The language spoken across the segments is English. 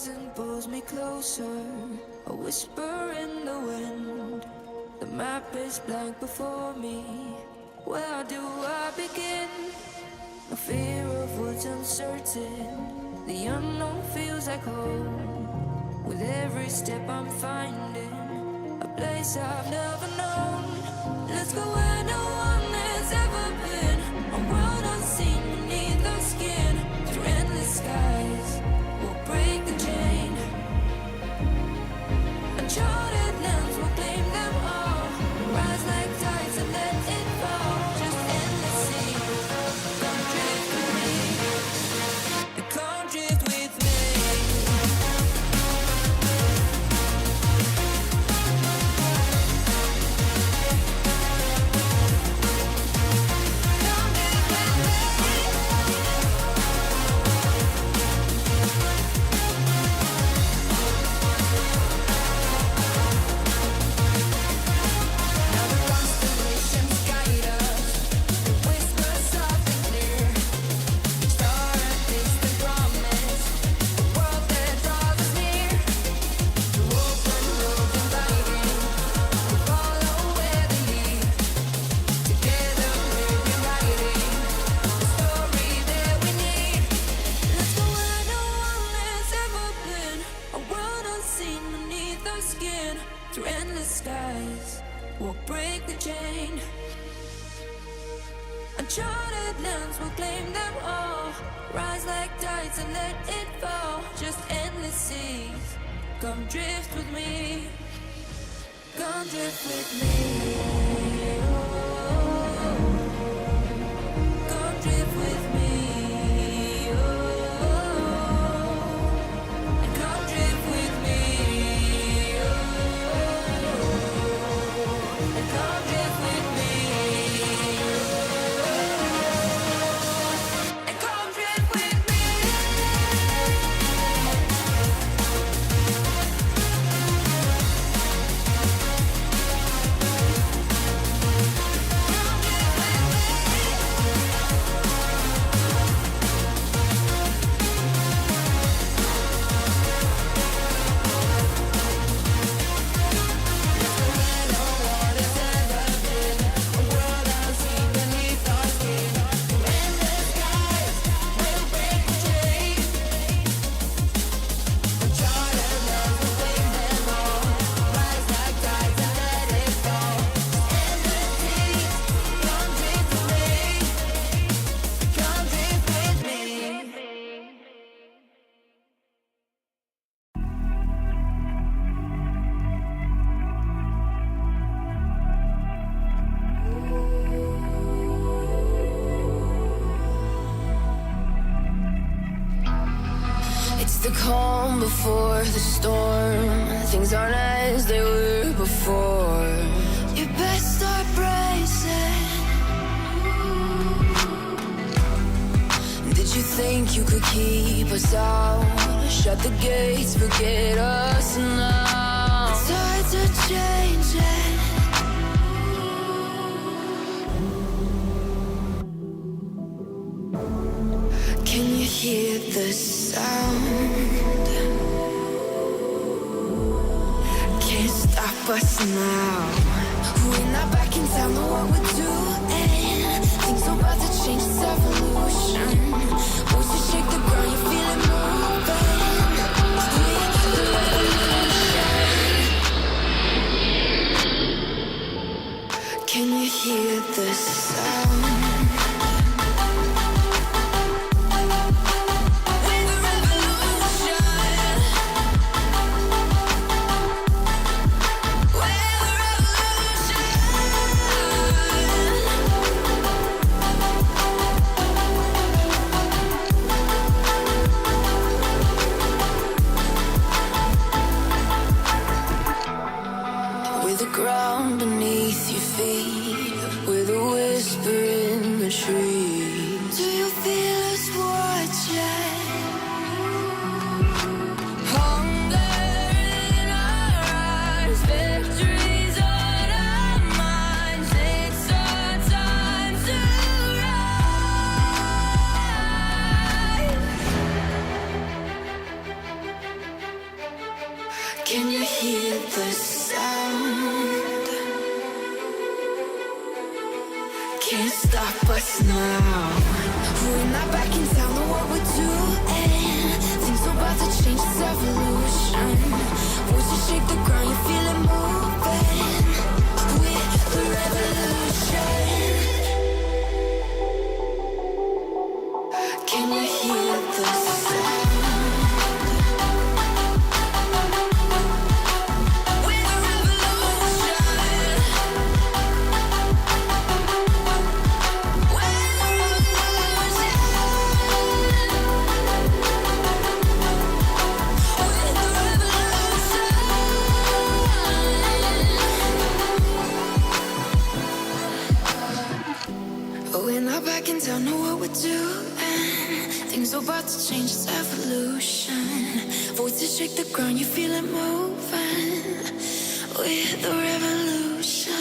horizon pulls me closer, a whisper in the wind. The map is blank before me. Where do I begin? No fear of what's uncertain. The unknown feels like home. With every step I'm finding a place I've never known. Let's go where no one has ever been. A world unseen beneath our skin. Through endless skies, we'll break the chain. Uncharted lands will claim them all. Rise like tides and let it fall. Just endless seas. Come drift with me. Come drift with me. Through endless skies, we'll break the chain. Uncharted lands will claim them all. Rise like tides and let it fall. Just endless seas. Come drift with me. Come drift with me. Come drift with me. The calm before the storm. Things aren't as they were before. You best start bracing. Did you think you could keep us out? Shut the gates, forget us now. The tides are changing. Can you hear the sound? Can't stop us now. We're not back in town, know what we're doing. Things are about to change, it's evolution. Once you shake the ground, you feel it moving. We the revolution. Can you hear the sound? us now. We're not backing down on what we're doing. Things are about to change, it's evolution. Voices shake the ground, you feel it moving. We're the revolution. Can you hear the sound? We're not backing down on what we're doing. Things are about to change, it's evolution. Voices shake the ground, you feel it moving. We're the revolution.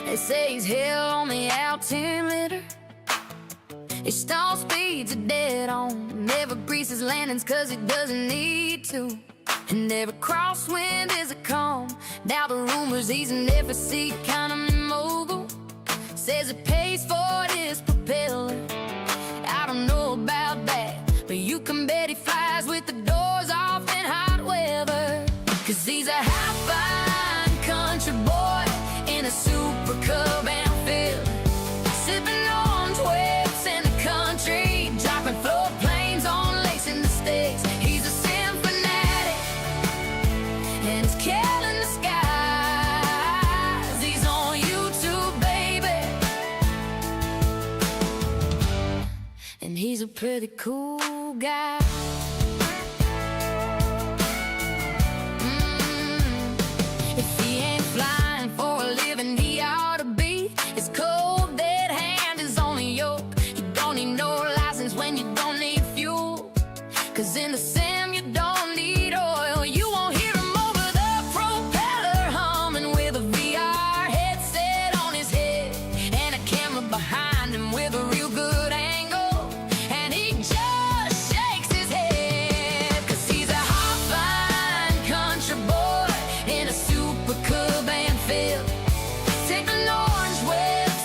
They say he's hell on the altimeter. His stall speeds are dead on. Never greases landings cause he doesn't need to. And every crosswind is a calm. Now the rumors he's an EFIS kind of mogul. Says it pays for his propeller. I don't know about that, but you can bet he flies with the doors off in hot weather. Cause he's a high-fine country boy in a super cub and fill, sipping on whips in the country, dropping floor planes on lakes in the sticks. He's a sim fanatic, and he's killing the skies. He's on YouTube, baby, and he's a pretty cool guy. If he ain't flying for a living, he ought to be. His cold dead hand is on the yoke. You don't need no license when you don't need fuel. Cause in the sim you don't need oil. You won't hear him over the propeller humming, with a VR headset on his head and a camera behind him with a real good angle. And he just shakes his head, cause he's a hot-fine country boy in a super cub and fill, tickling orange with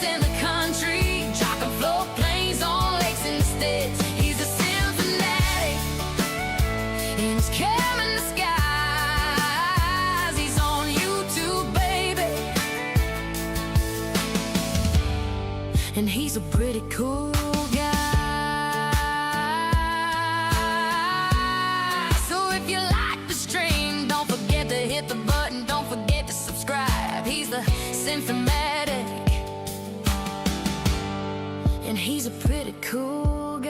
pretty cool guy,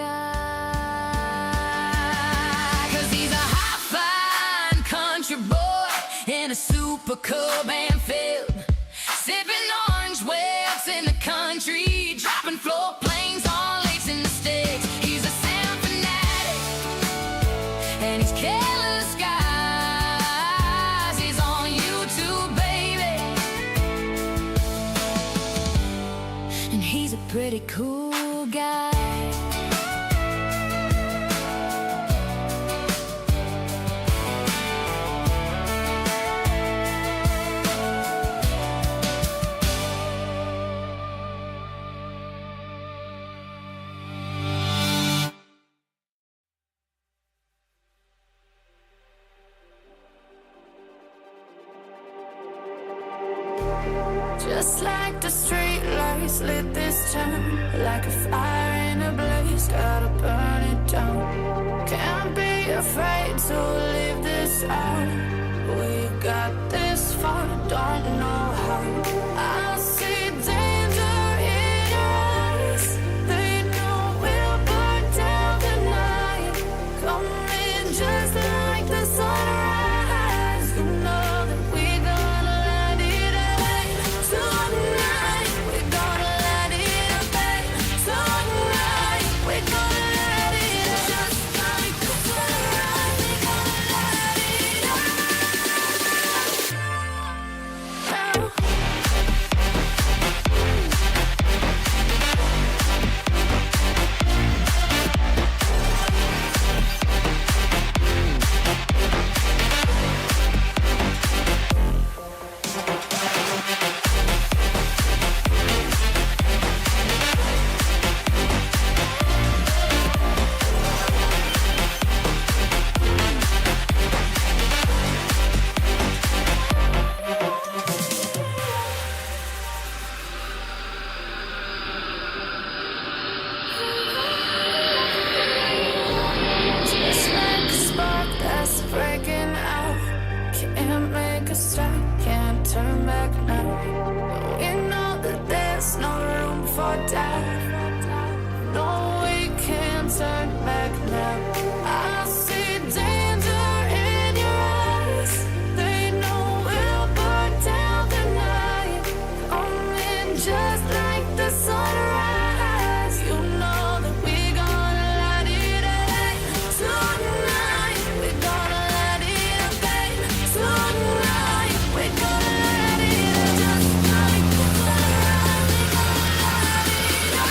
'cause he's a high-flying country boy in a super cub and filled, sipping orange webs in the country, dropping floor planes on lakes in the sticks. He's a sound fanatic, and he's careless skies. He's on YouTube, baby, and he's a pretty cool guy. Just like the street lights lit this town, like a fire in a blaze, gotta burn it down. Can't be afraid to leave this out. We got this far, don't know how. I see danger in your eyes. They know we'll burn down the night. Coming just like the sunrise. You know that we gonna light it up. Tonight, we're gonna light it up, babe. Tonight, we're gonna light it up. Just like the sunrise, we're gonna light it up. Just like a spark that's breaking out. Can't make a stop, can't turn back now. We know that there's no room for doubt. No, we can't turn back now. I see danger in your eyes. They know we'll burn down the night. Coming just like the sunrise. You know that we're gonna light it up. Tonight, we're gonna light it up, babe. Tonight, we're gonna light it up. Just like the sunrise, we're gonna light it up.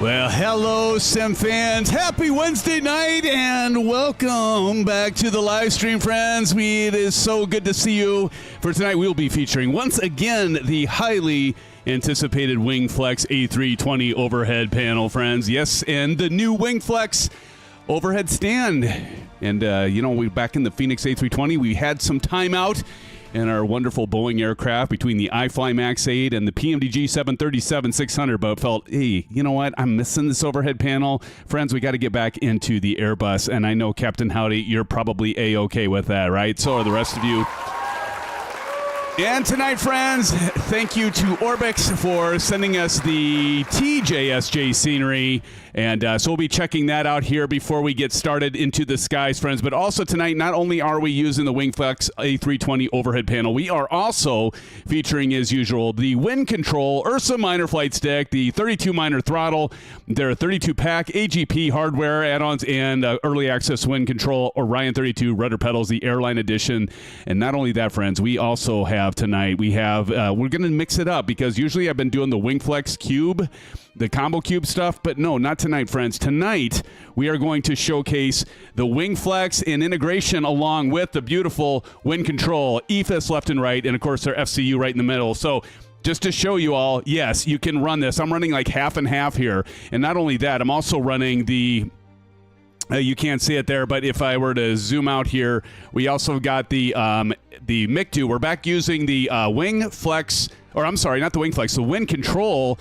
Well, hello, SimFans. Happy Wednesday night, and welcome back to the live stream, friends. It is so good to see you. For tonight, we'll be featuring, once again, the highly anticipated WINGFLEX A320 Overhead Panel, friends. Yes, and the new WINGFLEX Overhead Stand. And, we back in the Phoenix A320, we had some time out in our wonderful Boeing aircraft between the iFly Max 8 and the PMDG 737-600, but felt, hey, you know what? I'm missing this overhead panel. Friends, we got to get back into the Airbus, and I know, Captain Howdy, you're probably A-okay with that, right? So are the rest of you. And tonight, friends, thank you to Orbx for sending us the TJSJ scenery. And so we'll be checking that out here before we get started into the skies, friends. But also tonight, not only are we using the WINGFLEX A320 overhead panel, we are also featuring, as usual, the WINCTRL Ursa Minor Flight Stick, the 32 Minor Throttle, their 32-pack AGP hardware add-ons, and early access WINCTRL Orion 32 Rudder Pedals, the Airline Edition. And not only that, friends, we also have tonight, we're going to mix it up because usually I've been doing the WINGFLEX Cube, the combo cube stuff, but no, not tonight, friends. Tonight, we are going to showcase the WINGFLEX in integration along with the beautiful WINCTRL, EFIS left and right, and of course, their FCU right in the middle. So just to show you all, yes, you can run this. I'm running like half and half here. And not only that, I'm also running the you can't see it there, but if I were to zoom out here, we also got the MICTU. We're back using the WINGFLEX, or I'm sorry, not the WINGFLEX, the WINCTRL,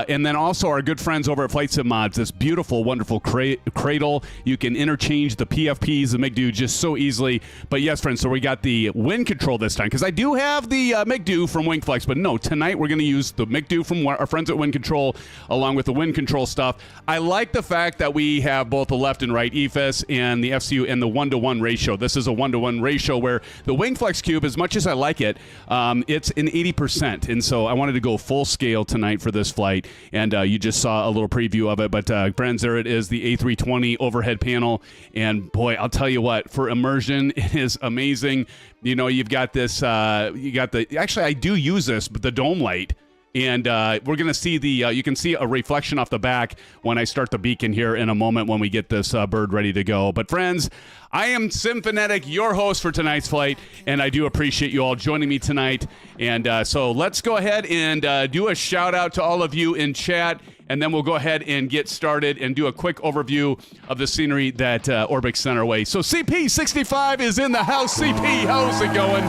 and then also our good friends over at Flight Sim Mods, this beautiful, wonderful cradle. You can interchange the PFPs, the MICTU, just so easily. But yes, friends, so we got the WINCTRL this time, because I do have the MICTU from WINGFLEX, but no, tonight we're going to use the MICTU from our friends at WINCTRL, along with the WINCTRL stuff. I like the fact that we have both the left and right EFIS and the FCU and the 1-to-1 ratio. This is a 1-to-1 ratio where the WINGFLEX Cube, as much as I like it, it's an 80%. And so I wanted to go full scale tonight for this flight, and you just saw a little preview of it. But friends, there it is, the A320 overhead panel, and boy, I'll tell you what, for immersion, it is amazing. You know, you've got this, actually I do use this, but the dome light. And we're going to see you can see a reflection off the back when I start the beacon here in a moment when we get this bird ready to go. But friends, I am SimFanatic, your host for tonight's flight, and I do appreciate you all joining me tonight. And so let's go ahead and do a shout out to all of you in chat, and then we'll go ahead and get started and do a quick overview of the scenery that Orbx sent our way. So CP65 is in the house. CP, how's it going?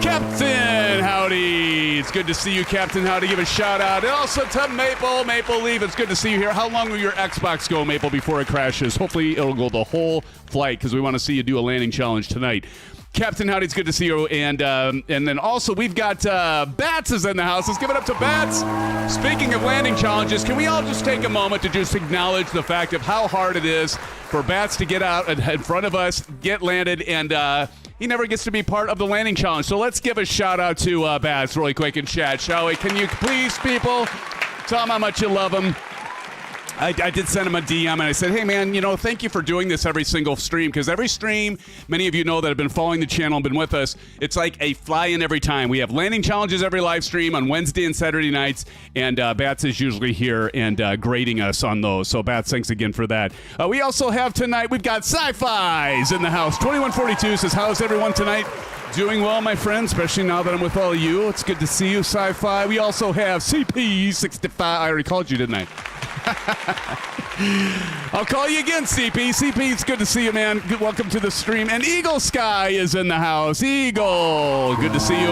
Captain Howdy. It's good to see you, Captain Howdy. Give a shout out. And also to Maple Leaf. It's good to see you here. How long will your Xbox go, Maple, before it crashes? Hopefully it'll go the whole flight because we want to see you do a landing challenge tonight. Captain Howdy, it's good to see you. And then also we've got Bats is in the house. Let's give it up to Bats. Speaking of landing challenges, can we all just take a moment to just acknowledge the fact of how hard it is for Bats to get out in front of us, get landed, and he never gets to be part of the landing challenge. So let's give a shout out to Bats really quick in chat, shall we? Can you please, people, tell him how much you love him? I did send him a DM, and I said, hey, man, thank you for doing this every single stream, because every stream, many of you know that have been following the channel and been with us, it's like a fly-in every time. We have landing challenges every live stream on Wednesday and Saturday nights, and Bats is usually here and grading us on those. So, Bats, thanks again for that. We also have tonight, we've got Sci-Fi's in the house. 2142 says, how's everyone tonight? Doing well, my friend, especially now that I'm with all of you. It's good to see you, Sci-Fi. We also have CP65. I already called you, didn't I? I'll call you again, CP. CP, it's good to see you, man. Welcome to the stream. And Eagle Sky is in the house. Eagle, good to see you.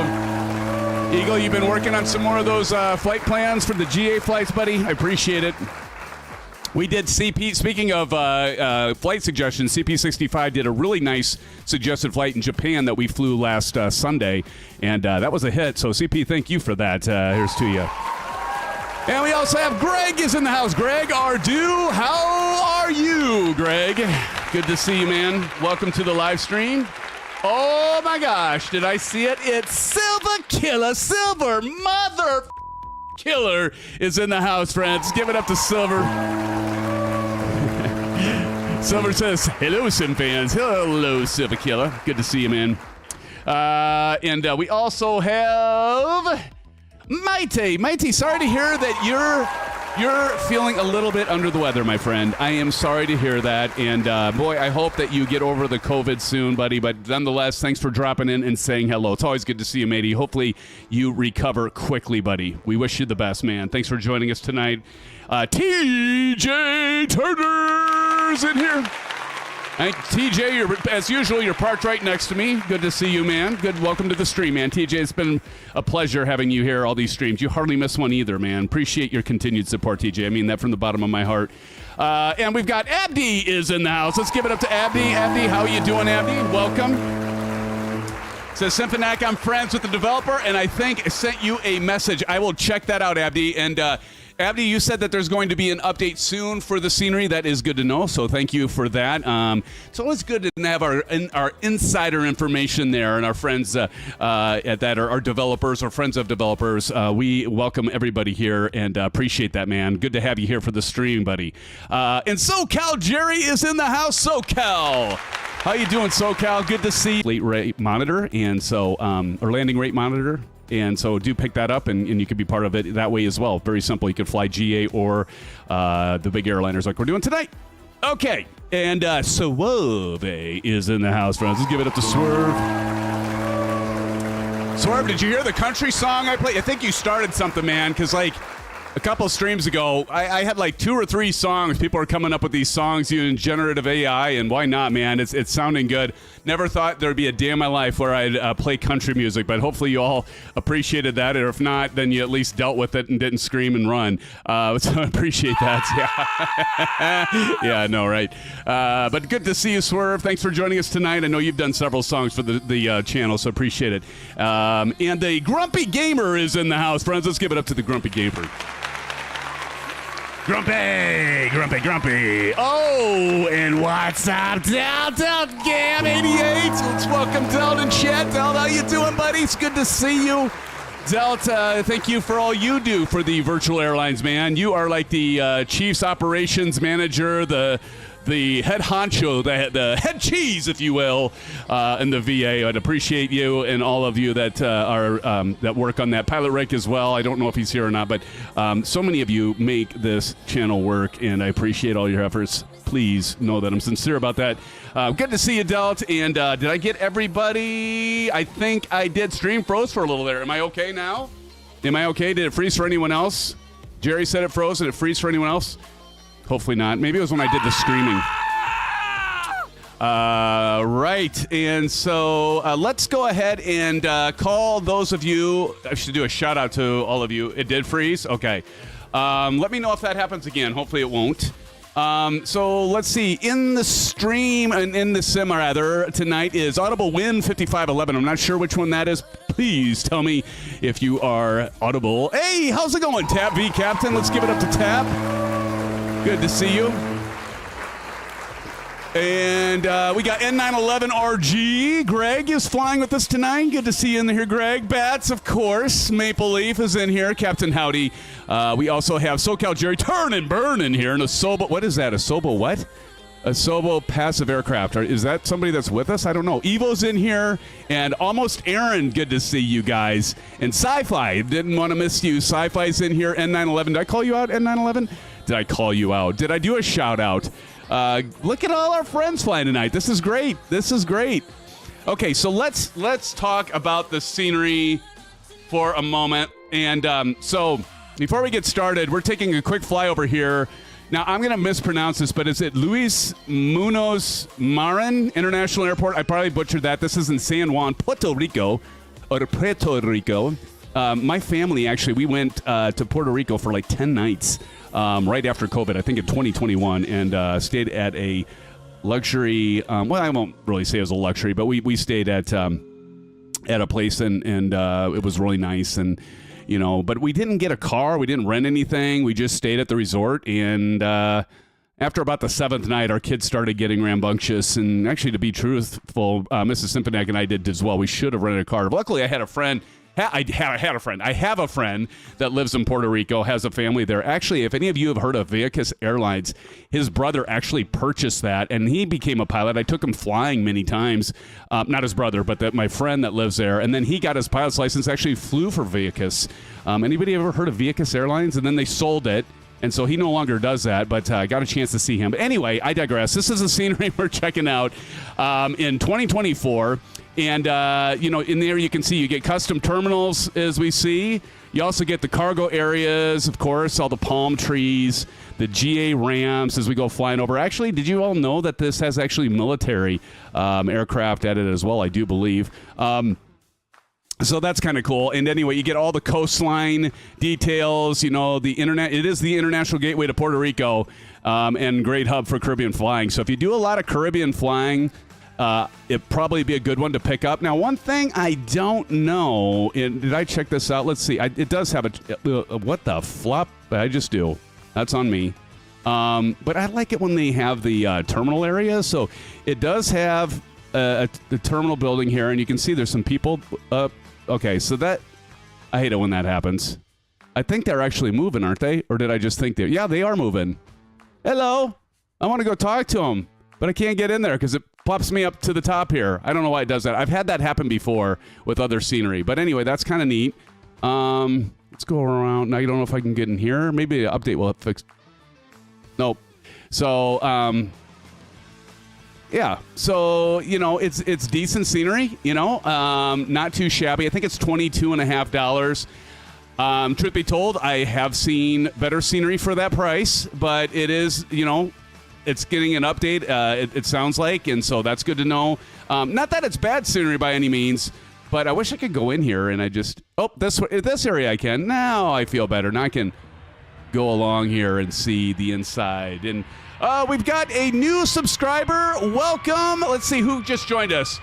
Eagle, you've been working on some more of those flight plans for the GA flights, buddy. I appreciate it. We did CP, speaking of flight suggestions, CP65 did a really nice suggested flight in Japan that we flew last Sunday, and that was a hit. So, CP, thank you for that. Here's to you. And we also have Greg is in the house. Greg Ardu, how are you, Greg? Good to see you, man. Welcome to the live stream. Oh, my gosh, did I see it? It's Silver Killer, Silver Mother Killer is in the house, friends. Give it up to Silver. Silver says, hello, SimFans. Hello, Silver Killer. Good to see you, man. And we also have Mighty. Mighty, sorry to hear that You're feeling a little bit under the weather, my friend. I am sorry to hear that. And, boy, I hope that you get over the COVID soon, buddy. But nonetheless, thanks for dropping in and saying hello. It's always good to see you, matey. Hopefully you recover quickly, buddy. We wish you the best, man. Thanks for joining us tonight. TJ Turner's in here. Hey, TJ, as usual, you're parked right next to me. Good to see you, man. Good. Welcome to the stream, man. TJ, it's been a pleasure having you here all these streams. You hardly miss one either, man. Appreciate your continued support, TJ. I mean that from the bottom of my heart. And we've got Abdi is in the house. Let's give it up to Abdi. Abdi, how are you doing, Abdi? Welcome. Says Symphonic, I'm friends with the developer, and I think sent you a message. I will check that out, Abdi. And Abdi, you said that there's going to be an update soon for the scenery. That is good to know, so thank you for that. It's always good to have our insider information there, and our friends at that are our developers or friends of developers. We welcome everybody here and appreciate that, man. Good to have you here for the stream, buddy. And SoCal Jerry is in the house. SoCal, how you doing, SoCal? Good to see you. Late rate monitor, and so or landing rate monitor. And so do pick that up, and you can be part of it that way as well. Very simple. You can fly GA or the big airliners like we're doing tonight. Okay, and Swerve is in the house, friends. Let's give it up to Swerve. Swerve, did you hear the country song I played? I think you started something, man, because like a couple of streams ago, I had like 2 or 3 songs. People are coming up with these songs using generative AI, and why not, man? It's sounding good. Never thought there'd be a day in my life where I'd play country music, but hopefully you all appreciated that, or if not, then you at least dealt with it and didn't scream and run. So I appreciate that. Yeah, yeah, I know, right? But good to see you, Swerve. Thanks for joining us tonight. I know you've done several songs for the channel, so appreciate it. And the Grumpy Gamer is in the house, friends. Let's give it up to the Grumpy Gamer. Grumpy, Grumpy, Grumpy. Oh, and what's up, Delta Gam 88? Let's welcome Delta and chat. Delta, how you doing, buddy? It's good to see you. Delta, thank you for all you do for the virtual airlines, man. You are like the Chiefs operations manager, the head honcho, the head cheese, if you will, in the VA. I'd appreciate you and all of you that that work on that. Pilot Rick as well. I don't know if he's here or not, but so many of you make this channel work, and I appreciate all your efforts. Please know that I'm sincere about that. Good to see you, Delt. And did I get everybody? I think I did. Stream froze for a little there. Am I okay now? Am I okay? Did it freeze for anyone else? Jerry said it froze. Did it freeze for anyone else? Hopefully not. Maybe it was when I did the screaming. Right. And so let's go ahead and call those of you. I should do a shout out to all of you. It did freeze? Okay. Let me know if that happens again. Hopefully it won't. So let's see. In the stream, and in the sim rather, tonight is Audible Win 5511. I'm not sure which one that is. Please tell me if you are audible. Hey, how's it going, Tap V Captain? Let's give it up to Tap. Good to see you. And we got N911RG. Greg is flying with us tonight. Good to see you in here, Greg. Bats, of course. Maple Leaf is in here. Captain Howdy. We also have SoCal Jerry Turn and Burn in here. And a Sobo, what is that? A Sobo what? A Sobo passive aircraft. Is that somebody that's with us? I don't know. Evo's in here. And Almost Aaron, good to see you guys. And Sci-Fi, didn't want to miss you. Sci-Fi's in here. N911. Did I call you out, N911? Did I call you out? Did I do a shout out? Look at all our friends flying tonight. This is great. This is great. Okay, so let's talk about the scenery for a moment. And so before we get started, we're taking a quick flyover here. Now, I'm going to mispronounce this, but is it Luis Munoz Marin International Airport? I probably butchered that. This is in San Juan, Puerto Rico. My family, actually, we went to Puerto Rico for like 10 nights right after COVID, I think in 2021, and stayed at a luxury, well, I won't really say it was a luxury, but we stayed at a place, and it was really nice, and you know, but we didn't get a car, we didn't rent anything, we just stayed at the resort, and after about the 7th night, our kids started getting rambunctious, and actually, to be truthful, Mrs. Symphonic and I did as well. We should have rented a car. Luckily, I had a friend. I have a friend that lives in Puerto Rico, has a family there. Actually, if any of you have heard of EFIS Airlines, his brother actually purchased that, and he became a pilot. I took him flying many times. Not his brother, but my friend that lives there. And then he got his pilot's license, actually flew for EFIS. Anybody ever heard of EFIS Airlines? And then they sold it. And so he no longer does that, but I got a chance to see him. But anyway, I digress. This is the scenery we're checking out in 2024. And, in there you can see you get custom terminals, as we see. You also get the cargo areas, of course, all the palm trees, the GA ramps as we go flying over. Actually, did you all know that this has actually military aircraft added as well, I do believe. So that's kind of cool. And anyway, you get all the coastline details, the internet. It is the international gateway to Puerto Rico and great hub for Caribbean flying. So if you do a lot of Caribbean flying, it'd probably be a good one to pick up. Now, one thing I don't know, and did I check this out? Let's see. It does have what the flop? I just do. That's on me. But I like it when they have the terminal area. So it does have the terminal building here, and you can see there's some people up. Okay, so I hate it when that happens. I think they're actually moving, aren't they? Or did I just think yeah, they are moving. Hello. I want to go talk to them, but I can't get in there because it pops me up to the top here. I don't know why it does that. I've had that happen before with other scenery. But anyway, that's kind of neat. Let's go around. Now, you don't know if I can get in here. Maybe an update will fix. Nope. So, yeah. So, it's decent scenery, not too shabby. I think it's $22.50. Truth be told, I have seen better scenery for that price, but it is, it's getting an update, it sounds like, and so that's good to know. Not that it's bad scenery by any means, but I wish I could go in here and I just... Oh, this area I can. Now I feel better. Now I can go along here and see the inside. And we've got a new subscriber. Welcome. Let's see who just joined us.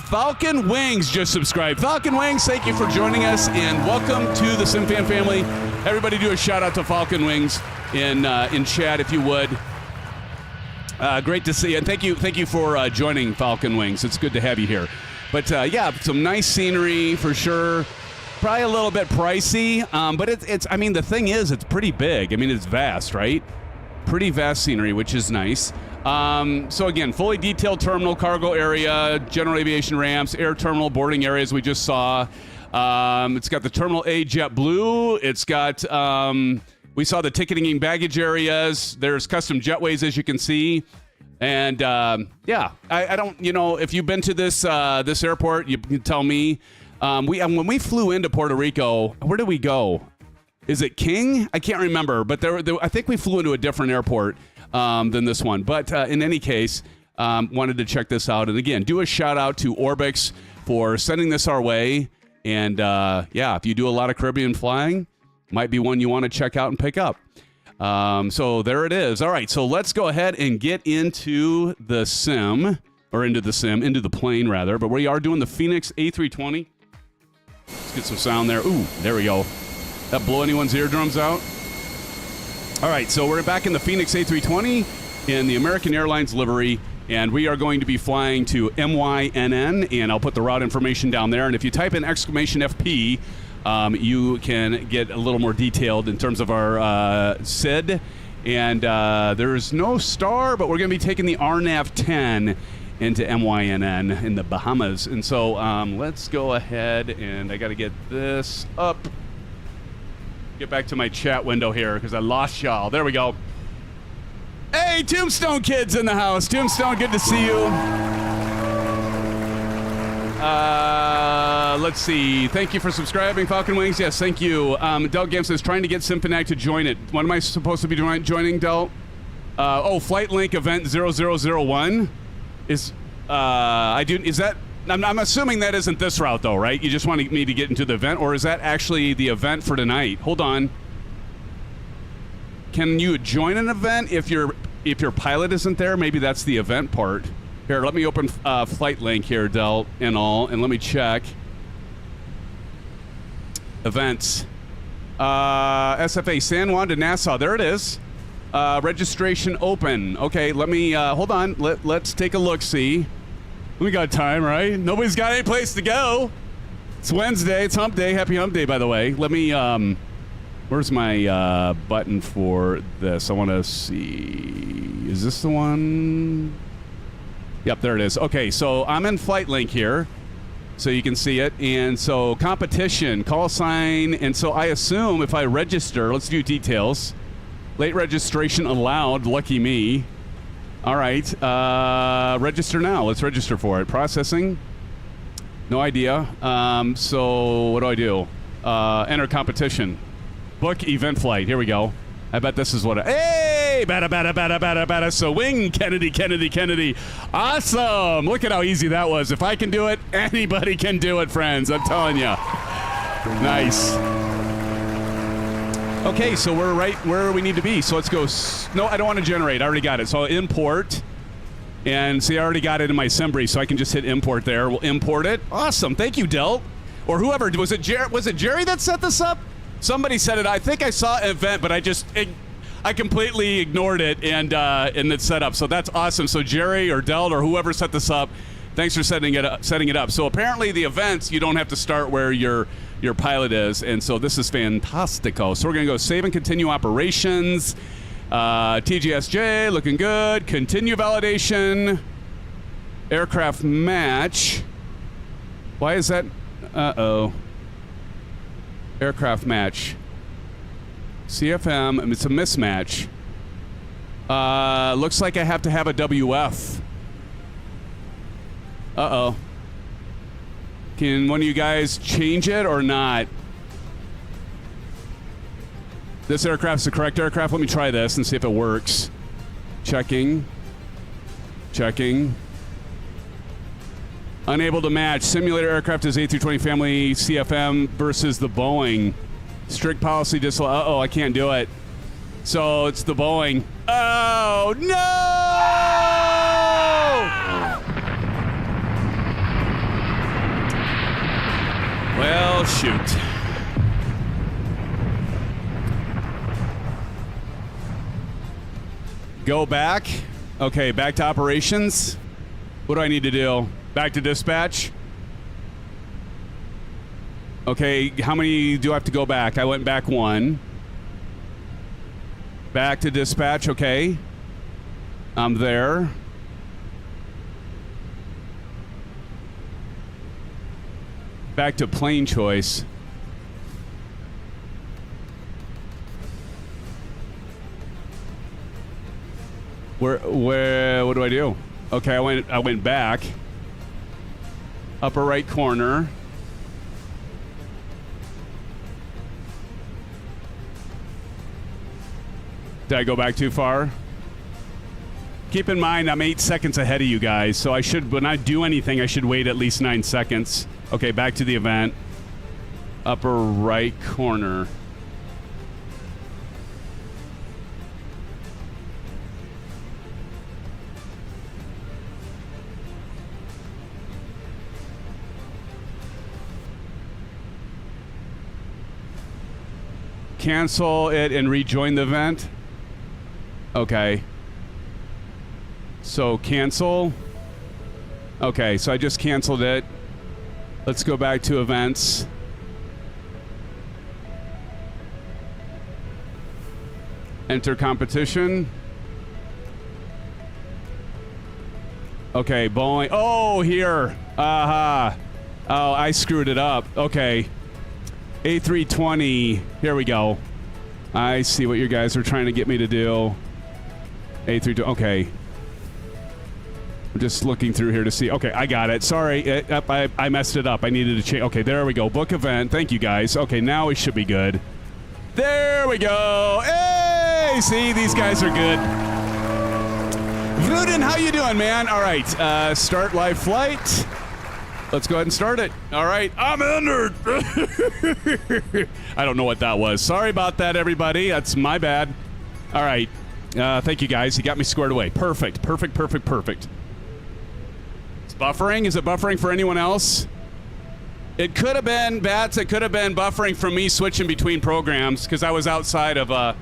Falcon Wings just subscribed. Falcon Wings, thank you for joining us, and welcome to the SimFan family. Everybody do a shout-out to Falcon Wings in chat, if you would. Great to see you, and thank you for joining Falcon Wings. It's good to have you here. But yeah, some nice scenery for sure. Probably a little bit pricey, but it's. I mean, the thing is, it's pretty big. I mean, it's vast, right? Pretty vast scenery, which is nice. So again, fully detailed terminal, cargo area, general aviation ramps, air terminal boarding areas we just saw. It's got the Terminal A JetBlue. It's got. We saw the ticketing and baggage areas. There's custom jetways, as you can see. And, yeah, I don't, if you've been to this airport, you can tell me. When we flew into Puerto Rico, where did we go? Is it King? I can't remember. But I think we flew into a different airport than this one. But in any case, wanted to check this out. And, again, do a shout-out to Orbx for sending this our way. And, yeah, if you do a lot of Caribbean flying, might be one you want to check out and pick up. So there it is. All right, so let's go ahead and get into the into the plane, rather. But we are doing the Phoenix A320. Let's get some sound there. Ooh, there we go. That blow anyone's eardrums out? All right, so we're back in the Phoenix A320 in the American Airlines livery, and we are going to be flying to MYNN, and I'll put the route information down there. And if you type in !FP, you can get a little more detailed in terms of our SID. And there's no star, but we're going to be taking the RNAV 10 into MYNN in the Bahamas. And so let's go ahead, and I got to get this up. Get back to my chat window here because I lost y'all. There we go. Hey, Tombstone Kids in the house. Tombstone, good to see you. Let's see. Thank you for subscribing, Falcon Wings. Yes, thank you. Del Gam says, trying to get Symphonic to join it. When am I supposed to be joining, Del? Flight link event 0001 is, is that, I'm assuming that isn't this route though, right? You just want me to get into the event, or is that actually the event for tonight? Hold on. Can you join an event if your pilot isn't there? Maybe that's the event part. Here, let me open flight link here, Del, and let me check. Events. SFA San Juan to Nassau. There it is. Registration open. Okay, let me, hold on. Let's take a look-see. We got time, right? Nobody's got any place to go. It's Wednesday. It's hump day. Happy hump day, by the way. Let me, where's my button for this? I want to see. Is this the one? Yep, there it is. Okay, so I'm in Flight Link here, so you can see it. And so competition, call sign, and so I assume if I register, let's do details. Late registration allowed. Lucky me. All right. Register now. Let's register for it. Processing. No idea. So what do? Enter competition. Book event flight. Here we go. I bet this is what. Hey! Bada. So wing Kennedy. Awesome. Look at how easy that was. If I can do it, anybody can do it, friends. I'm telling you. Nice. Okay, so we're right where we need to be. So let's go. No, I don't want to generate. I already got it. So I'll import. And see, I already got it in my Sembry, so I can just hit import there. We'll import it. Awesome. Thank you, Del. Or whoever. Was it Jerry that set this up? Somebody said it. I think I saw an event, but I completely ignored it and it's set up. So that's awesome. So Jerry or Del or whoever set this up, thanks for setting it up. So apparently the events, you don't have to start where your pilot is, and so this is fantastico. So we're gonna go save and continue operations. TJSJ looking good. Continue validation. Aircraft match. Why is that? Aircraft match. CFM, it's a mismatch. Looks like I have to have a WF. Can one of you guys change it or not? This aircraft's the correct aircraft. Let me try this and see if it works. Checking. Unable to match. Simulator aircraft is A320 family CFM versus the Boeing. Strict policy disallow. I can't do it. So it's the Boeing. Oh, no! Well, shoot. Go back. Okay, back to operations. What do I need to do? Back to dispatch. Okay, how many do I have to go back? I went back one. Back to dispatch, okay. I'm there. Back to plane choice. Where, what do I do? Okay, I went back. Upper right corner. Did I go back too far? Keep in mind, I'm 8 seconds ahead of you guys, so I should, when I do anything, I should wait at least 9 seconds. Okay, back to the event. Upper right corner. Cancel it and rejoin the event. Okay. So cancel. Okay, so I just canceled it. Let's go back to events. Enter competition. Okay, Boeing. Oh, here. Aha. Oh, I screwed it up. Okay. A320. Here we go. I see what you guys are trying to get me to do. A320. Okay. I'm just looking through here to see. Okay, I got it. Sorry, I messed it up. I needed to change. Okay, there we go. Book event. Thank you, guys. Okay, now we should be good. There we go. Hey, see, these guys are good. Vruden, how you doing, man? All right, start live flight. Let's go ahead and start it. All right, I'm entered. I don't know what that was. Sorry about that, everybody. That's my bad. All right. Thank you, guys. You got me squared away. Perfect. It's buffering. Is it buffering for anyone else? It could have been, Bats, it could have been buffering from me switching between programs because I was outside of the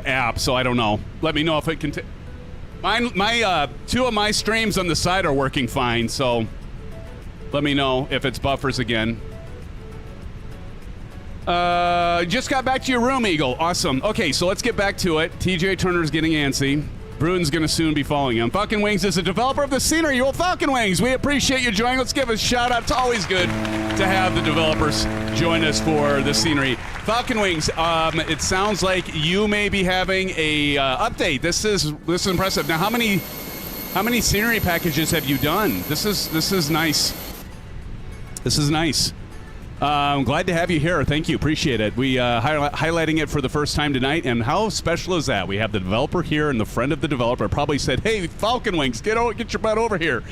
app, so I don't know. Let me know if it can... My two of my streams on the side are working fine, so let me know if it's buffers again. Just got back to your room, Eagle. Awesome. Okay, so let's get back to it. TJ Turner's getting antsy. Bruin's going to soon be following him. Falcon Wings is a developer of the scenery. Well, Falcon Wings, we appreciate you joining. Let's give a shout out. It's always good to have the developers join us for the scenery. Falcon Wings, it sounds like you may be having a update. This is impressive. Now, how many scenery packages have you done? This is nice. This is nice. I'm glad to have you here. Thank you. Appreciate it. We highlighting it for the first time tonight, and how special is that? We have the developer here, and the friend of the developer probably said, "Hey, Falcon Wings, get your butt over here.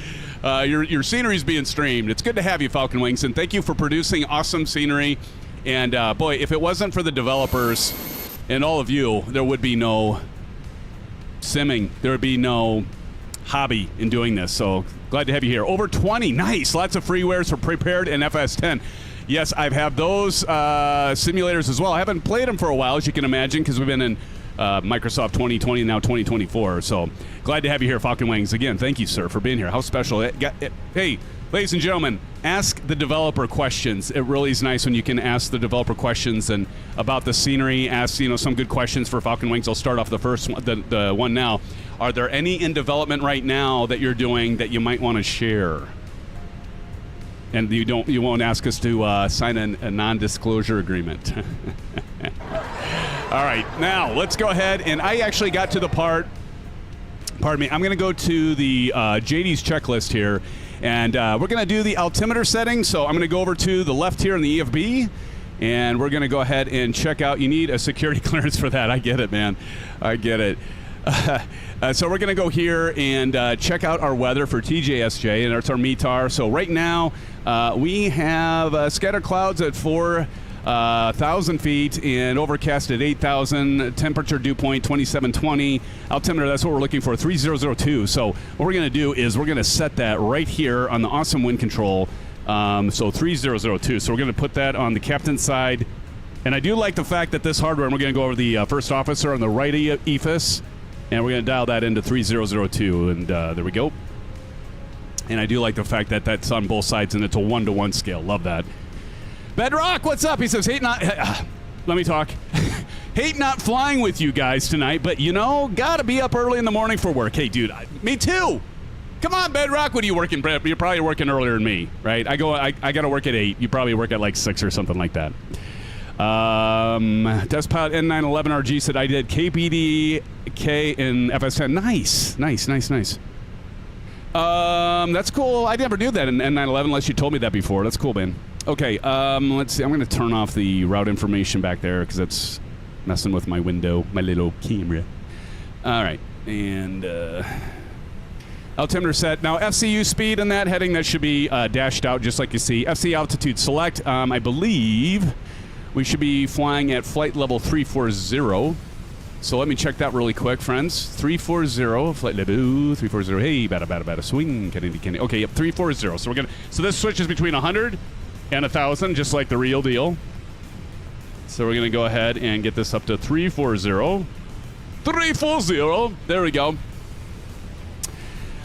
Your scenery's being streamed." It's good to have you, Falcon Wings, and thank you for producing awesome scenery. And boy, if it wasn't for the developers and all of you, there would be no simming. There would be no hobby in doing this. So glad to have you here. Over 20, nice. Lots of freewares for Prepared and FS10. Yes, I've had those simulators as well. I haven't played them for a while, as you can imagine, because we've been in Microsoft 2020 and now 2024. So glad to have you here, Falcon Wings. Again, thank you, sir, for being here. How special. Hey, ladies and gentlemen, ask the developer questions. It really is nice when you can ask the developer questions and about the scenery. Ask some good questions for Falcon Wings. I'll start off the first one, the one now. Are there any in development right now that you're doing that you might want to share? And you won't ask us to sign a non-disclosure agreement. All right, now let's go ahead. And I actually got to the part. Pardon me. I'm going to go to the JD's checklist here, and we're going to do the altimeter settings. So I'm going to go over to the left here in the EFB, and we're going to go ahead and check out. You need a security clearance for that. I get it, man. I get it. So we're going to go here and check out our weather for TJSJ, and it's our METAR. So right now we have scattered clouds at 4,000 feet and overcast at 8,000. Temperature dew point 2720. Altimeter, that's what we're looking for, 3002. So what we're going to do is we're going to set that right here on the awesome wind control. So 3002. So we're going to put that on the captain's side. And I do like the fact that this hardware, and we're going to go over the first officer on the right EFIS. And we're going to dial that into 3002, and there we go. And I do like the fact that that's on both sides, and it's a 1-to-1 scale. Love that. Bedrock, what's up? He says, let me talk. Hate not flying with you guys tonight, but, got to be up early in the morning for work. Hey, dude, me too. Come on, Bedrock. What are you working, Brett? You're probably working earlier than me, right? I got to work at 8. You probably work at like 6 or something like that. Desk Pilot N911RG said I did KPDK in FS10. Nice. That's cool. I never knew that in N911 unless you told me that before. That's cool, man. Okay, let's see. I'm going to turn off the route information back there because that's messing with my window, my little camera. All right, and altimeter set. Now, FCU speed in that heading, that should be dashed out just like you see. FC altitude select, I believe we should be flying at flight level 340. So let me check that really quick, friends. 340, flight level 340. Hey, bada, swing, Kennedy. Okay, yep, 340. So this switches between 100 and 1,000, just like the real deal. So we're gonna go ahead and get this up to 340. 340. There we go.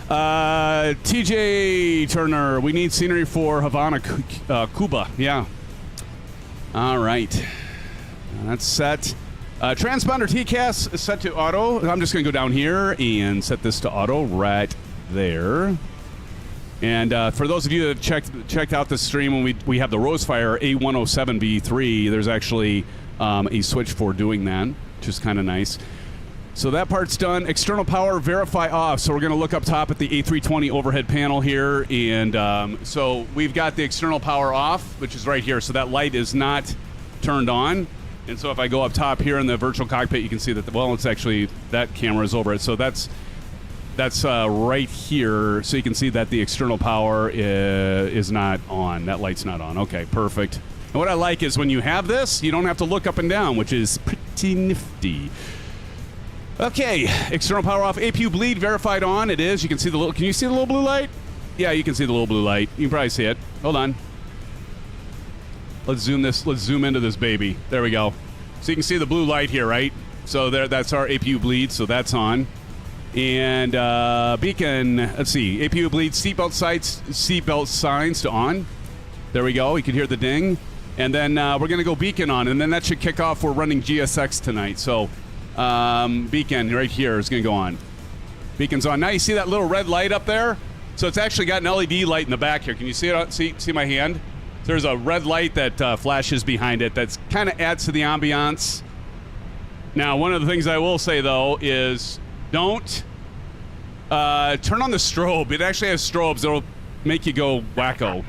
TJ Turner, we need scenery for Havana, Cuba. Yeah. All right. That's set. Transponder TCAS is set to auto. I'm just going to go down here and set this to auto right there. And for those of you that have checked out the stream when we have the Rosefire A107B3, there's actually a switch for doing that, which is kind of nice. So that part's done. External power verify off. So we're going to look up top at the A320 overhead panel here. And so we've got the external power off, which is right here. So that light is not turned on. And so if I go up top here in the virtual cockpit, you can see that, it's actually, that camera is over it. So that's right here. So you can see that the external power is not on. That light's not on. Okay, perfect. And what I like is when you have this, you don't have to look up and down, which is pretty nifty. Okay, external power off. APU bleed verified on. It is. You can see the little. Can you see the little blue light? Yeah, you can see the little blue light. You can probably see it. Hold on. Let's zoom this. Let's zoom into this baby. There we go. So you can see the blue light here, right? So that's our APU bleed. So that's on. And beacon. Let's see. APU bleed. Seatbelt signs to on. There we go. You can hear the ding. And then we're gonna go beacon on, and then that should kick off. We're running GSX tonight, so. Beacon right here is going to go on. Beacon's on. Now you see that little red light up there? So it's actually got an LED light in the back here. Can you see it? See my hand? There's a red light that flashes behind it that's kind of adds to the ambiance. Now, one of the things I will say, though, is don't turn on the strobe. It actually has strobes that'll make you go wacko.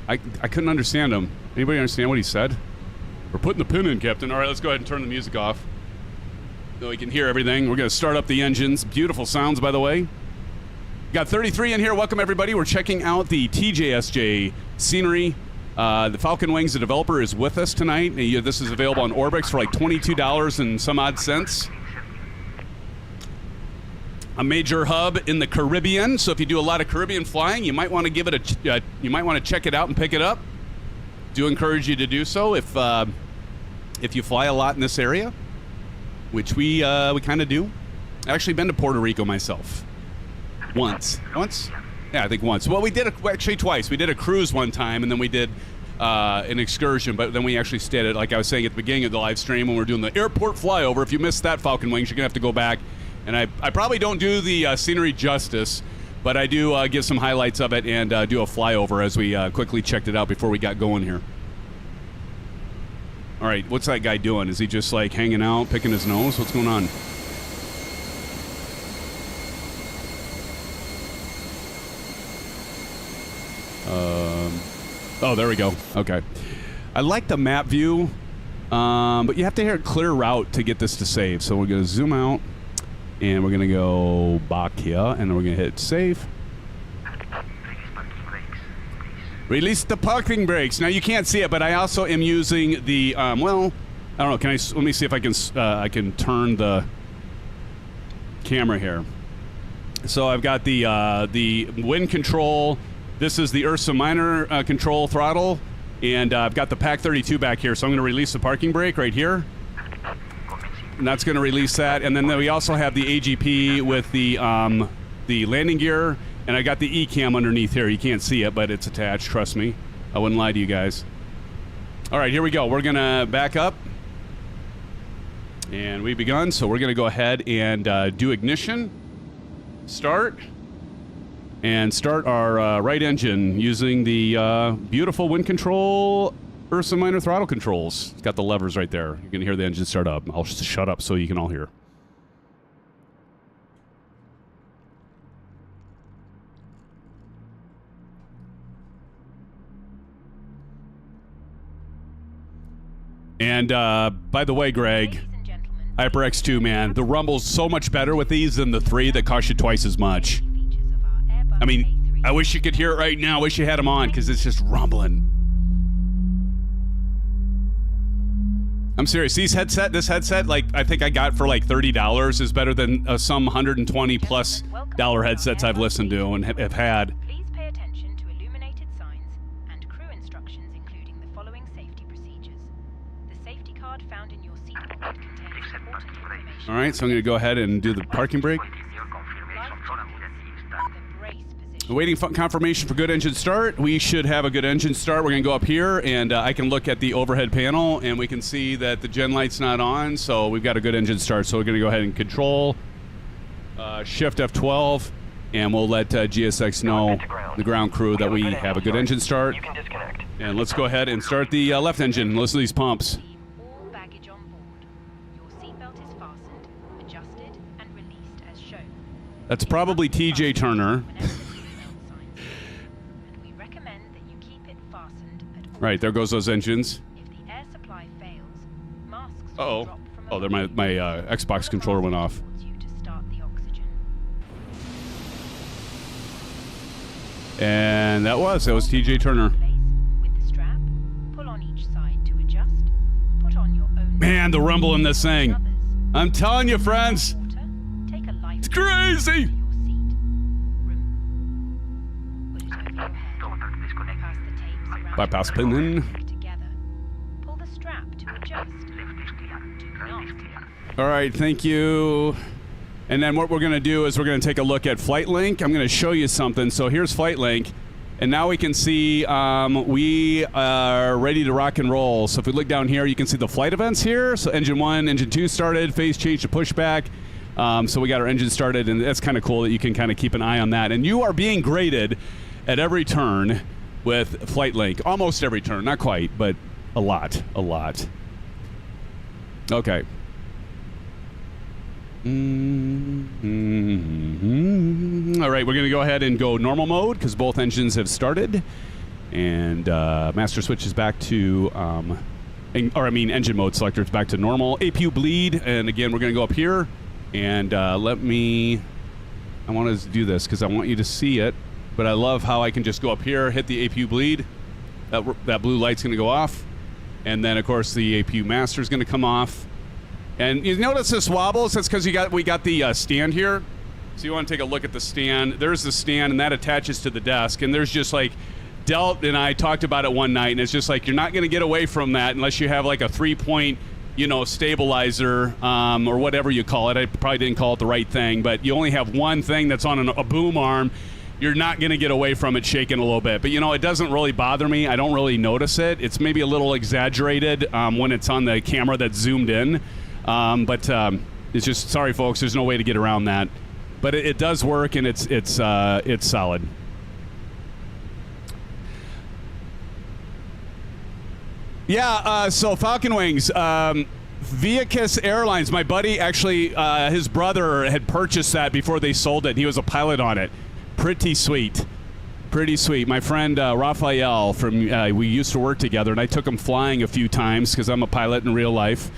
I couldn't understand him. Anybody understand what he said? We're putting the pin in, Captain. All right, let's go ahead and turn the music off so we can hear everything. We're going to start up the engines. Beautiful sounds, by the way. Got 33 in here. Welcome, everybody. We're checking out the TJSJ scenery. The Falcon Wings, the developer, is with us tonight. This is available on Orbx for like $22 and some odd cents. A major hub in the Caribbean, so if you do a lot of Caribbean flying, you might want to give it you might want to check it out and pick it up. Do encourage you to do so if you fly a lot in this area, which we kind of do. I've actually been to Puerto Rico myself. Once? Yeah, I think once. Well, we did actually twice. We did a cruise one time, and then we did an excursion, but then we actually stayed at, like I was saying at the beginning of the live stream when we were doing the airport flyover. If you missed that, Falcon Wings, you're going to have to go back. And I probably don't do the scenery justice, but I do give some highlights of it and do a flyover as we quickly checked it out before we got going here. All right, what's that guy doing? Is he just like hanging out, picking his nose? What's going on? Oh, there we go. Okay. I like the map view, but you have to hear a clear route to get this to save. So we're going to zoom out. And we're going to go back here, and we're going to hit save. Release the parking brakes. Now, you can't see it, but I also am using the, well, I don't know. Let me see if I can turn the camera here. So I've got the wind control. This is the Ursa Minor control throttle. And I've got the Pack 32 back here. So I'm going to release the parking brake right here. And that's going to release that. And then we also have the AGP with the landing gear. And I got the E-cam underneath here. You can't see it, but it's attached. Trust me. I wouldn't lie to you guys. All right, here we go. We're going to back up. And we've begun. So we're going to go ahead and do ignition. Start. And start our right engine using the beautiful wind control Ursa Minor Throttle controls. It's got the levers right there. You're going to hear the engine start up. I'll just shut up so you can all hear. And by the way, Greg, HyperX 2, man, the rumble's so much better with these than the 3 that cost you twice as much. I mean, I wish you could hear it right now. I wish you had them on because it's just rumbling. I'm serious. This headset, like I think I got for like $30, is better than some $120+ headsets I've listened to and have had. Please pay attention to illuminated signs and crew instructions, including the following safety procedures. The safety card found in your seat pocket contains important information. All right, so I'm going to go ahead and do the parking brake. Waiting for confirmation for good engine start. We should have a good engine start. We're going to go up here, and I can look at the overhead panel, and we can see that the gen light's not on, so we've got a good engine start. So we're going to go ahead and control, shift F12, and we'll let GSX know, the ground crew, that we have a good engine start. You can disconnect. And let's go ahead and start the left engine. Listen to these pumps. All baggage on board. Your seatbelt is fastened, adjusted, and released as shown. That's probably TJ Turner. Right, there goes those engines. If the air supply fails, masks Uh-oh. will drop from Oh, there my Xbox controller went off. you to start the oxygen. And that was TJ Turner. Place with the strap, pull on each side to adjust. Put on your own. Man, the rumble in this thing. Others. I'm telling you, friends. Water, take a life It's crazy. to your seat. Put it over your head. Pass the tapes around Bypass your pin. neck together. Pull the strap to adjust. Do not. All right, thank you. And then what we're going to do is we're going to take a look at Flight Link. I'm going to show you something. So here's Flight Link. And now we can see we are ready to rock and roll. So if we look down here, you can see the flight events here. So engine 1, engine 2 started, phase change to pushback. So we got our engine started, and that's kind of cool that you can kind of keep an eye on that. And you are being graded at every turn with flight link. Almost every turn, not quite, but a lot. Okay. All right, we're going to go ahead and go normal mode because both engines have started. And master switch is back to, engine mode selector is back to normal. APU bleed, and again, we're going to go up here. And I want to do this because I want you to see it. But I love how I can just go up here, hit the APU bleed. That blue light's going to go off. And then, of course, the APU master is going to come off. And you notice this wobbles? That's because we got the stand here. So you want to take a look at the stand. There's the stand, and that attaches to the desk. And there's just like, Delt and I talked about it one night, and it's just like you're not going to get away from that unless you have like a 3-point, stabilizer or whatever you call it. I probably didn't call it the right thing, but you only have one thing that's on a boom arm. You're not going to get away from it shaking a little bit. But, it doesn't really bother me. I don't really notice it. It's maybe a little exaggerated when it's on the camera that's zoomed in. But it's just, sorry, folks, there's no way to get around that. But it does work, and it's solid. Yeah, so Falcon Wings, WINCTRL Airlines, my buddy, actually, his brother had purchased that before they sold it. He was a pilot on it. Pretty sweet. My friend Raphael, we used to work together, and I took him flying a few times because I'm a pilot in real life.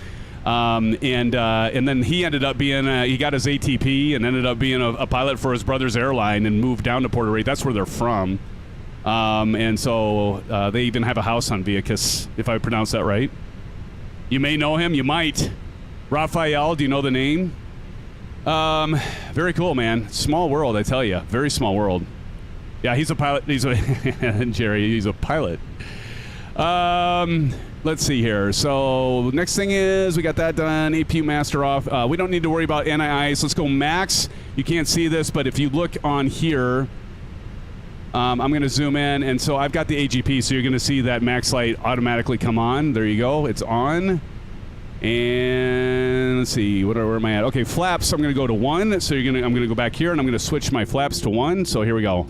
And then he ended up being, he got his ATP and ended up being a pilot for his brother's airline and moved down to Puerto Rico. That's where they're from. And so they even have a house on WINCTRL, if I pronounce that right. You may know him. You might. Raphael, do you know the name? Very cool, man. Small world, I tell you. Very small world. Yeah, he's a pilot. Jerry, he's a pilot. Let's see here. So next thing is we got that done. APU master off. We don't need to worry about anti-ice. Let's go max. You can't see this, but if you look on here, I'm going to zoom in, and so I've got the AGP, so you're going to see that max light automatically come on. There you go. It's on. And let's see, where am I at? Okay, flaps, I'm going to go to 1. So I'm going to go back here, and I'm going to switch my flaps to 1. So here we go.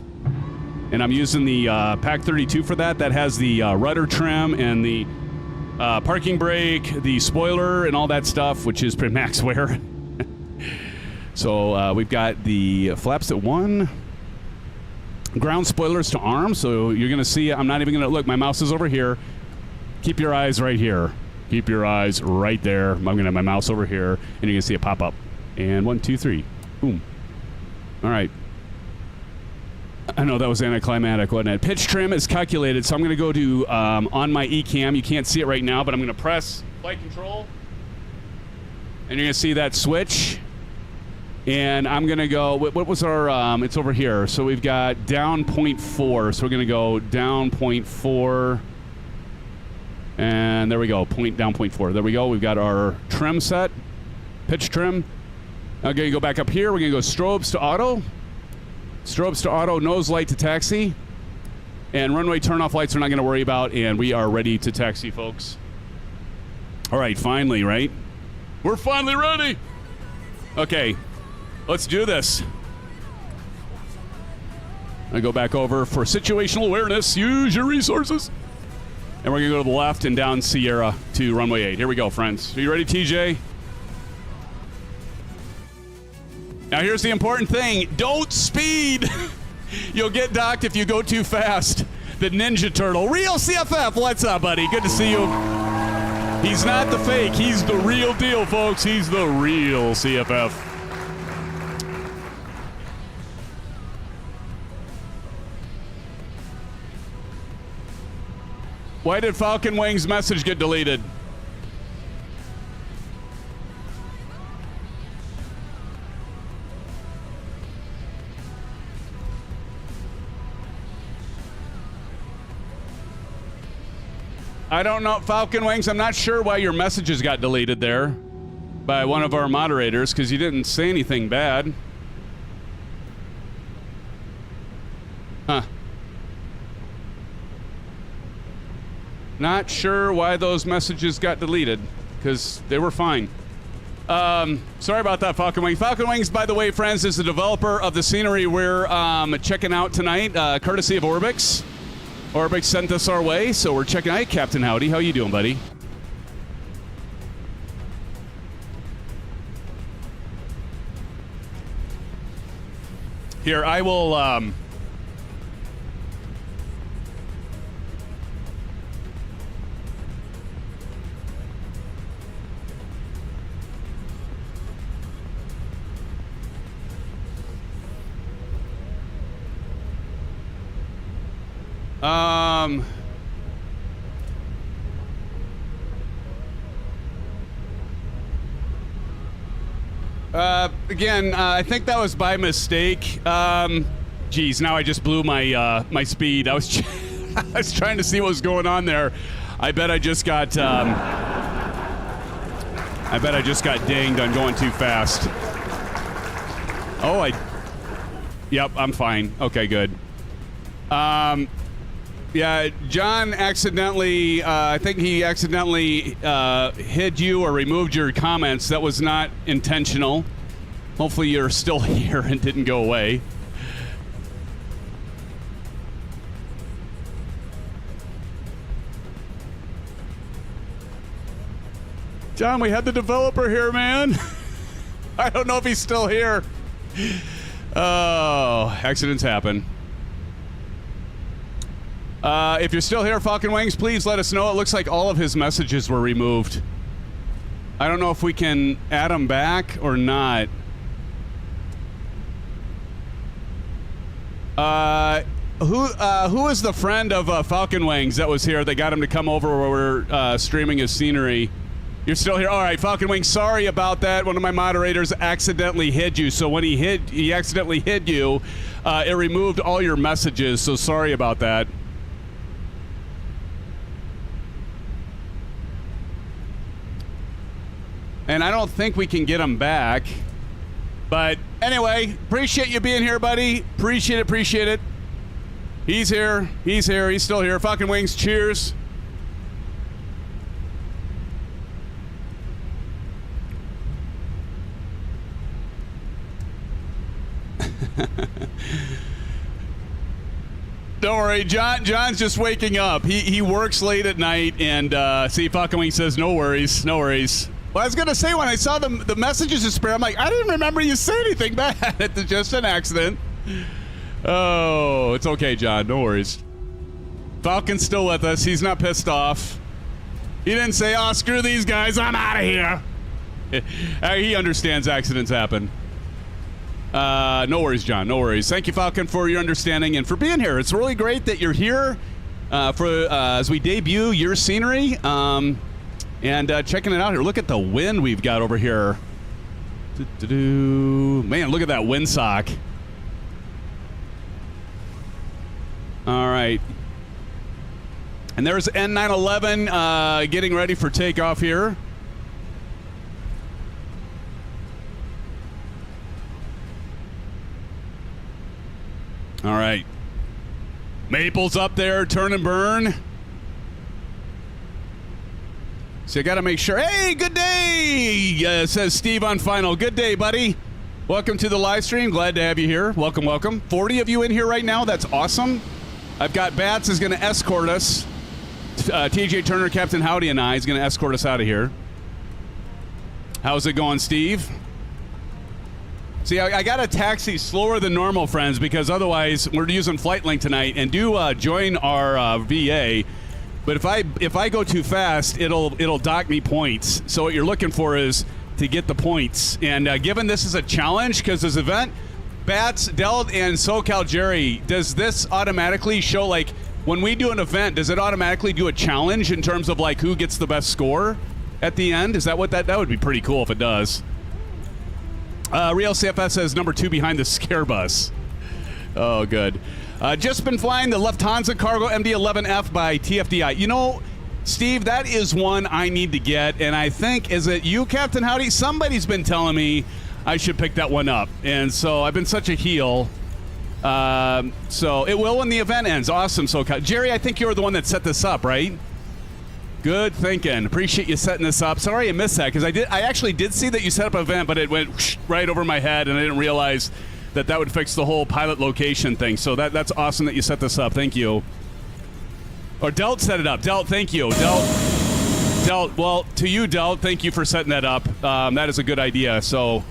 And I'm using the Pack 32 for that. That has the rudder trim and the parking brake, the spoiler, and all that stuff, which is pretty max wear. So we've got the flaps at 1. Ground spoilers to arm, so you're going to see, I'm not even going to look, my mouse is over here. Keep your eyes right here. Keep your eyes right there. I'm going to have my mouse over here, and you're going to see it pop up. And 1, 2, 3. Boom. All right. I know that was anticlimactic, wasn't it? Pitch trim is calculated, so I'm going to go to on my eCam. You can't see it right now, but I'm going to press flight control. And you're going to see that switch. And I'm going to go, what was our, it's over here. So we've got down 0.4. So we're going to go down 0.4. And there we go, down 0.4. There we go. We've got our trim set, pitch trim. I'm going to go back up here. We're going to go strobes to auto. Strobes to auto, nose light to taxi. And runway turn-off lights we're not going to worry about. And we are ready to taxi, folks. All right, finally, right? We're finally ready. Okay. Let's do this. I go back over for situational awareness. Use your resources. And we're going to go to the left and down Sierra to runway 8. Here we go, friends. Are you ready, TJ? Now, here's the important thing. Don't speed. You'll get docked if you go too fast. The Ninja Turtle. Real CFF. What's up, buddy? Good to see you. He's not the fake. He's the real deal, folks. He's the real CFF. Why did Falcon Wings' message get deleted? I don't know, Falcon Wings. I'm not sure why your messages got deleted there by one of our moderators, because you didn't say anything bad. Huh. Not sure why those messages got deleted, because they were fine. Sorry about that, Falcon Wings. Falcon Wings, by the way, friends, is the developer of the scenery we're checking out tonight, courtesy of Orbx. Orbx sent us our way, so we're checking out. Hey, Captain Howdy, how you doing, buddy? Here, I will... Again, I think that was by mistake. Geez, now I just blew my my speed. I was I was trying to see what was going on there. I bet I just got dinged on going too fast. Oh, Yep, I'm fine. Okay, good. Yeah, John accidentally, I think he accidentally hid you or removed your comments. That was not intentional. Hopefully you're still here and didn't go away. John, we had the developer here, man. I don't know if he's still here. Oh, accidents happen. If you're still here, Falcon Wings, please let us know. It looks like all of his messages were removed. I don't know if we can add him back or not. Who is the friend of Falcon Wings that was here that got him to come over where we're streaming his scenery? You're still here? All right, Falcon Wings, sorry about that. One of my moderators accidentally hid you. So when he accidentally hid you, it removed all your messages. So sorry about that. And I don't think we can get him back. But anyway, appreciate you being here, buddy. Appreciate it. He's here. He's still here. Falcon Wings, cheers. Don't worry, John's just waking up. He works late at night, and see, Falcon Wing says no worries. Well, I was gonna say, when I saw the messages disappear, I'm like, I didn't remember you said anything bad. It's just an accident. Oh, it's okay, John. No worries. Falcon's still with us. He's not pissed off. He didn't say, oh, screw these guys, I'm out of here. He understands accidents happen. No worries, John. No worries. Thank you, Falcon, for your understanding and for being here. It's really great that you're here as we debut your scenery and checking it out here. Look at the wind we've got over here. Man, look at that windsock. All right. And there's N911 getting ready for takeoff here. All right. Maple's up there, turn and burn. So I got to make sure. Hey, good day, says Steve on Final. Good day, buddy. Welcome to the live stream. Glad to have you here. Welcome, welcome. 40 of you in here right now. That's awesome. I've got Bats is going to escort us. TJ Turner, Captain Howdy, and I is going to escort us out of here. How's it going, Steve? See, I got a taxi slower than normal, friends, because otherwise we're using FlightLink tonight, and do join our VA. But if I go too fast, it'll dock me points. So what you're looking for is to get the points. And given this is a challenge, because this event, Bats, Deld, and SoCal Jerry, does this automatically show, like, when we do an event, does it automatically do a challenge in terms of, like, who gets the best score at the end? Is that what that would be pretty cool if it does. Real CFS says number 2 behind the scare bus. Oh, good. Just been flying the Lufthansa Cargo MD-11F by TFDI. You know, Steve, that is one I need to get, and I think, is it you, Captain Howdy? Somebody's been telling me I should pick that one up, and so I've been such a heel. So it will when the event ends. Awesome. So, Jerry, I think you're the one that set this up, right? Good thinking. Appreciate you setting this up. Sorry I missed that because I actually did see that you set up an event, but it went right over my head, and I didn't realize that would fix the whole pilot location thing. So that's awesome that you set this up. Thank you. Or Delt set it up. Delt, thank you. Delt. Well, to you, Delt, thank you for setting that up. That is a good idea. So,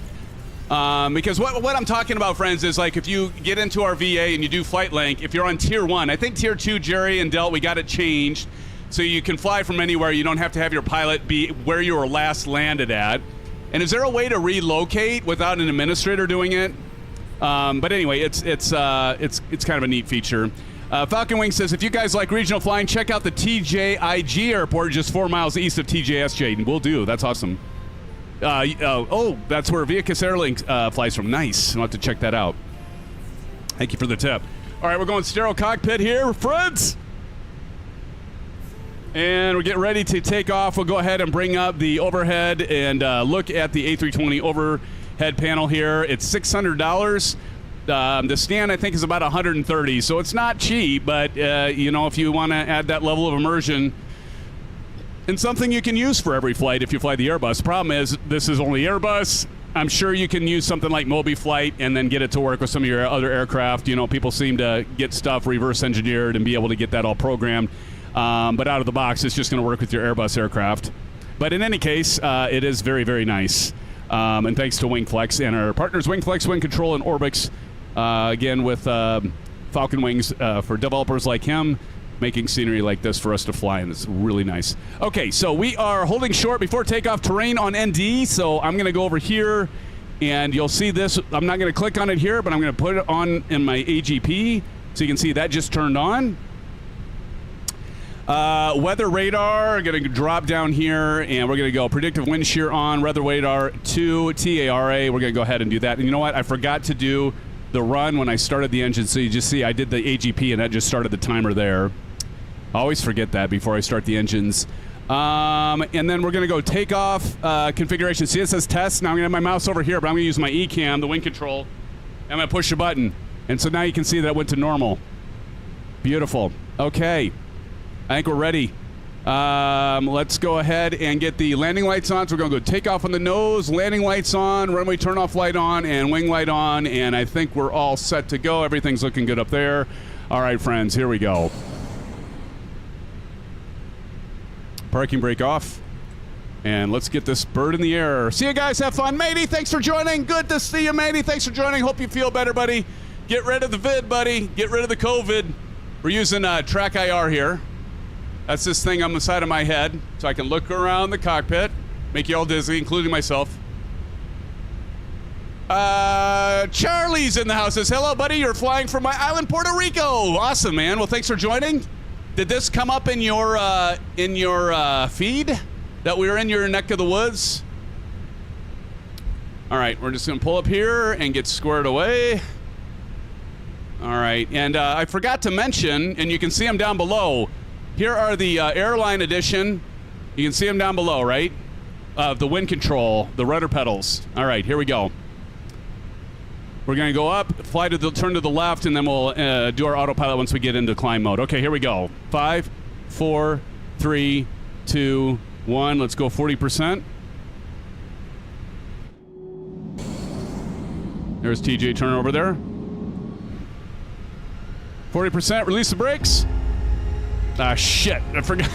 because what I'm talking about, friends, is like if you get into our VA and you do flight link, if you're on Tier 1, I think Tier 2, Jerry and Delt, we got it changed. So you can fly from anywhere. You don't have to have your pilot be where you were last landed at. And is there a way to relocate without an administrator doing it? But anyway, it's kind of a neat feature. Falcon Wing says, if you guys like regional flying, check out the TJIG airport just 4 miles east of TJSJ. Will do. That's awesome. That's where Viacus Airlink flies from. Nice. I'll have to check that out. Thank you for the tip. All right, we're going sterile cockpit here, friends. And we're getting ready to take off. We'll go ahead and bring up the overhead and look at the A320 overhead panel here. It's $600. The stand, I think, is about $130, so it's not cheap, but, if you want to add that level of immersion, and something you can use for every flight if you fly the Airbus. Problem is, this is only Airbus. I'm sure you can use something like MobiFlight and then get it to work with some of your other aircraft. People seem to get stuff reverse engineered and be able to get that all programmed. But out of the box, it's just going to work with your Airbus aircraft. But in any case, it is very, very nice. And thanks to WINGFLEX and our partners, WINGFLEX, WINCTRL, and Orbx. Again, with Falcon Wings for developers like him, making scenery like this for us to fly, and it's really nice. Okay, so we are holding short before takeoff terrain on ND, so I'm going to go over here, and you'll see this. I'm not going to click on it here, but I'm going to put it on in my AGP, so you can see that just turned on. Weather radar, going to drop down here, and we're going to go predictive wind shear on, weather radar to TARA. We're going to go ahead and do that. And you know what? I forgot to do the run when I started the engine, so you just see I did the AGP, and that just started the timer there. I always forget that before I start the engines. And then we're going to go takeoff configuration. See, it says test. Now I'm going to have my mouse over here, but I'm going to use my ECAM, the wind control. I'm going to push a button. And so now you can see that it went to normal. Beautiful. Okay. I think we're ready. Let's go ahead and get the landing lights on. So we're going to go takeoff on the nose, landing lights on, runway turn-off light on, and wing light on. And I think we're all set to go. Everything's looking good up there. All right, friends, here we go. Parking brake off. And let's get this bird in the air. See you guys. Have fun. Matey, thanks for joining. Good to see you, Matey. Thanks for joining. Hope you feel better, buddy. Get rid of the vid, buddy. Get rid of the COVID. We're using Track IR here. That's this thing on the side of my head, so I can look around the cockpit, make you all dizzy, including myself. Charlie's in the house. Says, hello, buddy. You're flying from my island, Puerto Rico. Awesome, man. Well, thanks for joining. Did this come up in your feed that we were in your neck of the woods? All right, we're just going to pull up here and get squared away. All right, and I forgot to mention, and you can see them down below. Here are the Airline Edition. You can see them down below, right? The wind control, the rudder pedals. All right, here we go. We're going to go up, turn to the left, and then we'll do our autopilot once we get into climb mode. Okay, here we go. 5, 4, 3, 2, 1. Let's go 40%. There's TJ turn over there. 40%. Release the brakes. Ah, shit. I forgot.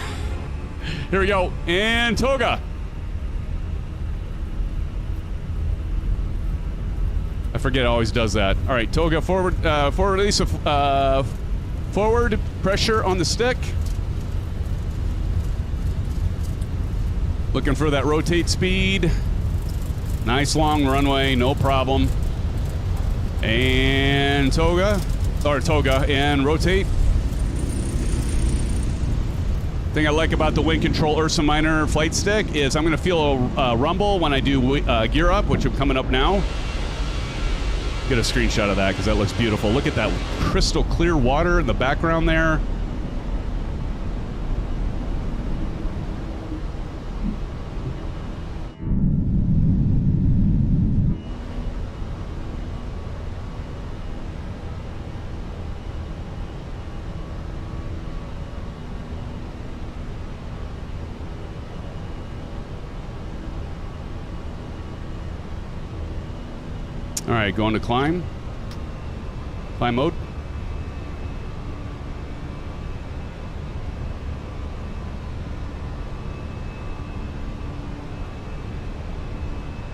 Here we go. And toga. I forget it always does that. All right, toga forward, forward release of forward pressure on the stick. Looking for that rotate speed. Nice long runway, no problem. And toga, and rotate. Thing I like about the WINCTRL Ursa Minor Flight Stick is I'm going to feel a rumble when I do gear up, which I'm coming up now. Get a screenshot of that because that looks beautiful. Look at that crystal clear water in the background there. All right, going to climb. Climb mode.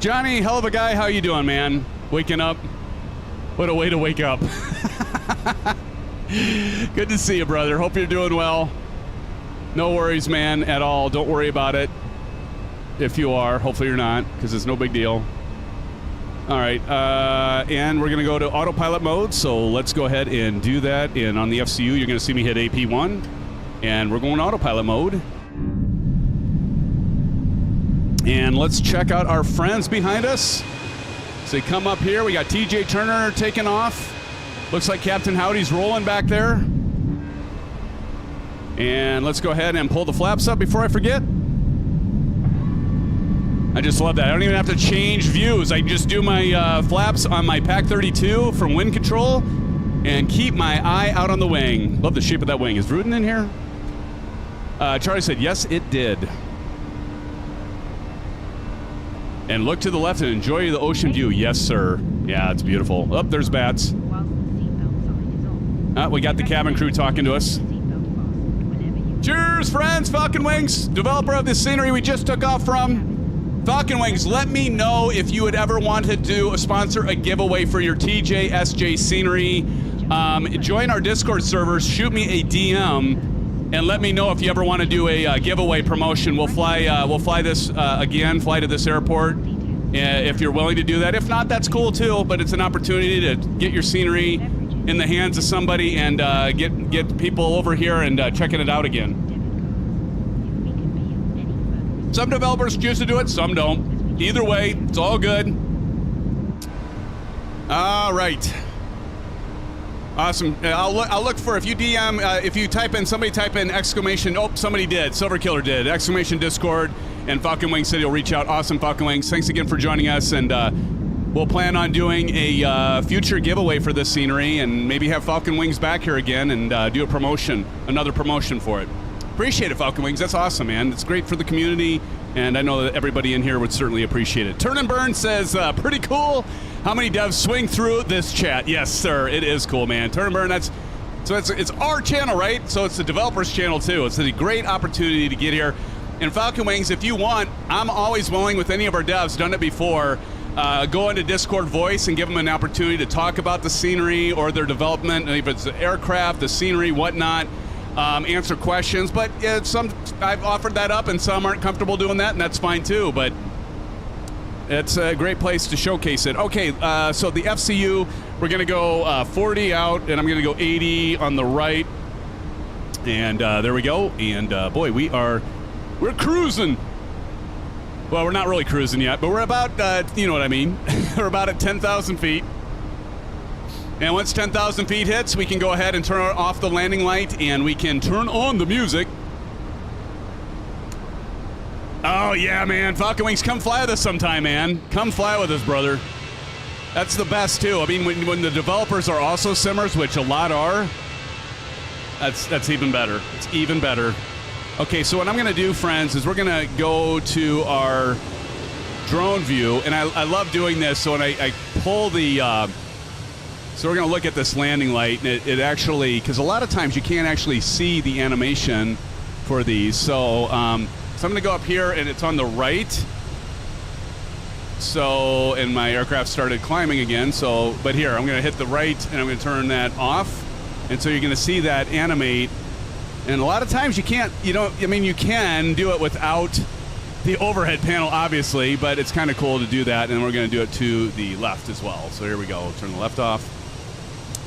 Johnny, hell of a guy. How you doing, man? Waking up? What a way to wake up. Good to see you, brother. Hope you're doing well. No worries, man, at all. Don't worry about it. If you are, hopefully you're not, because it's no big deal. All right, and we're going to go to autopilot mode, so let's go ahead and do that. And on the FCU, you're going to see me hit AP1, and we're going autopilot mode. And let's check out our friends behind us. So they come up here. We got TJ Turner taking off. Looks like Captain Howdy's rolling back there. And let's go ahead and pull the flaps up before I forget. I just love that. I don't even have to change views. I can just do my flaps on my Pack 32 from WINCTRL and keep my eye out on the wing. Love the shape of that wing. Is Rudin in here? Charlie said, yes, it did. And look to the left and enjoy the ocean view. Yes, sir. Yeah, it's beautiful. Oh, there's bats. We got the cabin crew talking to us. Cheers, friends. Falcon Wings, developer of this scenery we just took off from. Falcon Wings, let me know if you would ever want to do sponsor a giveaway for your TJSJ scenery. Join our Discord servers, shoot me a DM, and let me know if you ever want to do a giveaway promotion. We'll fly this again, fly to this airport, if you're willing to do that. If not, that's cool too, but it's an opportunity to get your scenery in the hands of somebody and get people over here and checking it out again. Some developers choose to do it, some don't. Either way, it's all good. All right. Awesome. I'll look for, if you DM, if you type in, somebody type in exclamation, oh, somebody did, Silver Killer did, exclamation Discord, and Falcon Wings said he'll reach out. Awesome, Falcon Wings. Thanks again for joining us, and we'll plan on doing a future giveaway for this scenery, and maybe have Falcon Wings back here again and do a promotion, another promotion for it. Appreciate it, Falcon Wings. That's awesome, man. It's great for the community, and I know that everybody in here would certainly appreciate it. Turn and Burn says, pretty cool. How many devs swing through this chat? Yes, sir. It is cool, man. Turn and Burn, it's our channel, right? So it's the developer's channel, too. It's a great opportunity to get here. And Falcon Wings, if you want, I'm always willing with any of our devs, done it before, go into Discord voice and give them an opportunity to talk about the scenery or their development, if it's the aircraft, the scenery, whatnot, answer questions. But some I've offered that up, and some aren't comfortable doing that, and that's fine, too. But it's a great place to showcase it. Okay, so the FCU, we're going to go 40 out, and I'm going to go 80 on the right. And there we go. And boy, we're cruising. Well, we're not really cruising yet, but we're about, you know what I mean. We're about at 10,000 feet. And once 10,000 feet hits, we can go ahead and turn off the landing light, and we can turn on the music. Oh, yeah, man. Falcon Wings, come fly with us sometime, man. Come fly with us, brother. That's the best, too. I mean, when the developers are also simmers, which a lot are, that's even better. It's even better. Okay, so what I'm going to do, friends, is we're going to go to our drone view. And I love doing this. So when I pull the... so we're going to look at this landing light. And it actually... Because a lot of times you can't actually see the animation for these. So... So I'm going to go up here, and it's on the right. So, and my aircraft started climbing again. So, but here, I'm going to hit the right, and I'm going to turn that off. And so you're going to see that animate. And a lot of times you can't, I mean, you can do it without the overhead panel, obviously, but it's kind of cool to do that. And we're going to do it to the left as well. So here we go. Turn the left off.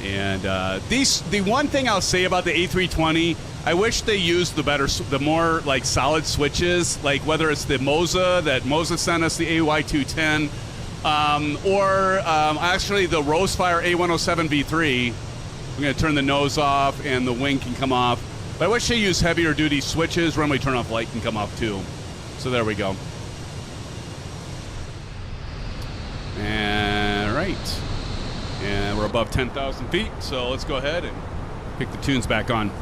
And the one thing I'll say about the A320, I wish they used the more like solid switches, like whether it's the Moza that Moza sent us, the AY210, or actually the Rosefire A107 V3. I'm going to turn the nose off and the wing can come off. But I wish they used heavier duty switches. Runway turn off light can come off too. So there we go. And right. And we're above 10,000 feet. So let's go ahead and kick the tunes back on.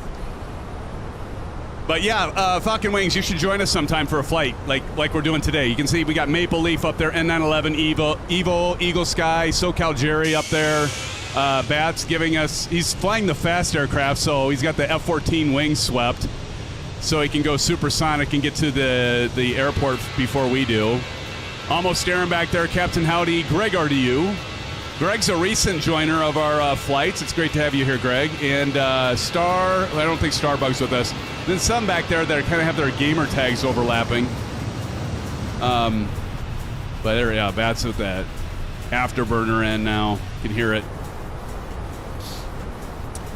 But yeah, Falcon Wings, you should join us sometime for a flight like we're doing today. You can see we got Maple Leaf up there, N911, Evo, Eagle Sky, SoCal Jerry up there. Bat's giving us, he's flying the fast aircraft, so he's got the F-14 wings swept, so he can go supersonic and get to the airport before we do. Almost staring back there, Captain Howdy, Greg RDU. Greg's a recent joiner of our flights. It's great to have you here, Greg. And Star, I don't think Starbug's with us. Then some back there that kind of have their gamer tags overlapping. But there, yeah, Bat's with that afterburner in now. You can hear it.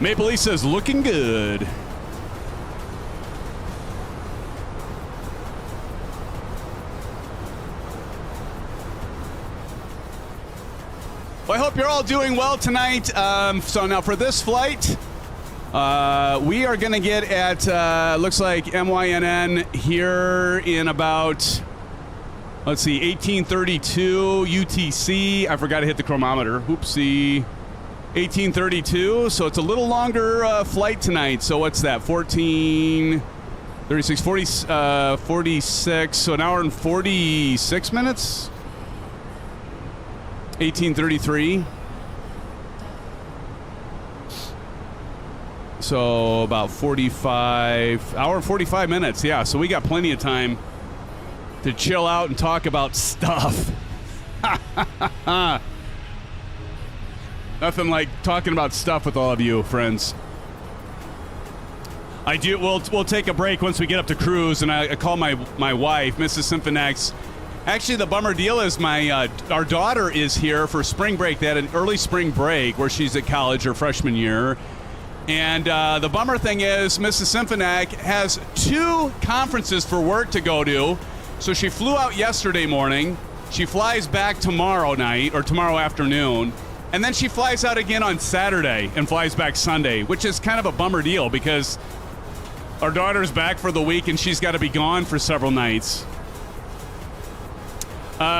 Maple Leaf says, looking good. Well, I hope you're all doing well tonight. So now for this flight, we are going to get at, looks like MYNN here in about, let's see, 1832 UTC. I forgot to hit the chronometer. Oopsie. 1832, so it's a little longer flight tonight. So what's that, 14, 36, 46, so an hour and 46 minutes? 1833. So about 45, hour and 45 minutes, yeah. So we got plenty of time to chill out and talk about stuff. Nothing like talking about stuff with all of you, friends. We'll take a break once we get up to cruise, and I call my wife, Mrs. Symphonix. Actually, the bummer deal is our daughter is here for spring break. They had an early spring break where she's at college, her freshman year. And the bummer thing is Mrs. Symphonix has 2 conferences for work to go to. So she flew out yesterday morning. She flies back tomorrow night or tomorrow afternoon. And then she flies out again on Saturday and flies back Sunday, which is kind of a bummer deal because our daughter's back for the week and she's got to be gone for several nights.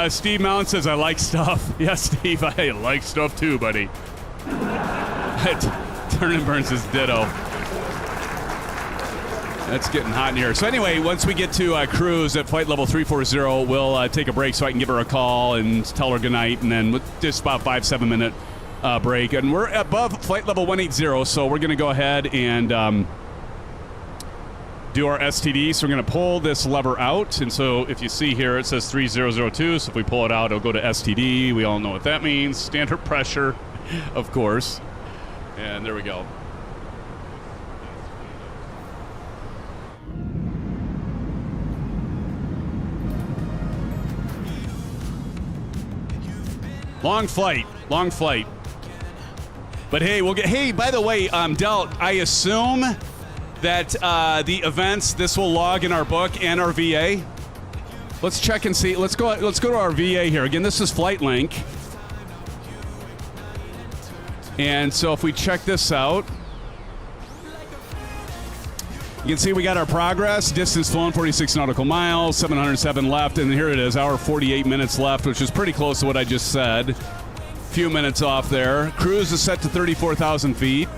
Steve Mount says, I like stuff. Yes, Steve, I like stuff too, buddy. Turn and Burns says ditto. That's getting hot in here. So anyway, once we get to cruise at flight level 340, we'll take a break so I can give her a call and tell her goodnight, and then just about 5-7 minute break. And we're above flight level 180, so we're going to go ahead and do our STD. So we're going to pull this lever out, and so if you see here, it says 3002, so if we pull it out, it'll go to STD. We all know what that means. Standard pressure, of course. And there we go. Long flight. But hey, hey, by the way, Del, I assume that the events, this will log in our book and our VA. Let's check and see. Let's go to our VA here. Again, this is Flight Link. And so if we check this out, you can see we got our progress. Distance flown, 46 nautical miles, 707 left, and here it is, hour 48 minutes left, which is pretty close to what I just said. Few minutes off there. Cruise is set to 34,000 feet.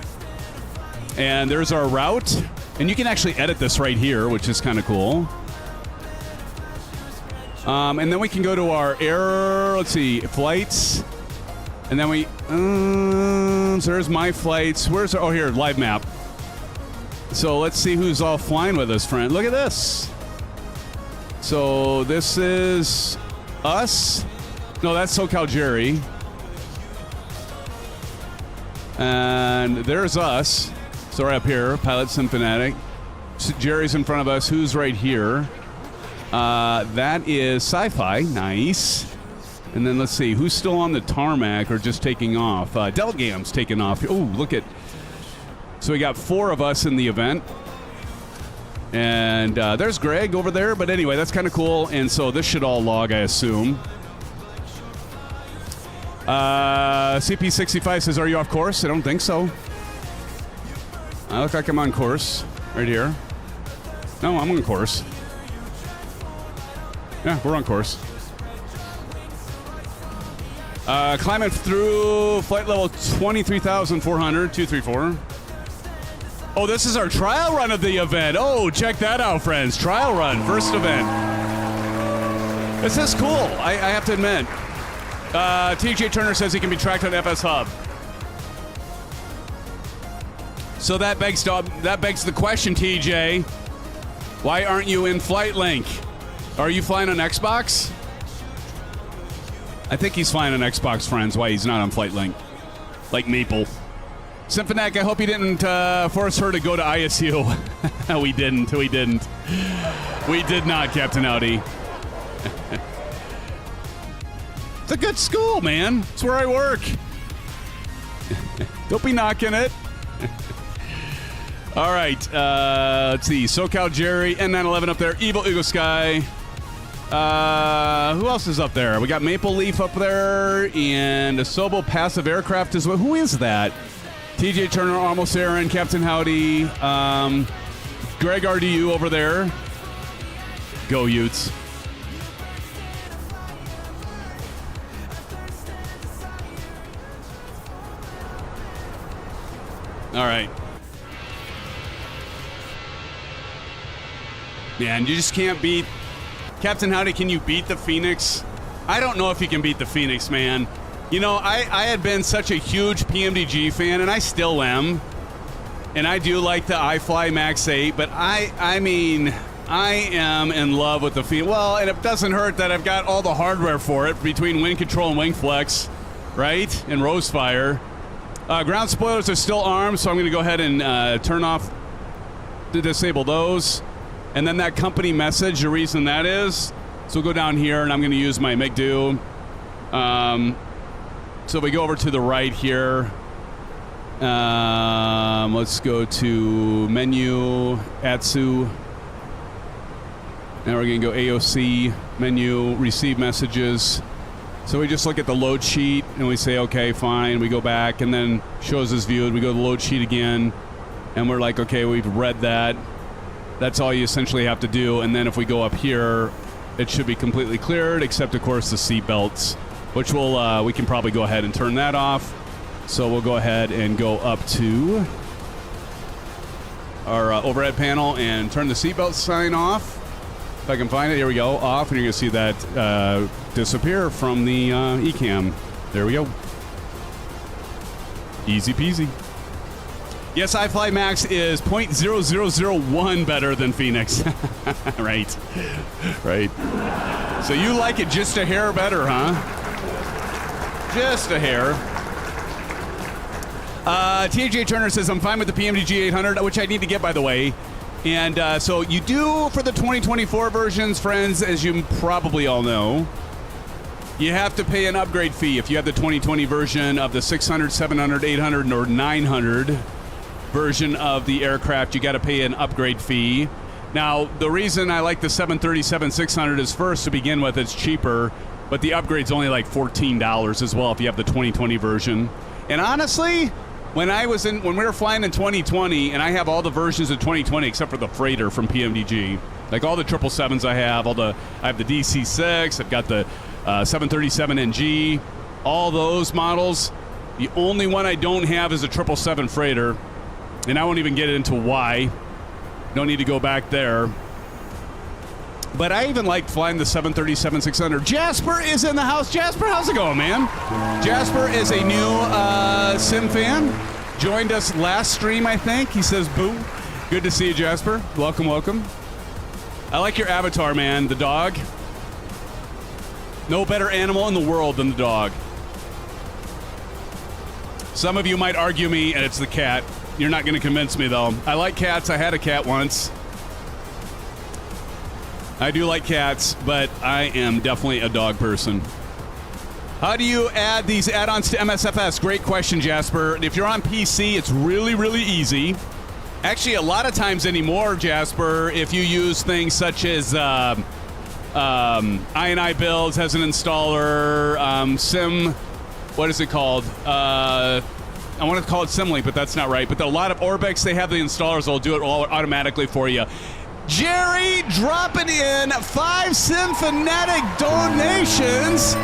And there's our route. And you can actually edit this right here, which is kind of cool. And then we can go to our flights. And then so there's my flights. Here, live map. So let's see who's all flying with us, friend. Look at this. So this is us. No, that's SoCal Jerry. And there's us. So right up here, Pilot Symphonatic. Jerry's in front of us. Who's right here? That is Sci-Fi. Nice. And then let's see, who's still on the tarmac or just taking off? Delgam's taking off. Oh, look at... So we got 4 of us in the event. And there's Greg over there. But anyway, that's kind of cool. And so this should all log, I assume. CP65 says, are you off course? I don't think so. I look like I'm on course right here. No, I'm on course. Yeah, we're on course. Climbing through flight level 23,400, 234. Oh, this is our trial run of the event. Oh, check that out, friends. Trial run, first event. This is cool, I have to admit. TJ Turner says he can be tracked on FS Hub. So that begs the question, TJ. Why aren't you in Flight Link? Are you flying on Xbox? I think he's flying on Xbox, friends. Why he's not on Flight Link? Like Maple. Symphonic, I hope you didn't force her to go to ISU. We didn't. We did not, Captain Audi. It's a good school, man. It's where I work. Don't be knocking it. All right. Let's see. SoCal Jerry, N911 up there. Evil Eagle Sky. Who else is up there? We got Maple Leaf up there. And Asobo Passive Aircraft as well. Who is that? TJ Turner, Almost Aaron, Captain Howdy. Greg RDU over there. Go Utes. All right. Man, you just can't beat... Captain Howdy, can you beat the Phoenix? I don't know if you can beat the Phoenix, man. You know, I had been such a huge PMDG fan, and I still am. And I do like the iFly Max 8, but I mean, I am in love with the Phoenix. Well, and it doesn't hurt that I've got all the hardware for it between WinCTRL and WINGFLEX, right? And Rosefire. Ground spoilers are still armed, so I'm going to go ahead and turn off to disable those. And then that company message, the reason that is, so we'll go down here, and I'm going to use my make do. So we go over to the right here. Let's go to menu, Atsu. Now we're going to go AOC, menu, receive messages. So we just look at the load sheet and we say, okay, fine. We go back and then shows us viewed. We go to the load sheet again and we're like, okay, we've read that. That's all you essentially have to do. And then if we go up here, it should be completely cleared, except of course the seat belts, which we can probably go ahead and turn that off. So we'll go ahead and go up to our overhead panel and turn the seatbelt sign off. If I can find it, here we go, off, and you're gonna see that disappear from the eCam. There we go. Easy peasy. Yes, iFly Max is 0.0001 better than Phoenix. Right. Right. So you like it just a hair better, huh? Just a hair. TJ Turner says, I'm fine with the PMDG 800, which I need to get, by the way. And so you do, for the 2024 versions, friends, as you probably all know, you have to pay an upgrade fee. If you have the 2020 version of the 600, 700, 800, or 900 version of the aircraft, you got to pay an upgrade fee. Now, the reason I like the 737-600 is, first, to begin with, it's cheaper, but the upgrade's only like $14 as well if you have the 2020 version. And honestly, when we were flying in 2020, and I have all the versions of 2020 except for the freighter from PMDG, like all the 777s I have the DC-6, I've got the 737NG, all those models. The only one I don't have is a 777 freighter, and I won't even get into why. Don't need to go back there. But I even like flying the 737-600. Jasper is in the house. Jasper, how's it going, man? Jasper is a new Sim fan. Joined us last stream, I think. He says, boo. Good to see you, Jasper. Welcome, welcome. I like your avatar, man. The dog. No better animal in the world than the dog. Some of you might argue me, and it's the cat. You're not going to convince me, though. I like cats. I had a cat once. I do like cats, but I am definitely a dog person. How do you add these add-ons to MSFS? Great question, Jasper. If you're on PC, it's really, really easy. Actually, a lot of times anymore, Jasper, if you use things such as I&I Builds has an installer, what is it called? I want to call it SimLink, but that's not right. But a lot of Orbx, they have the installers that'll do it all automatically for you. Jerry dropping in 5 Symphonetic donations.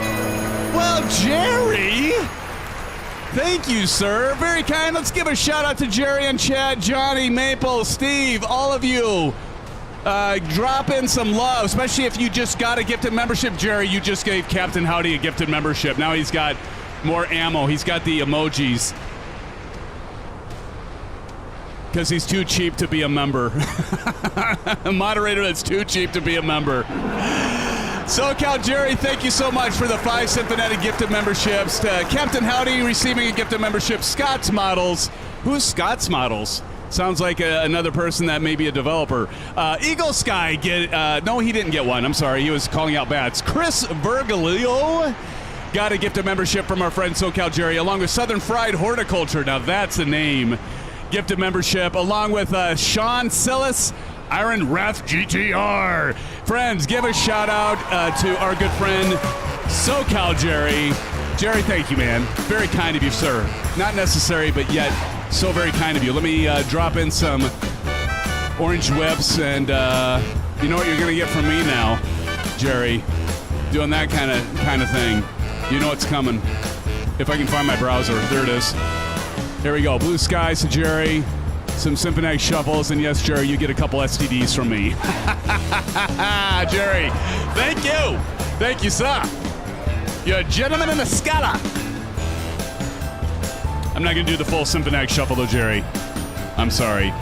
Well, Jerry, Thank you, sir. Very kind. Let's give a shout out to Jerry and Chad, Johnny, Maple, Steve, all of you. Drop in some love, especially if you just got a gifted membership. Jerry, you just gave Captain Howdy a gifted membership. Now he's got more ammo. He's got the emojis. Because he's too cheap to be a member. A moderator that's too cheap to be a member. SoCal Jerry, thank you so much for the 5 Cincinnati gifted memberships. Captain Howdy receiving a gifted membership. Scott's Models. Who's Scott's Models? Sounds like another person that may be a developer. Eagle Sky, no, he didn't get one. I'm sorry, he was calling out bats. Chris Virgilio got a gifted membership from our friend SoCal Jerry, along with Southern Fried Horticulture. Now that's a name. Gifted membership, along with Sean Sillis, Iron Wrath GTR. Friends, give a shout out to our good friend SoCal Jerry. Jerry, thank you, man. Very kind of you, sir. Not necessary, but yet so very kind of you. Let me drop in some orange whips, and you know what you're gonna get from me now, Jerry. Doing that kind of thing. You know what's coming. If I can find my browser, there it is. Here we go. Blue skies to Jerry. Some Symphonic shuffles, and yes, Jerry, you get a couple STDs from me. Jerry, thank you. Thank you, sir. You're a gentleman in a scala. I'm not going to do the full Symphonic shuffle, though, Jerry. I'm sorry.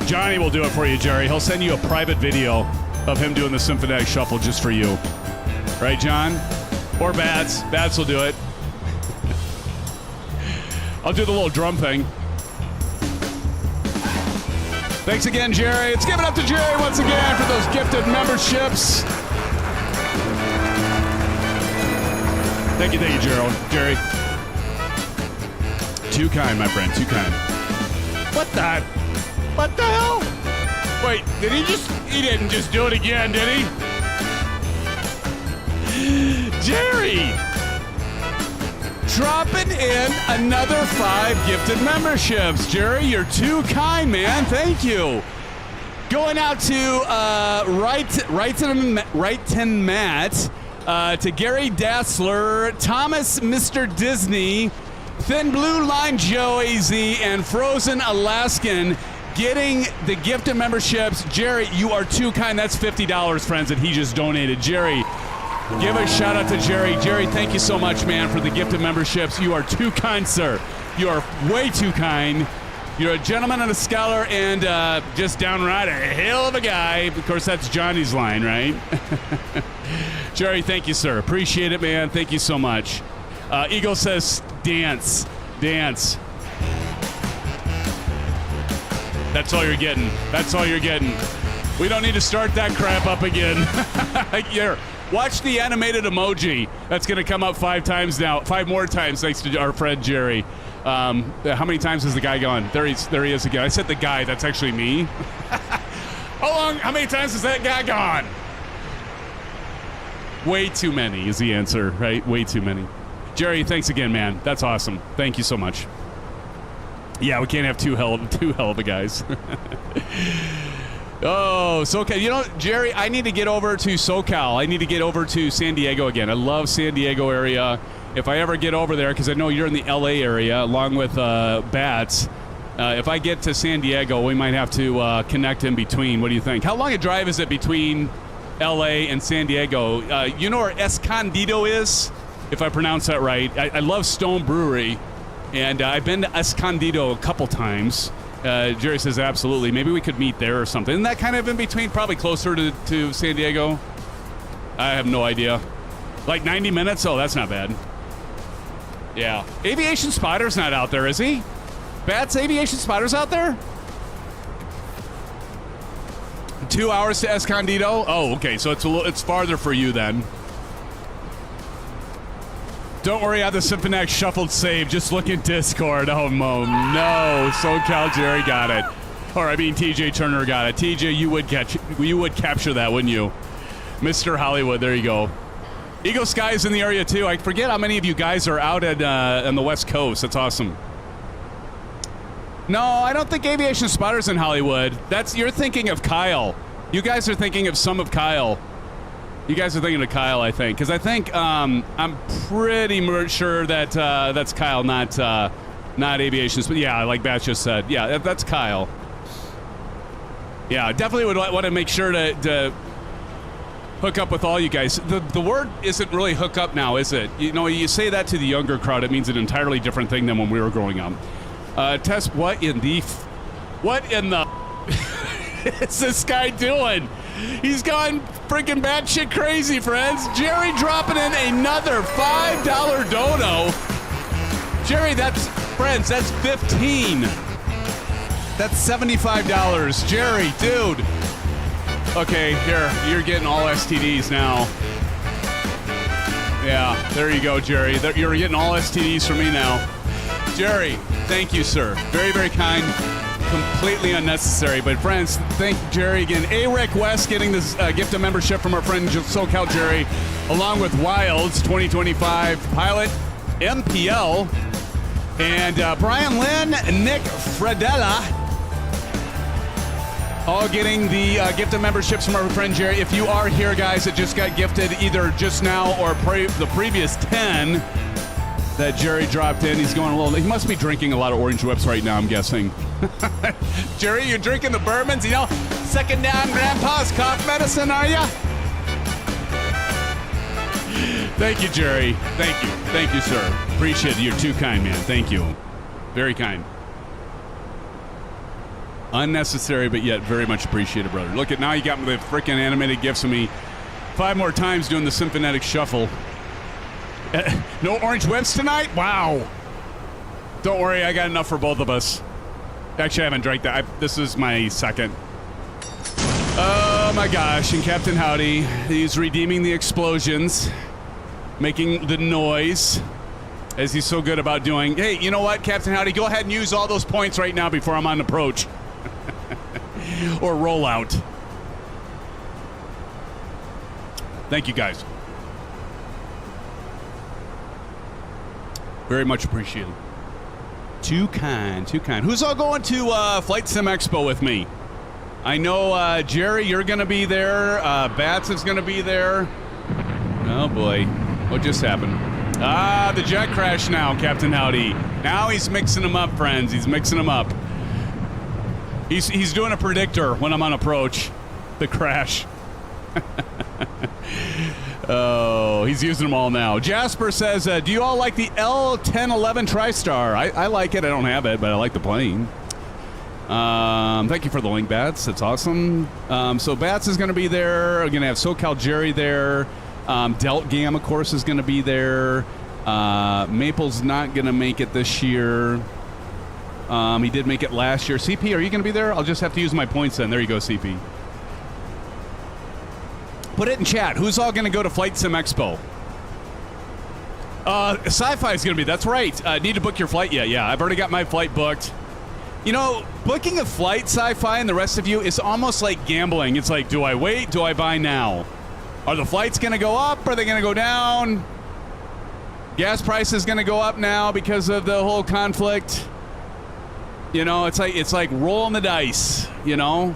Johnny will do it for you, Jerry. He'll send you a private video of him doing the Symphonic shuffle just for you. Right, John? Or Bats. Bats will do it. I'll do the little drum thing. Thanks again, Jerry. Let's give it up to Jerry once again for those gifted memberships. Thank you, Jerry. Too kind, my friend, too kind. What the hell? Wait, he didn't just do it again, did he? Jerry! Dropping in another 5 gifted memberships. Jerry, you're too kind, man. Thank you. Going out to Wrighton Matt, to Gary Dassler, Thomas Mr. Disney, Thin Blue Line Joe AZ, and Frozen Alaskan getting the gifted memberships. Jerry, you are too kind. That's $50, friends, that he just donated. Jerry, give a shout out to Jerry. Jerry, thank you so much, man, for the gifted memberships. You are too kind, sir. You are way too kind. You're a gentleman and a scholar, and just downright a hell of a guy. Of course, that's Johnny's line, right? Jerry, thank you, sir. Appreciate it, man. Thank you so much. Eagle says, dance. Dance. That's all you're getting. That's all you're getting. We don't need to start that crap up again. Here. Watch the animated emoji. That's going to come up 5 times now. 5 more times, thanks to our friend Jerry. How many times has the guy gone? There he is again. I said the guy. That's actually me. How many times has that guy gone? Way too many is the answer, right? Way too many. Jerry, thanks again, man. That's awesome. Thank you so much. Yeah, we can't have two hell of a guys. Oh, SoCal. You know, Jerry, I need to get over to SoCal. I need to get over to San Diego again. I love San Diego area. If I ever get over there, because I know you're in the LA area, along with Bats, if I get to San Diego, we might have to connect in between. What do you think? How long a drive is it between LA and San Diego? You know where Escondido is, if I pronounce that right. I love Stone Brewery, and I've been to Escondido a couple times. Jerry says absolutely. Maybe we could meet there or something. Isn't that kind of in between? Probably closer to San Diego? I have no idea. Like 90 minutes? Oh, that's not bad. Yeah. Aviation Spotter's not out there, is he? Bats, Aviation Spotter's out there? 2 hours to Escondido? Oh, okay. So it's farther for you then. Don't worry, I have the Symphonic shuffled save. Just look in Discord. Oh, no. SoCal Jerry got it. Or, I mean, TJ Turner got it. TJ, you would capture that, wouldn't you? Mr. Hollywood, there you go. Eagle Sky's in the area, too. I forget how many of you guys are out on the West Coast. That's awesome. No, I don't think Aviation Spotter's in Hollywood. You're thinking of Kyle. You guys are thinking of some of Kyle. You guys are thinking of Kyle, I think, because I think I'm pretty sure that that's Kyle, not aviation. But yeah, like Bat just said, yeah, that's Kyle. Yeah, definitely would want to make sure to hook up with all you guys. The word isn't really hook up now, is it? You know, you say that to the younger crowd, it means an entirely different thing than when we were growing up. Tess, what in the is this guy doing? He's gone freaking batshit crazy, friends. Jerry dropping in another $5 dono. Jerry, that's 15. That's $75. Jerry, dude. Okay, here, you're getting all STDs now. Yeah, there you go, Jerry. You're getting all STDs from me now. Jerry, thank you, sir. Very, very kind. Completely unnecessary. But, friends, thank Jerry again. A-Rick West getting this gift of membership from our friend SoCal Jerry, along with Wilds 2025 pilot, MPL, and Brian Lynn, Nick Fredella, all getting the gift of memberships from our friend Jerry. If you are here, guys, that just got gifted either just now or the previous 10 that Jerry dropped in, he's going a little. He must be drinking a lot of Orange Whips right now, I'm guessing. Jerry, you're drinking the bourbons, you know? Second down Grandpa's cough medicine, are ya? Thank you, Jerry. Thank you. Thank you, sir. Appreciate it. You're too kind, man. Thank you. Very kind. Unnecessary, but yet very much appreciated, brother. Look at now, you got the freaking animated gifts of me 5 more times doing the symphonetic shuffle. No Orange Whips tonight? Wow. Don't worry, I got enough for both of us. Actually, I haven't drank that. This is my second. Oh my gosh, and Captain Howdy, he's redeeming the explosions, making the noise, as he's so good about doing. Hey, you know what, Captain Howdy, go ahead and use all those points right now before I'm on approach. Or rollout. Thank you, guys. Very much appreciated. Too kind, too kind. Who's all going to Flight Sim Expo with me? I know, Jerry, you're going to be there. Bats is going to be there. Oh, boy. What just happened? Ah, the jet crash now, Captain Howdy. Now he's mixing them up, friends. He's mixing them up. He's doing a predictor when I'm on approach. The crash. Oh, he's using them all now. Jasper says, do you all like the L1011 TriStar? I like it. I don't have it, but I like the plane. Thank you for the link, Bats. That's awesome. So Bats is going to be there. We're going to have SoCal Jerry there. Delt Gam, of course, is going to be there. Maple's not going to make it this year. He did make it last year. CP, are you going to be there? I'll just have to use my points then. There you go, CP. Put it in chat. Who's all going to go to Flight Sim Expo? Sci-Fi is going to be. That's right. Need to book your flight yet? Yeah, I've already got my flight booked. You know, booking a flight, Sci-Fi, and the rest of you, is almost like gambling. It's like, do I wait? Do I buy now? Are the flights going to go up? Are they going to go down? Gas price is going to go up now because of the whole conflict. You know, it's like rolling the dice, you know?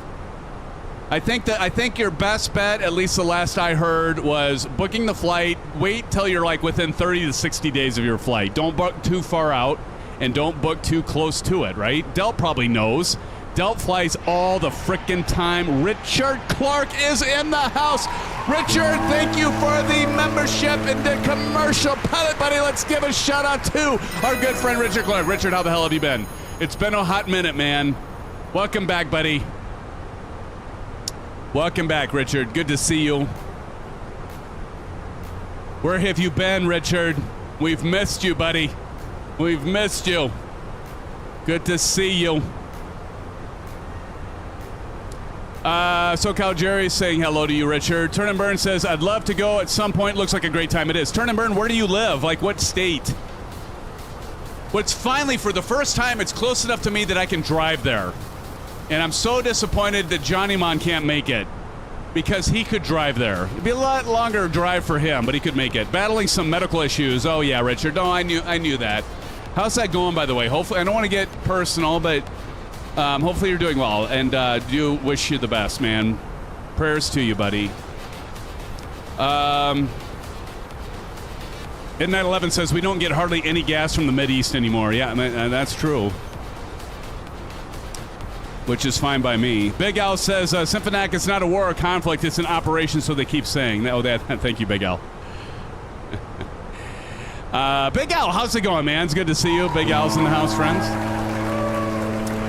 I think your best bet, at least the last I heard, was booking the flight. Wait till you're like within 30 to 60 days of your flight. Don't book too far out and don't book too close to it, right? Delt probably knows. Delt flies all the frickin' time. Richard Clark is in the house. Richard, thank you for the membership in the commercial pilot, buddy. Let's give a shout out to our good friend Richard Clark. Richard, how the hell have you been? It's been a hot minute, man. Welcome back, buddy. Welcome back, Richard. Good to see you. Where have you been, Richard? We've missed you, buddy. We've missed you. Good to see you. SoCal Jerry is saying hello to you, Richard. Turn and Burn says, I'd love to go at some point. Looks like a great time. It is. Turn and Burn, where do you live? Like, what state? What's finally, for the first time, it's close enough to me that I can drive there. And I'm so disappointed that Johnny Mon can't make it, because he could drive there. It'd be a lot longer drive for him, but he could make it. Battling some medical issues. Oh yeah, Richard. No, I knew that. How's that going, by the way? Hopefully, I don't want to get personal, but hopefully you're doing well, and do wish you the best, man. Prayers to you, buddy. Midnight 11 says we don't get hardly any gas from the Mideast anymore. Yeah, that's true. Which is fine by me. Big Al says, Symphonic, it's not a war or conflict, it's an operation, so they keep saying. Thank you, Big Al. Big Al, how's it going, man? It's good to see you. Big Al's in the house, friends.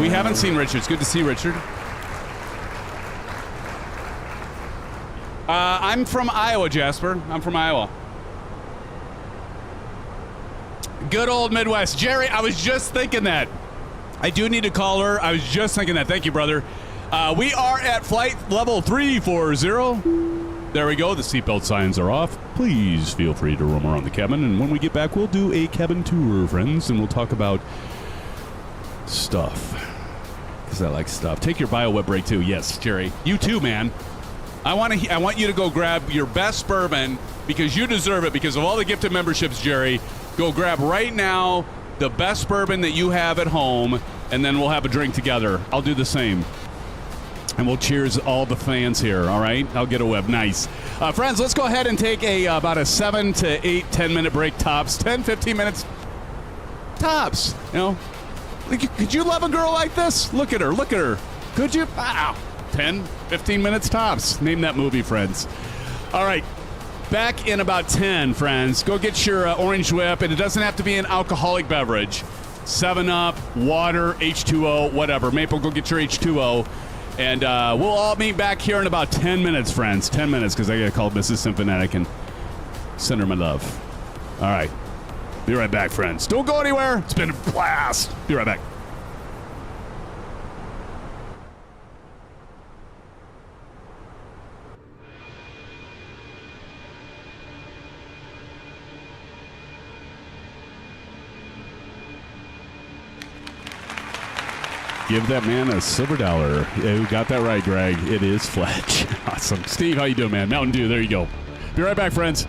We haven't seen Richard. It's good to see Richard. I'm from Iowa, Jasper. I'm from Iowa. Good old Midwest. Jerry, I was just thinking that. I do need to call her. I was just thinking that. Thank you, brother. We are at flight level 340. There we go. The seatbelt signs are off. Please feel free to roam around the cabin. And when we get back, we'll do a cabin tour, friends. And we'll talk about stuff. Because I like stuff. Take your bio-web break, too. Yes, Jerry. You too, man. I want you to go grab your best bourbon because you deserve it because of all the gifted memberships, Jerry. Go grab right now the best bourbon that you have at home, and then we'll have a drink together. I'll do the same. And we'll cheers all the fans here, all right? I'll get a web. Nice. Friends, let's go ahead and take about a 7 to 8, 10-minute break tops. 10, 15 minutes tops, you know? Could you love a girl like this? Look at her. Look at her. Could you? Wow. 10, 15 minutes tops. Name that movie, friends. All right. Back in about 10, friends. Go get your orange whip, and it doesn't have to be an alcoholic beverage. 7-Up, water, H2O, whatever. Maple, go get your H2O. And we'll all meet back here in about 10 minutes, friends. 10 minutes, because I got to call Mrs. Symphonetic and send her my love. All right. Be right back, friends. Don't go anywhere. It's been a blast. Be right back. Give that man a silver dollar. Yeah, you got that right, Greg. It is Fletch. Awesome. Steve, how you doing, man? Mountain Dew. There you go. Be right back, friends.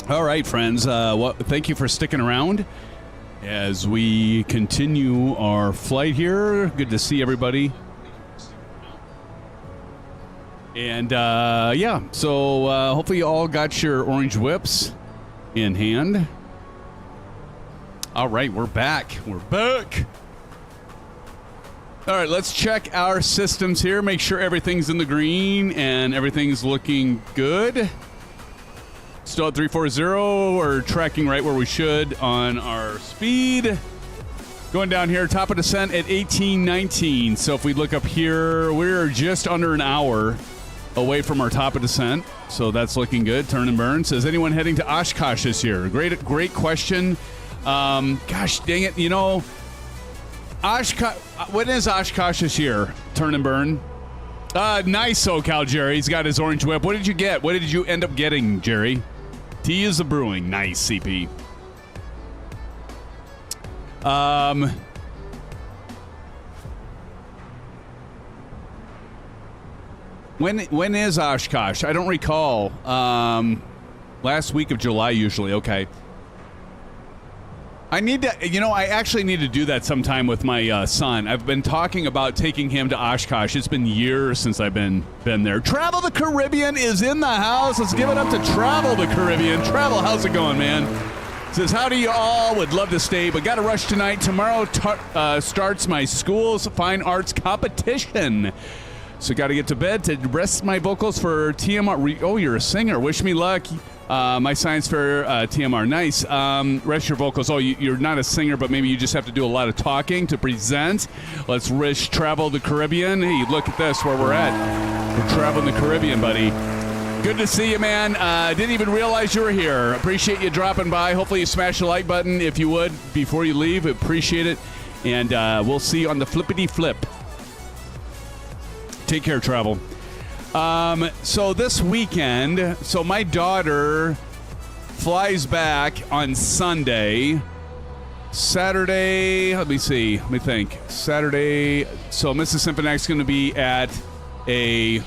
All right, friends. Thank you for sticking around as we continue our flight here. Good to see everybody. And yeah, so hopefully you all got your orange whips in hand. All right, we're back. We're back. All right, let's check our systems here. Make sure everything's in the green and everything's looking good. Still at 340. We're tracking right where we should on our speed. Going down here, top of descent at 1819. So if we look up here, we're just under an hour away from our top of descent. So that's looking good. Turn and burn. Says, anyone heading to Oshkosh this year? Great question. Gosh, dang it. You know, Oshkosh. When is Oshkosh this year? Turn and burn. Nice SoCal, Jerry. He's got his orange whip. What did you get? What did you end up getting, Jerry? T is the brewing. Nice, CP. When is Oshkosh? I don't recall. Last week of July, usually. Okay. I need to, you know, I actually need to do that sometime with my son. I've been talking about taking him to Oshkosh. It's been years since I've been there. Travel the Caribbean is in the house. Let's give it up to Travel the Caribbean. Travel, how's it going, man? Says, howdy you all. Would love to stay, but got to rush tonight. Tomorrow starts my school's fine arts competition. So got to get to bed to rest my vocals for TMR. Oh, you're a singer. Wish me luck. My science fair TMR. Nice. Rest your vocals. Oh, you're not a singer, but maybe you just have to do a lot of talking to present. Let's wish Travel the Caribbean. Hey, look at this, where we're at. We're traveling the Caribbean, buddy. Good to see you, man. Didn't even realize you were here. Appreciate you dropping by. Hopefully you smash the like button if you would before you leave. Appreciate it. And we'll see you on the flippity flip. Take care, Travel. So this weekend, so my daughter flies back on Sunday. Saturday, let me think. Saturday, so Mrs. Symphonac's going to be at a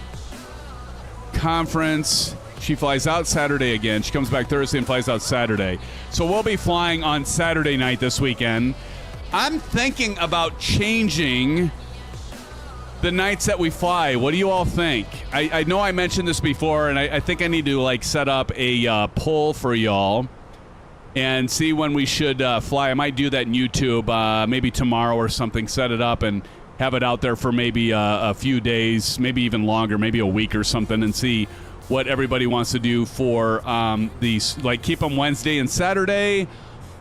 conference. She flies out Saturday again. She comes back Thursday and flies out Saturday. So we'll be flying on Saturday night this weekend. I'm thinking about changing the nights that we fly. What do you all think? I know I mentioned this before, and I think I need to like set up a poll for y'all and see when we should fly. I might do that in YouTube maybe tomorrow or something. Set it up and have it out there for maybe a few days, maybe even longer, maybe a week or something, and see what everybody wants to do for these. Like keep them Wednesday and Saturday.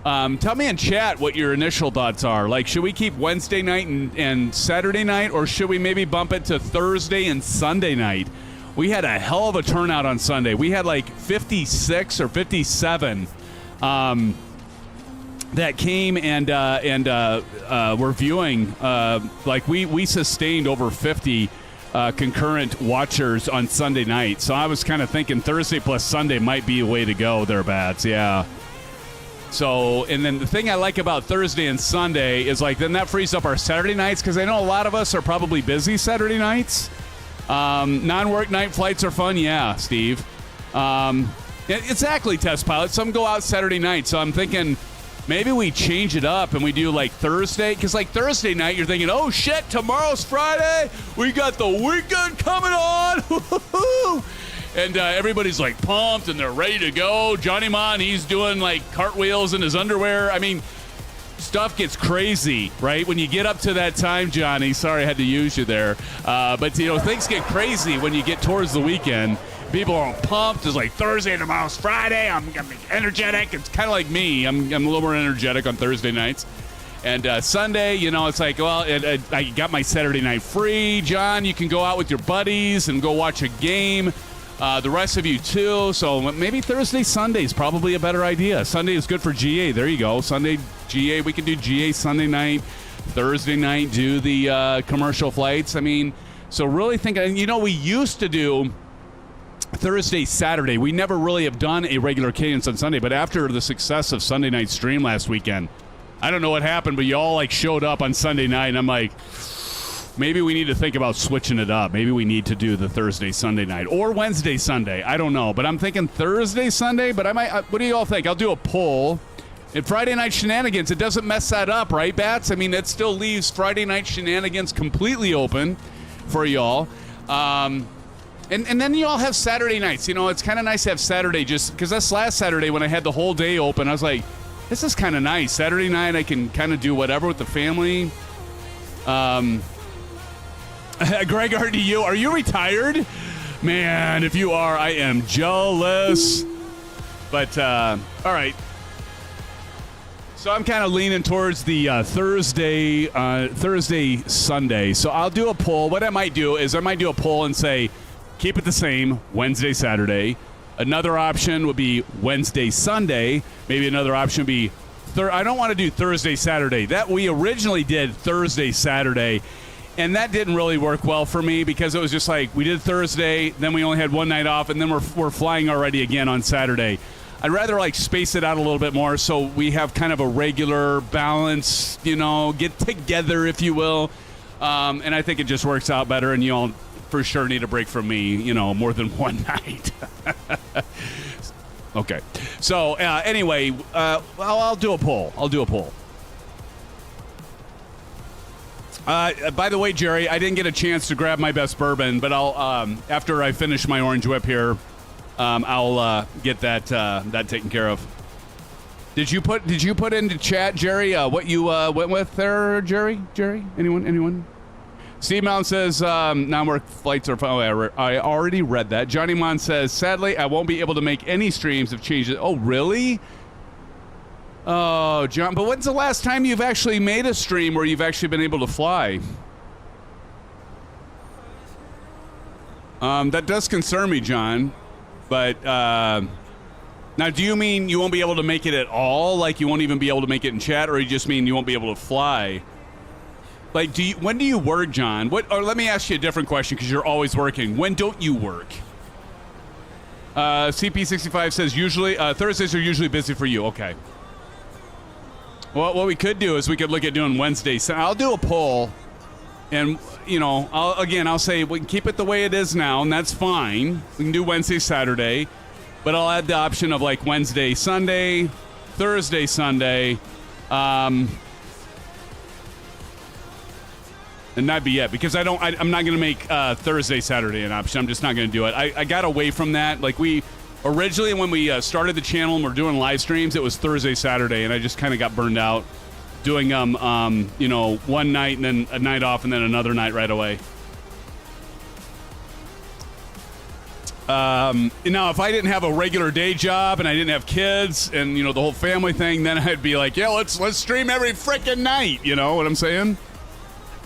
Tell me in chat what your initial thoughts are. Like, should we keep Wednesday night and Saturday night, or should we maybe bump it to Thursday and Sunday night? We had a hell of a turnout on Sunday. We had like 56 or 57 that came and were viewing. Like we sustained over 50 concurrent watchers on Sunday night. So I was kind of thinking Thursday plus Sunday might be a way to go thereabouts. Yeah. So, and then the thing I like about Thursday and Sunday is like then that frees up our Saturday nights, because I know a lot of us are probably busy Saturday nights. Non-work night flights are fun. Yeah, Steve. Exactly, Test Pilot. Some go out Saturday night. So I'm thinking maybe we change it up and we do like Thursday, because like Thursday night you're thinking, oh shit, tomorrow's Friday. We got the weekend coming on. And everybody's like pumped and they're ready to go. Johnny Mon, he's doing like cartwheels in his underwear. I mean, stuff gets crazy, right? When you get up to that time, Johnny, sorry I had to use you there. But, you know, things get crazy when you get towards the weekend. People are all pumped. It's like Thursday, tomorrow's Friday. I'm going to be energetic. It's kind of like me. I'm a little more energetic on Thursday nights. And Sunday, you know, it's like, well, I got my Saturday night free. John, you can go out with your buddies and go watch a game. The rest of you too, so maybe Thursday, Sunday is probably a better idea. Sunday is good for GA. There you go. Sunday, GA. We can do GA Sunday night. Thursday night, do the commercial flights. I mean, so really think, you know, we used to do Thursday, Saturday. We never really have done a regular cadence on Sunday, but after the success of Sunday night stream last weekend, I don't know what happened, but you all like showed up on Sunday night, and I'm like, Maybe we need to think about switching it up. Maybe we need to do the Thursday, Sunday night or Wednesday, Sunday. I don't know, but I'm thinking Thursday, Sunday, but I might, what do you all think? I'll do a poll. And Friday Night Shenanigans, it doesn't mess that up, right, Bats? I mean, it still leaves Friday Night Shenanigans completely open for y'all. And then you all have Saturday nights. You know, it's kind of nice to have Saturday just because that's last Saturday when I had the whole day open. I was like, this is kind of nice. Saturday night I can kind of do whatever with the family. Greg RDU, are you retired? Man, if you are, I am jealous. But, all right. So I'm kind of leaning towards the Thursday, Sunday. So I'll do a poll. What I might do is I might do a poll and say, keep it the same, Wednesday, Saturday. Another option would be Wednesday, Sunday. Maybe another option would be, I don't want to do Thursday, Saturday. That we originally did Thursday, Saturday. And that didn't really work well for me because it was just like we did Thursday, then we only had one night off, and then we're flying already again on Saturday. I'd rather like space it out a little bit more so we have kind of a regular balance, you know, get together, if you will. And I think it just works out better, and you all for sure need a break from me, you know, more than one night. Okay. So anyway, I'll do a poll. By the way, Jerry, I didn't get a chance to grab my best bourbon, but I'll after I finish my orange whip here, I'll get that taken care of. Did you put into chat, Jerry, what you went with there, Jerry? Anyone? Steve Mountain says non-work flights are fine. Oh, I already read that. Johnny Mon says, sadly, I won't be able to make any streams of changes. Oh, really? Oh, John, but when's the last time you've actually made a stream where you've actually been able to fly? That does concern me, John. But now, do you mean you won't be able to make it at all? Like you won't even be able to make it in chat, or you just mean you won't be able to fly? Like, when do you work, John? Or let me ask you a different question because you're always working. When don't you work? CP65 says usually Thursdays are usually busy for you. Okay. Well, what we could do is we could look at doing Wednesday. So I'll do a poll, and you know, I'll say we can keep it the way it is now, and that's fine. We can do Wednesday, Saturday, but I'll add the option of like Wednesday, Sunday, Thursday, Sunday, and that'd be it. Because I'm not going to make Thursday, Saturday an option. I'm just not going to do it. I got away from that. Like originally, when we started the channel and we're doing live streams, it was Thursday, Saturday, and I just kind of got burned out doing you know, one night and then a night off and then another night right away. Now, if I didn't have a regular day job and I didn't have kids and, you know, the whole family thing, then I'd be like, yeah, let's stream every freaking night. You know what I'm saying?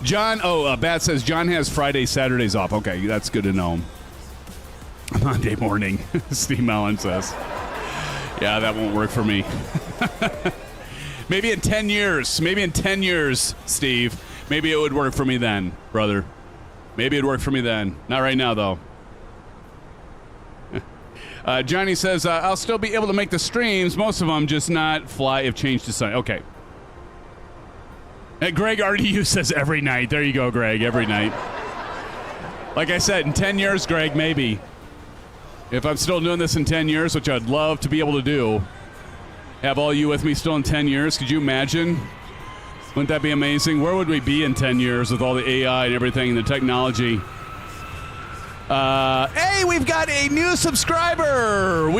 John, Bat says John has Friday, Saturdays off. Okay, that's good to know. Monday morning, Steve Mellon says. Yeah, that won't work for me. Maybe in 10 years, Steve. Maybe it would work for me then, brother. Maybe it'd work for me then. Not right now, though. Johnny says, I'll still be able to make the streams, most of them, just not fly if changed to Sunday. Okay. And Greg RDU says every night. There you go, Greg, every night. Like I said, in 10 years, Greg, maybe. If I'm still doing this in 10 years, which I'd love to be able to do, have all you with me still in 10 years, could you imagine? Wouldn't that be amazing? Where would we be in 10 years with all the AI and everything and the technology? Hey, we've got a new subscriber.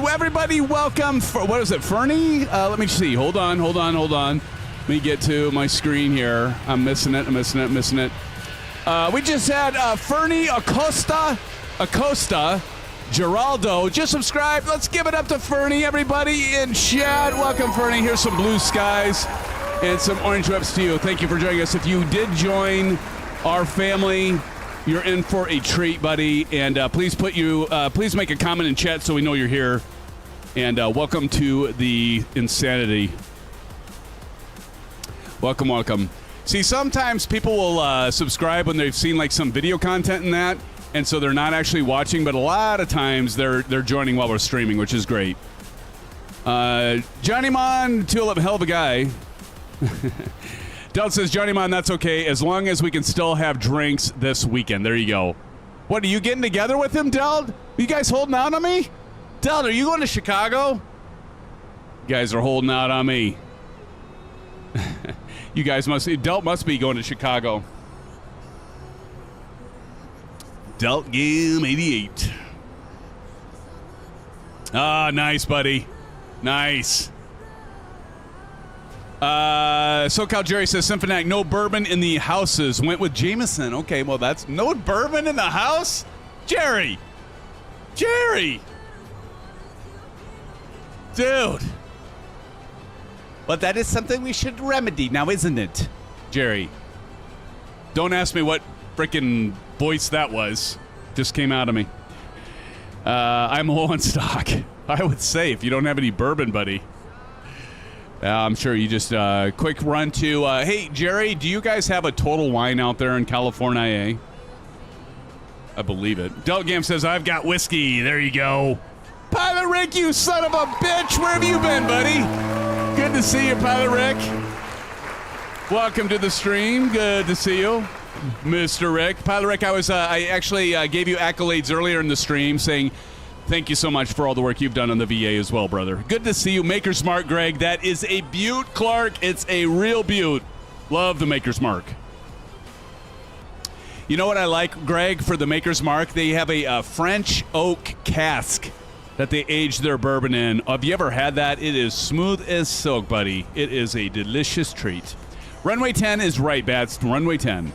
Everybody welcome. What is it, Fernie? Let me see. Hold on. Let me get to my screen here. I'm missing it. We just had Fernie Acosta, Geraldo, just subscribe. Let's give it up to Fernie, everybody in chat. Welcome, Fernie. Here's some blue skies and some orange whips to you. Thank you for joining us. If you did join our family, you're in for a treat, buddy. And please make a comment in chat so we know you're here. And welcome to the insanity. Welcome. See, sometimes people will subscribe when they've seen like some video content in that, and so they're not actually watching. But a lot of times they're joining while we're streaming, which is great. Johnny Mon, Tulip, hell of a guy. Del says, Johnny Mon, that's okay, as long as we can still have drinks this weekend. There you go. What, are you getting together with him, Del? Are you guys holding out on me? Del, are you going to Chicago? You guys are holding out on me. You guys Del must be going to Chicago. Delt Game 88. Ah, nice, buddy. Nice. SoCal Jerry says, Symphonic, no bourbon in the houses. Went with Jameson. Okay, well, that's no bourbon in the house? Jerry. Jerry. Dude. But that is something we should remedy now, isn't it, Jerry? Don't ask me what freaking voice that was. Just came out of me. I'm low on stock. I would say if you don't have any bourbon, buddy. I'm sure you just quick run to. Hey, Jerry, do you guys have a Total Wine out there in California? I believe it. Delgam says, I've got whiskey. There you go. Pilot Rick, you son of a bitch. Where have you been, buddy? Good to see you, Pilot Rick. Welcome to the stream. Good to see you, Mr. Rick. Pilot Rick, I actually gave you accolades earlier in the stream saying thank you so much for all the work you've done on the VA as well, brother. Good to see you. Maker's Mark, Greg. That is a beaut, Clark. It's a real beaut. Love the Maker's Mark. You know what I like, Greg, for the Maker's Mark? They have a French oak cask that they age their bourbon in. Have you ever had that? It is smooth as silk, buddy. It is a delicious treat. Runway 10 is right, Bats. Runway 10.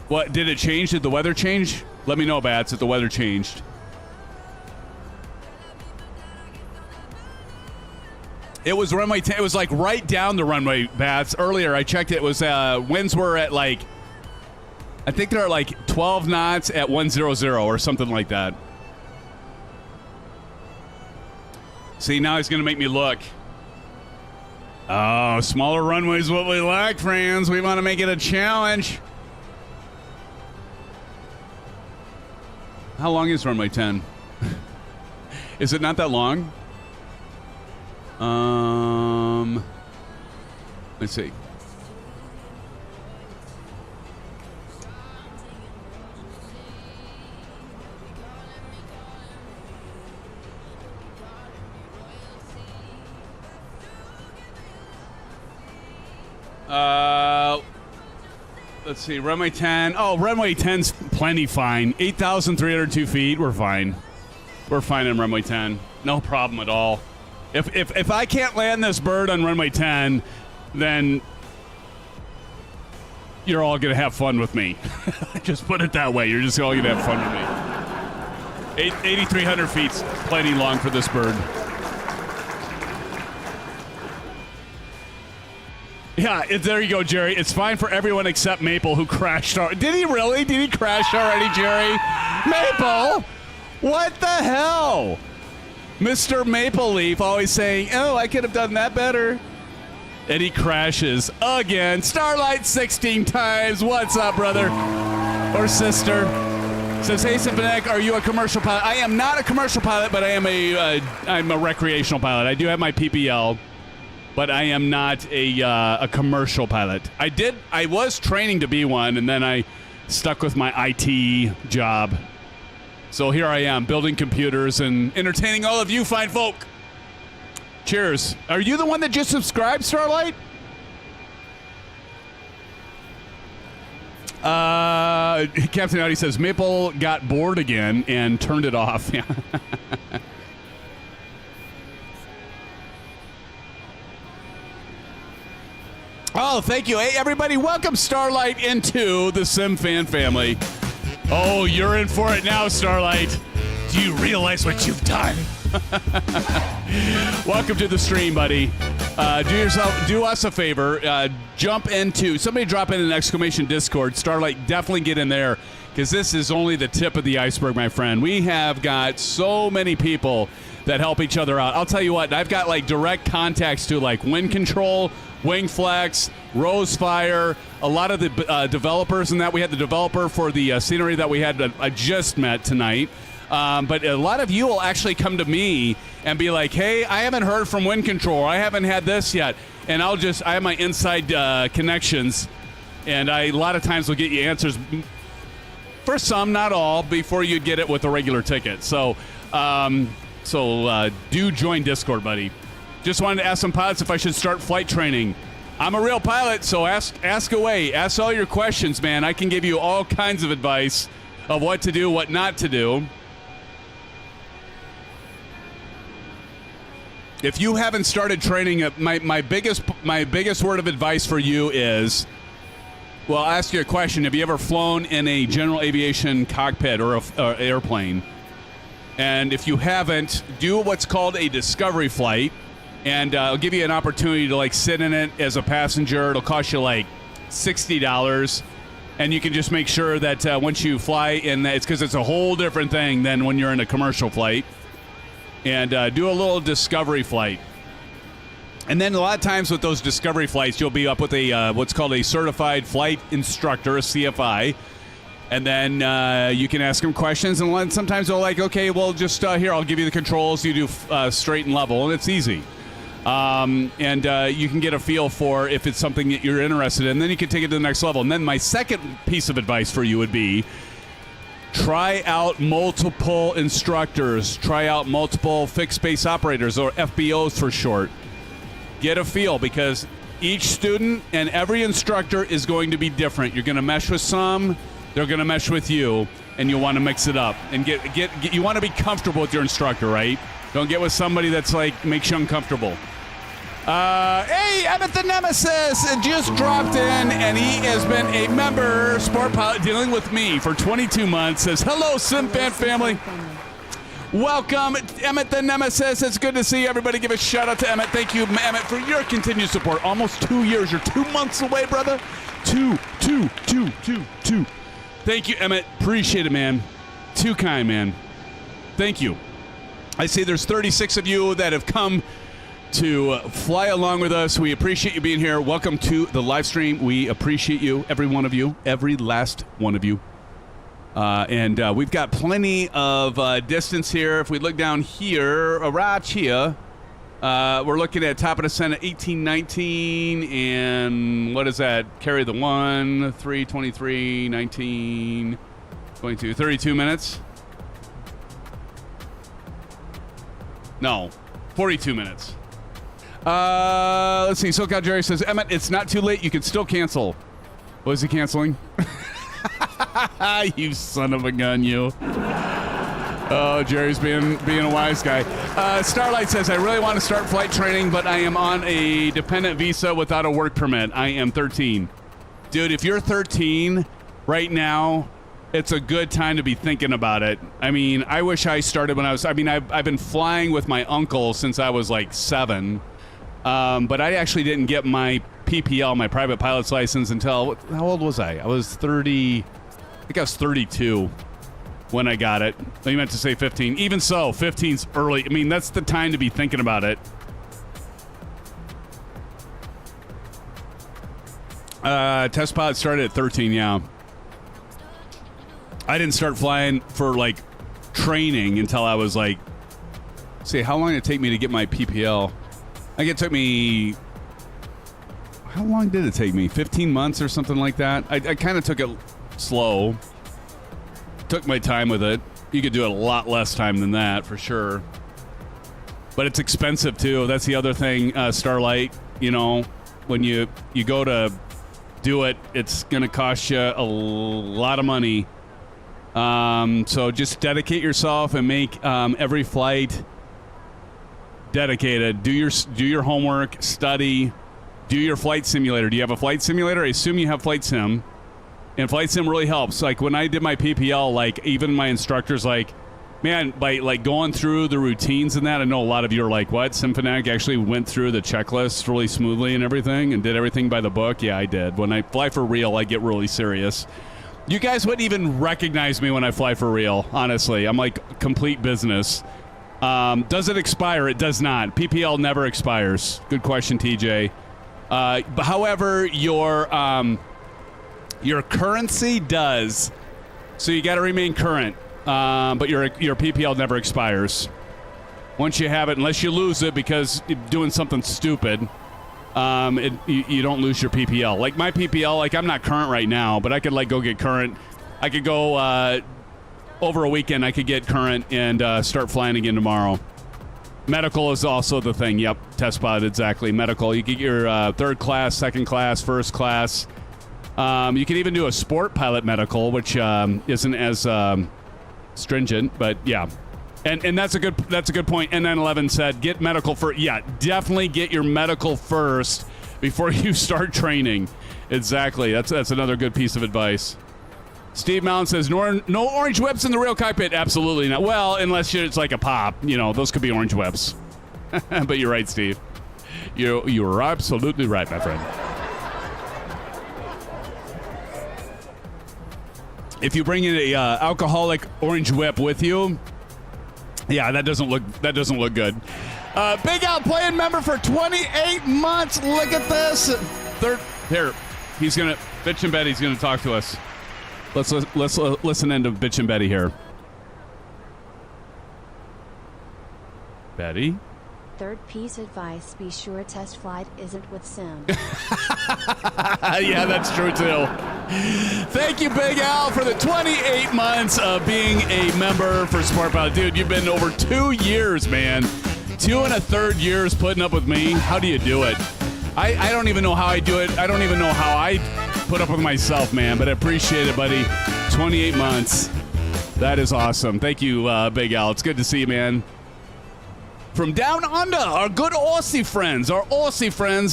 What, did it change? Did the weather change? Let me know, Bats, if the weather changed. It was runway 10. It was like right down the runway, Bats. Earlier, I checked it. It was winds were at like, I think they're at like 12 knots at 100 or something like that. See, now he's going to make me look. Oh, smaller runway is what we like, friends. We want to make it a challenge. How long is runway 10? Is it not that long? Let's see. Let's see, runway 10. Oh, runway 10's plenty fine. 8,302 feet, we're fine. We're fine on runway 10. No problem at all. If I can't land this bird on runway 10, then you're all going to have fun with me. Just put it that way. You're just all going to have fun with me. 8,300 feet's plenty long for this bird. Yeah, there you go, Jerry. It's fine for everyone except Maple, who crashed. Did he really? Did he crash already, Jerry? Maple? What the hell? Mr. Maple Leaf always saying, oh, I could have done that better. And he crashes again. Starlight 16 times. What's up, brother? Or sister? Says, hey, Symphonic, are you a commercial pilot? I am not a commercial pilot, but I am I'm a recreational pilot. I do have my PPL. But I am not a commercial pilot. I was training to be one, and then I stuck with my IT job. So here I am, building computers and entertaining all of you fine folk. Cheers. Are you the one that just subscribed, Starlight? Captain Audi says, Maple got bored again and turned it off. Yeah. Oh, thank you. Hey, everybody, welcome Starlight into the SimFan family. Oh, you're in for it now, Starlight. Do you realize what you've done? Welcome to the stream, buddy. Do us a favor. Jump into, somebody drop in an exclamation Discord. Starlight, definitely get in there, because this is only the tip of the iceberg, my friend. We have got so many people that help each other out. I'll tell you what, I've got like direct contacts to like WinCTRL, WINGFLEX, Rosefire, a lot of the developers, and that we had the developer for the scenery that we had I just met tonight. But a lot of you will actually come to me and be like, hey, I haven't heard from WinCTRL. I haven't had this yet. And I have my inside connections, and a lot of times will get you answers for some, not all, before you get it with a regular ticket. So do join Discord, buddy. Just wanted to ask some pilots if I should start flight training. I'm a real pilot, so ask away. Ask all your questions, man. I can give you all kinds of advice of what to do, what not to do. If you haven't started training, my biggest word of advice for you is, well, I'll ask you a question. Have you ever flown in a general aviation cockpit or a airplane? And if you haven't, do what's called a discovery flight, and I'll give you an opportunity to like sit in it as a passenger. It'll cost you like $60, and you can just make sure that once you fly in, it's because it's a whole different thing than when you're in a commercial flight. And do a little discovery flight. And then a lot of times with those discovery flights, you'll be up with a what's called a certified flight instructor, a CFI. And then you can ask them questions. And sometimes they're like, okay, well, just here, I'll give you the controls. You do straight and level, and it's easy. And you can get a feel for if it's something that you're interested in. Then you can take it to the next level. And then my second piece of advice for you would be, try out multiple instructors. Try out multiple fixed base operators, or FBOs for short. Get a feel, because each student and every instructor is going to be different. You're going to mesh with some, they're going to mesh with you, and you'll want to mix it up. And you want to be comfortable with your instructor, right? Don't get with somebody that's like makes you uncomfortable. Hey, Emmett the Nemesis just dropped in, and he has been a member sport pilot dealing with me for 22 months. Says, hello, SimFan family. Welcome, Emmett the Nemesis. It's good to see you. Everybody give a shout out to Emmett. Thank you, Emmett, for your continued support. Almost 2 years. You're 2 months away, brother. Two. Thank you, Emmett. Appreciate it, man. Too kind, man. Thank you. I see there's 36 of you that have come to fly along with us. We appreciate you being here. Welcome to the live stream. We appreciate you, every one of you, every last one of you. And we've got plenty of distance here. If we look down here, right here, we're looking at top of descent at 1819, and what is that? Carry the 1, 3, 23, 19, 22, 32 minutes? No, 42 minutes. Let's see. SoCal Jerry says, Emmett, it's not too late. You can still cancel. Was he canceling? You son of a gun, you. Oh, Jerry's being a wise guy. Starlight says, I really want to start flight training, but I am on a dependent visa without a work permit. I am 13. Dude, if you're 13 right now, it's a good time to be thinking about it. I mean, I wish I started when I've been flying with my uncle since I was like 7. But I actually didn't get my PPL, my private pilot's license, until, how old was I? I was 30, I think I was 32 when I got it. I meant to say 15. Even so, 15's early. I mean, that's the time to be thinking about it. Test pilot started at 13, yeah. I didn't start flying for, like, training until I was, like, see, how long did it take me to get my PPL? I think it took me, how long did it take me? 15 months or something like that? I kind of took it slow. Took my time with it. You could do it a lot less time than that, for sure. But it's expensive, too. That's the other thing, Starlight. You know, when you go to do it, it's going to cost you a lot of money. So just dedicate yourself and make every flight dedicated. Do your homework, study, do your flight simulator. Do you have a flight simulator? I assume you have Flight Sim. And Flight Sim really helps. Like when I did my PPL, like even my instructor's like, man, by like going through the routines and that, I know a lot of you are like, what? SimFanatic actually went through the checklist really smoothly and everything and did everything by the book? Yeah, I did. When I fly for real, I get really serious. You guys wouldn't even recognize me when I fly for real, honestly. I'm like complete business. Does it expire? It does not. PPL never expires. Good question, TJ. However, your currency does. So you got to remain current. but your PPL never expires. Once you have it, unless you lose it because you're doing something stupid, you don't lose your PPL. Like my PPL, like I'm not current right now, but I could like go get current. I could go over a weekend. I could get current and start flying again tomorrow. Medical is also the thing. Yep, test pilot, exactly. Medical. You get your third class, second class, first class. You can even do a sport pilot medical, which isn't as stringent, but yeah. And that's a good point. N911 said get medical first. Yeah, definitely get your medical first before you start training. Exactly. That's another good piece of advice. Steve Mountain says no orange whips in the real cockpit. Absolutely not. Well, unless it's like a pop, those could be orange whips. But you're right, Steve. You're absolutely right, my friend. If you bring in a alcoholic orange whip with you, yeah, that doesn't look good. Big Al playing member for 28 months. Look at this. Here, he's gonna Bitch and Betty's gonna talk to us. Let's listen into Bitch and Betty here. Betty. Third piece advice, be sure test flight isn't with Sim. Yeah, that's true too. Thank you, Big Al, for the 28 months of being a member for Sport Pilot. Dude, you've been over 2 years, man. 2 1/3 years putting up with me. How do you do it? I don't even know how I do it. I don't even know how I put up with myself, man, but I appreciate it, buddy. 28 months. That is awesome. Thank you, Big Al. It's good to see you, man. From down under, our good Aussie friends.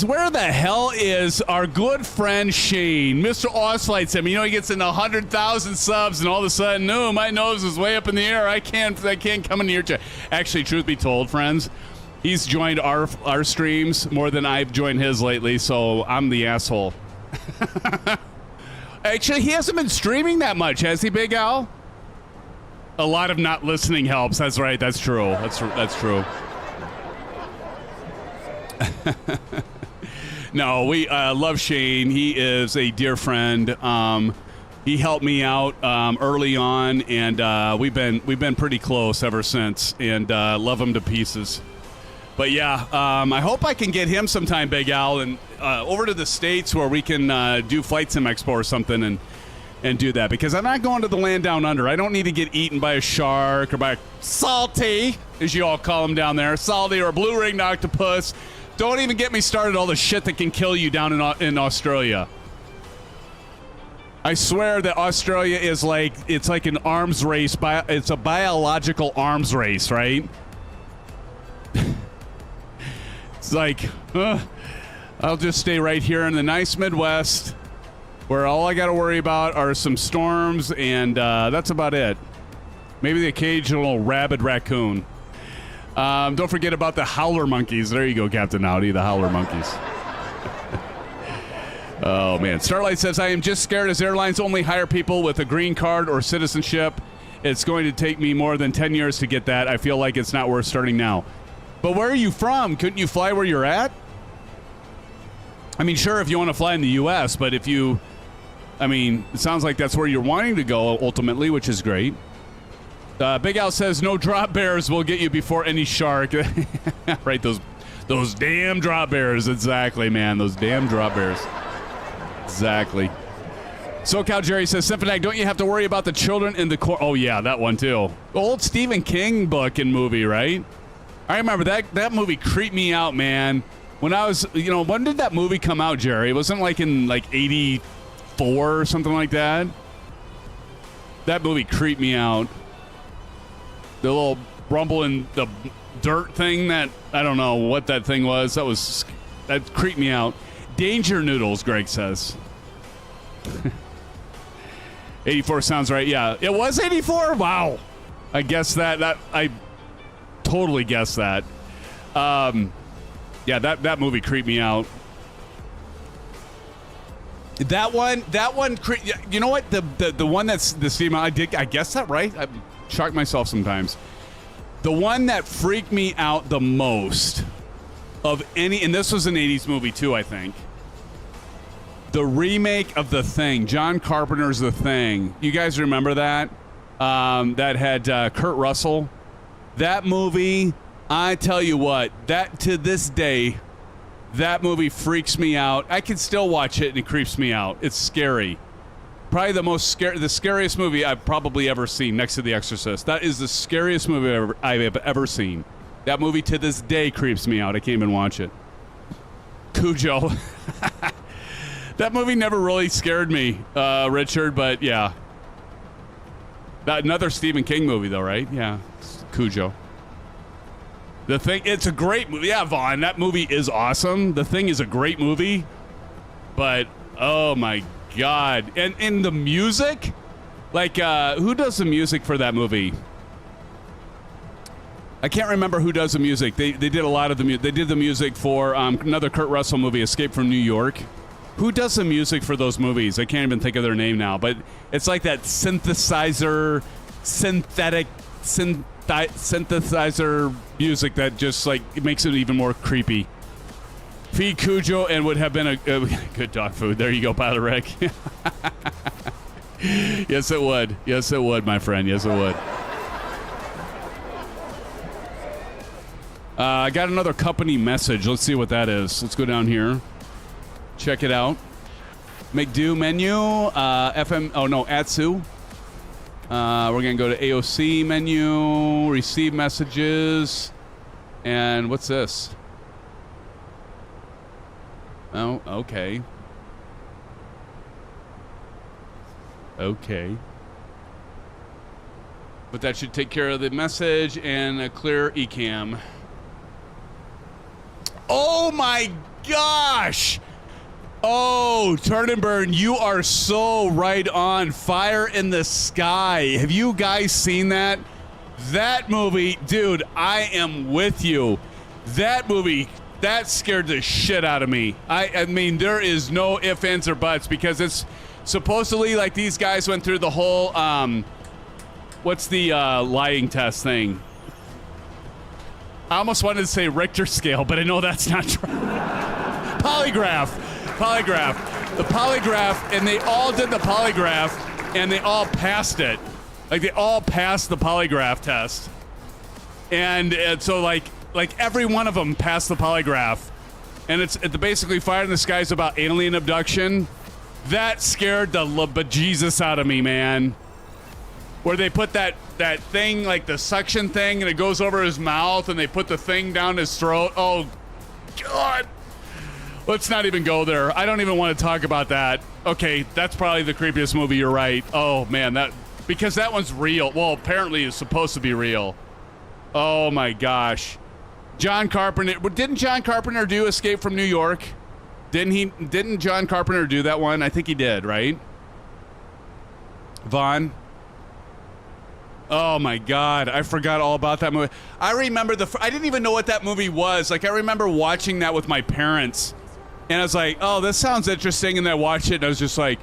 Where the hell is our good friend Shane? Mr. Ausflight said, he gets into 100,000 subs, and all of a sudden, no, my nose is way up in the air. I can't come into your chat. Actually, truth be told, friends, he's joined our streams more than I've joined his lately, so I'm the asshole. Actually, he hasn't been streaming that much, has he, Big Al? A lot of not listening helps. That's right. That's true. That's true. No, we love Shane. He is a dear friend. He helped me out early on, and we've been pretty close ever since, and love him to pieces. But yeah, I hope I can get him sometime, Big Al, and over to the States where we can do Flight Sim Expo or something and do that, because I'm not going to the land down under. I don't need to get eaten by a shark or by a salty, as you all call them down there, salty or a blue-ringed octopus. Don't even get me started all the shit that can kill you down in Australia. I swear that Australia is it's like an arms race. It's a biological arms race, right? It's like, I'll just stay right here in the nice Midwest, where all I got to worry about are some storms, and that's about it. Maybe the occasional rabid raccoon. Don't forget about the howler monkeys. There you go, Captain Audi, the howler monkeys. Oh, man. Starlight says, I am just scared as airlines only hire people with a green card or citizenship. It's going to take me more than 10 years to get that. I feel like it's not worth starting now. But where are you from? Couldn't you fly where you're at? I mean, sure, if you want to fly in the U.S., but if you... it sounds like that's where you're wanting to go ultimately, which is great. Big Al says, no drop bears will get you before any shark. Right, those damn drop bears. Exactly, man. Those damn drop bears. Exactly. SoCal Jerry says, Symphony, don't you have to worry about the children in the Oh, yeah, that one, too. The old Stephen King book and movie, right? I remember that movie creeped me out, man. When I was, when did that movie come out, Jerry? It wasn't in 84 or something like that. That movie creeped me out. The little rumble in the dirt thing that, I don't know what that thing was. That creeped me out. Danger noodles, Greg says. 84 sounds right. Yeah, it was 84. Wow. I guess that I totally guessed that. Yeah, that movie creeped me out. That one, you know what? The one that's the Steve, I guessed that right. I shock myself sometimes. The one that freaked me out the most of any, and this was an 80s movie too, I think. The remake of The Thing, John Carpenter's The Thing. You guys remember that? that had Kurt Russell. That movie, I tell you what, that to this day, that movie freaks me out. I can still watch it and it creeps me out. It's scary. Probably the scariest movie I've probably ever seen next to The Exorcist. That is the scariest movie I've ever seen. That movie to this day creeps me out. I can't even watch it. Cujo. That movie never really scared me, Richard, but yeah. Another Stephen King movie, though, right? Yeah, Cujo. The Thing, it's a great movie. Yeah, Vaughn, that movie is awesome. The Thing is a great movie, but oh my God. And in the music, like, who does the music for that movie? I can't remember who does the music. They did a lot of the music. They did the music for another Kurt Russell movie, Escape from New York. Who does the music for those movies? I can't even think of their name now, but it's like that synthesizer music that just like it makes it even more creepy. Feed Cujo and would have been a good dog food. There you go, Pilot Rick. Yes, it would. Yes, it would, my friend. Yes, it would. I got another company message. Let's see what that is. Let's go down here. Check it out. Make do menu. FM. Oh no, ATSU. We're gonna go to AOC menu. Receive messages. And what's this? Oh, okay. Okay. But that should take care of the message and a clear eCam. Oh my gosh! Oh, Turn and Burn, you are so right on. Fire in the Sky. Have you guys seen that? That movie, dude, I am with you. That movie, that scared the shit out of me. I mean, there is no ifs, ands, or buts because it's supposedly like these guys went through the whole, what's the lying test thing? I almost wanted to say Richter scale, but I know that's not true. Polygraph. The polygraph, and they all did the polygraph, and they all passed it. Like, they all passed the polygraph test. And so, like every one of them passed the polygraph. And it's basically Fire in the Sky is about alien abduction. That scared the bejesus out of me, man. Where they put that thing, like the suction thing, and it goes over his mouth, and they put the thing down his throat. Oh, God. Let's not even go there. I don't even want to talk about that. Okay, that's probably the creepiest movie. You're right. Oh, man, because that one's real. Well, apparently it's supposed to be real. Oh, my gosh. John Carpenter. Didn't John Carpenter do Escape from New York? Didn't John Carpenter do that one? I think he did, right? Vaughn? Oh my God, I forgot all about that movie. I remember I didn't even know what that movie was. Like, I remember watching that with my parents. And I was like, oh, this sounds interesting. And I watched it and I was just like,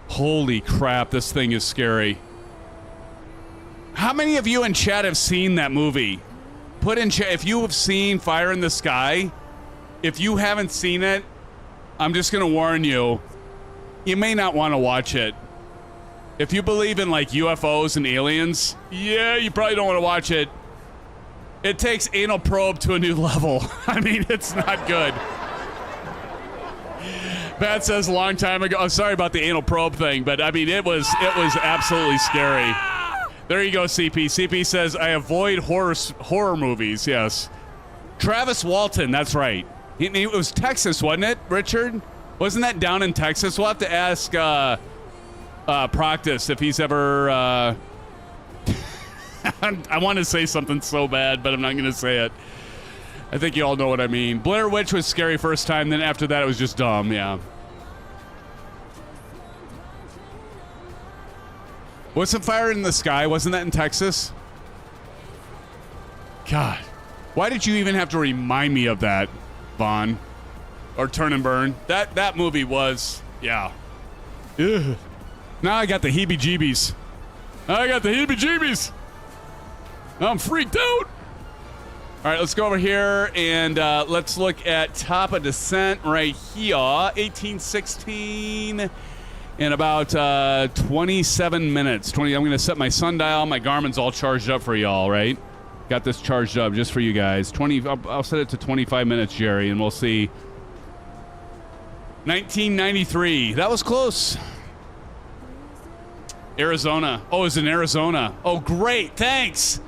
holy crap, this thing is scary. How many of you in chat have seen that movie? Put in chat, if you have seen Fire in the Sky, if you haven't seen it, I'm just going to warn you, you may not want to watch it. If you believe in like UFOs and aliens, yeah, you probably don't want to watch it. It takes anal probe to a new level. I mean, it's not good. Pat says a long time ago. I'm sorry about the anal probe thing, but I mean, it was absolutely scary. There you go, CP. CP says I avoid horror movies. Yes. Travis Walton. That's right. It was Texas, wasn't it, Richard? Wasn't that down in Texas? We'll have to ask Proctus if he's ever. I want to say something so bad, but I'm not going to say it. I think you all know what I mean. Blair Witch was scary first time, then after that it was just dumb, yeah. Wasn't Fire in the Sky? Wasn't that in Texas? God. Why did you even have to remind me of that, Vaughn? Or Turn and Burn? That movie was, yeah. Ugh. Now I got the heebie-jeebies. I'm freaked out. All right, let's go over here and let's look at top of descent right here. 1816 in about 27 minutes. I'm going to set my sundial. My Garmin's all charged up for y'all, right? Got this charged up just for you guys. I'll set it to 25 minutes, Jerry, and we'll see. 1993. That was close. Arizona. Oh, it's in Arizona. Oh, great. Thanks.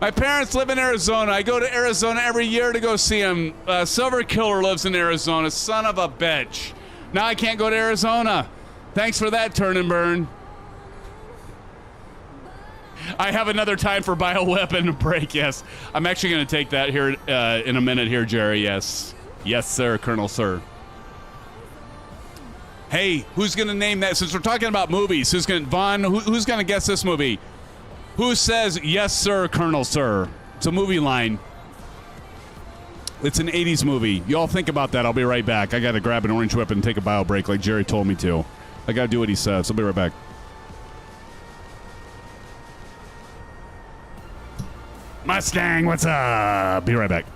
My parents live in Arizona. I go to Arizona every year to go see them. Silver Killer lives in Arizona. Son of a bitch. Now I can't go to Arizona. Thanks for that, turn and burn. I have another time for bioweapon break, yes. I'm actually going to take that here in a minute here, Jerry, yes. Yes, sir, Colonel, sir. Hey, who's going to name that? Since we're talking about movies, who's going to guess this movie? Who says, yes, sir, Colonel, sir? It's a movie line. It's an 80s movie. You all think about that. I'll be right back. I got to grab an orange whip and take a bio break like Jerry told me to. I got to do what he says. I'll be right back. Mustang, what's up? Be right back.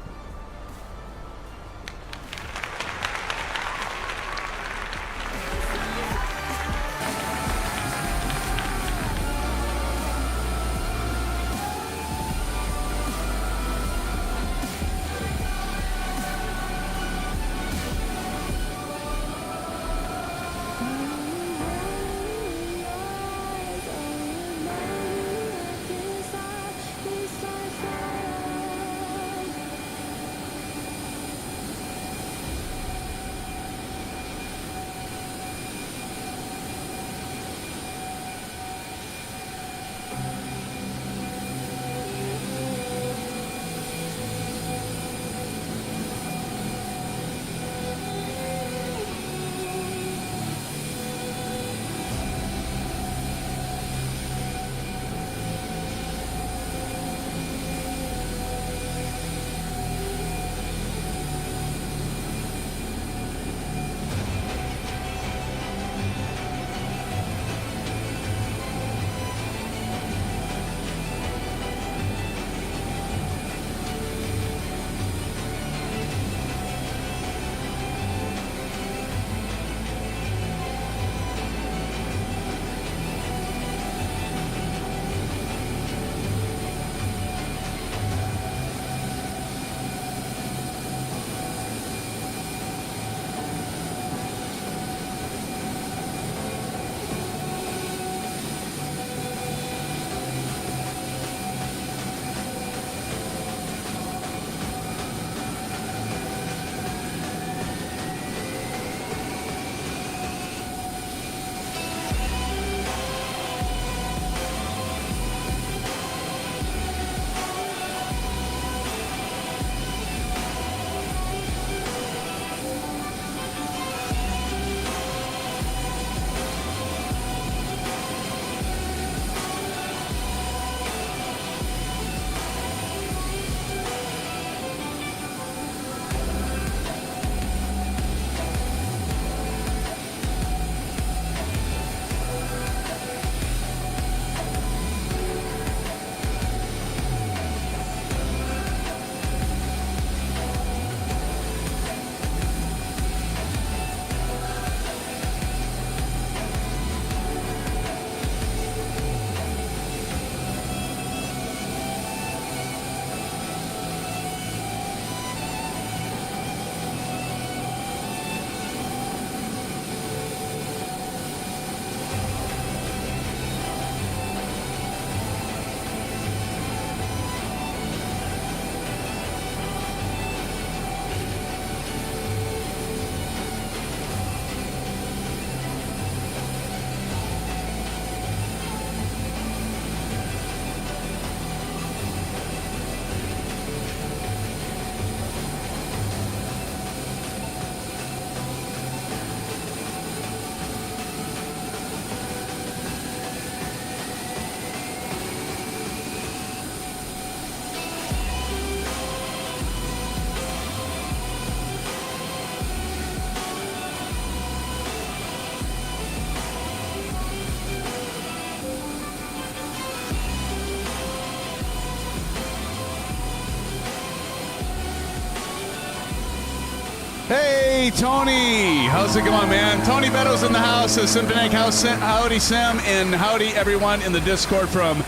Hey, Tony. How's it going, man? Tony Beddoes in the house. SimFans House. Howdy, Sim. And howdy, everyone in the Discord from,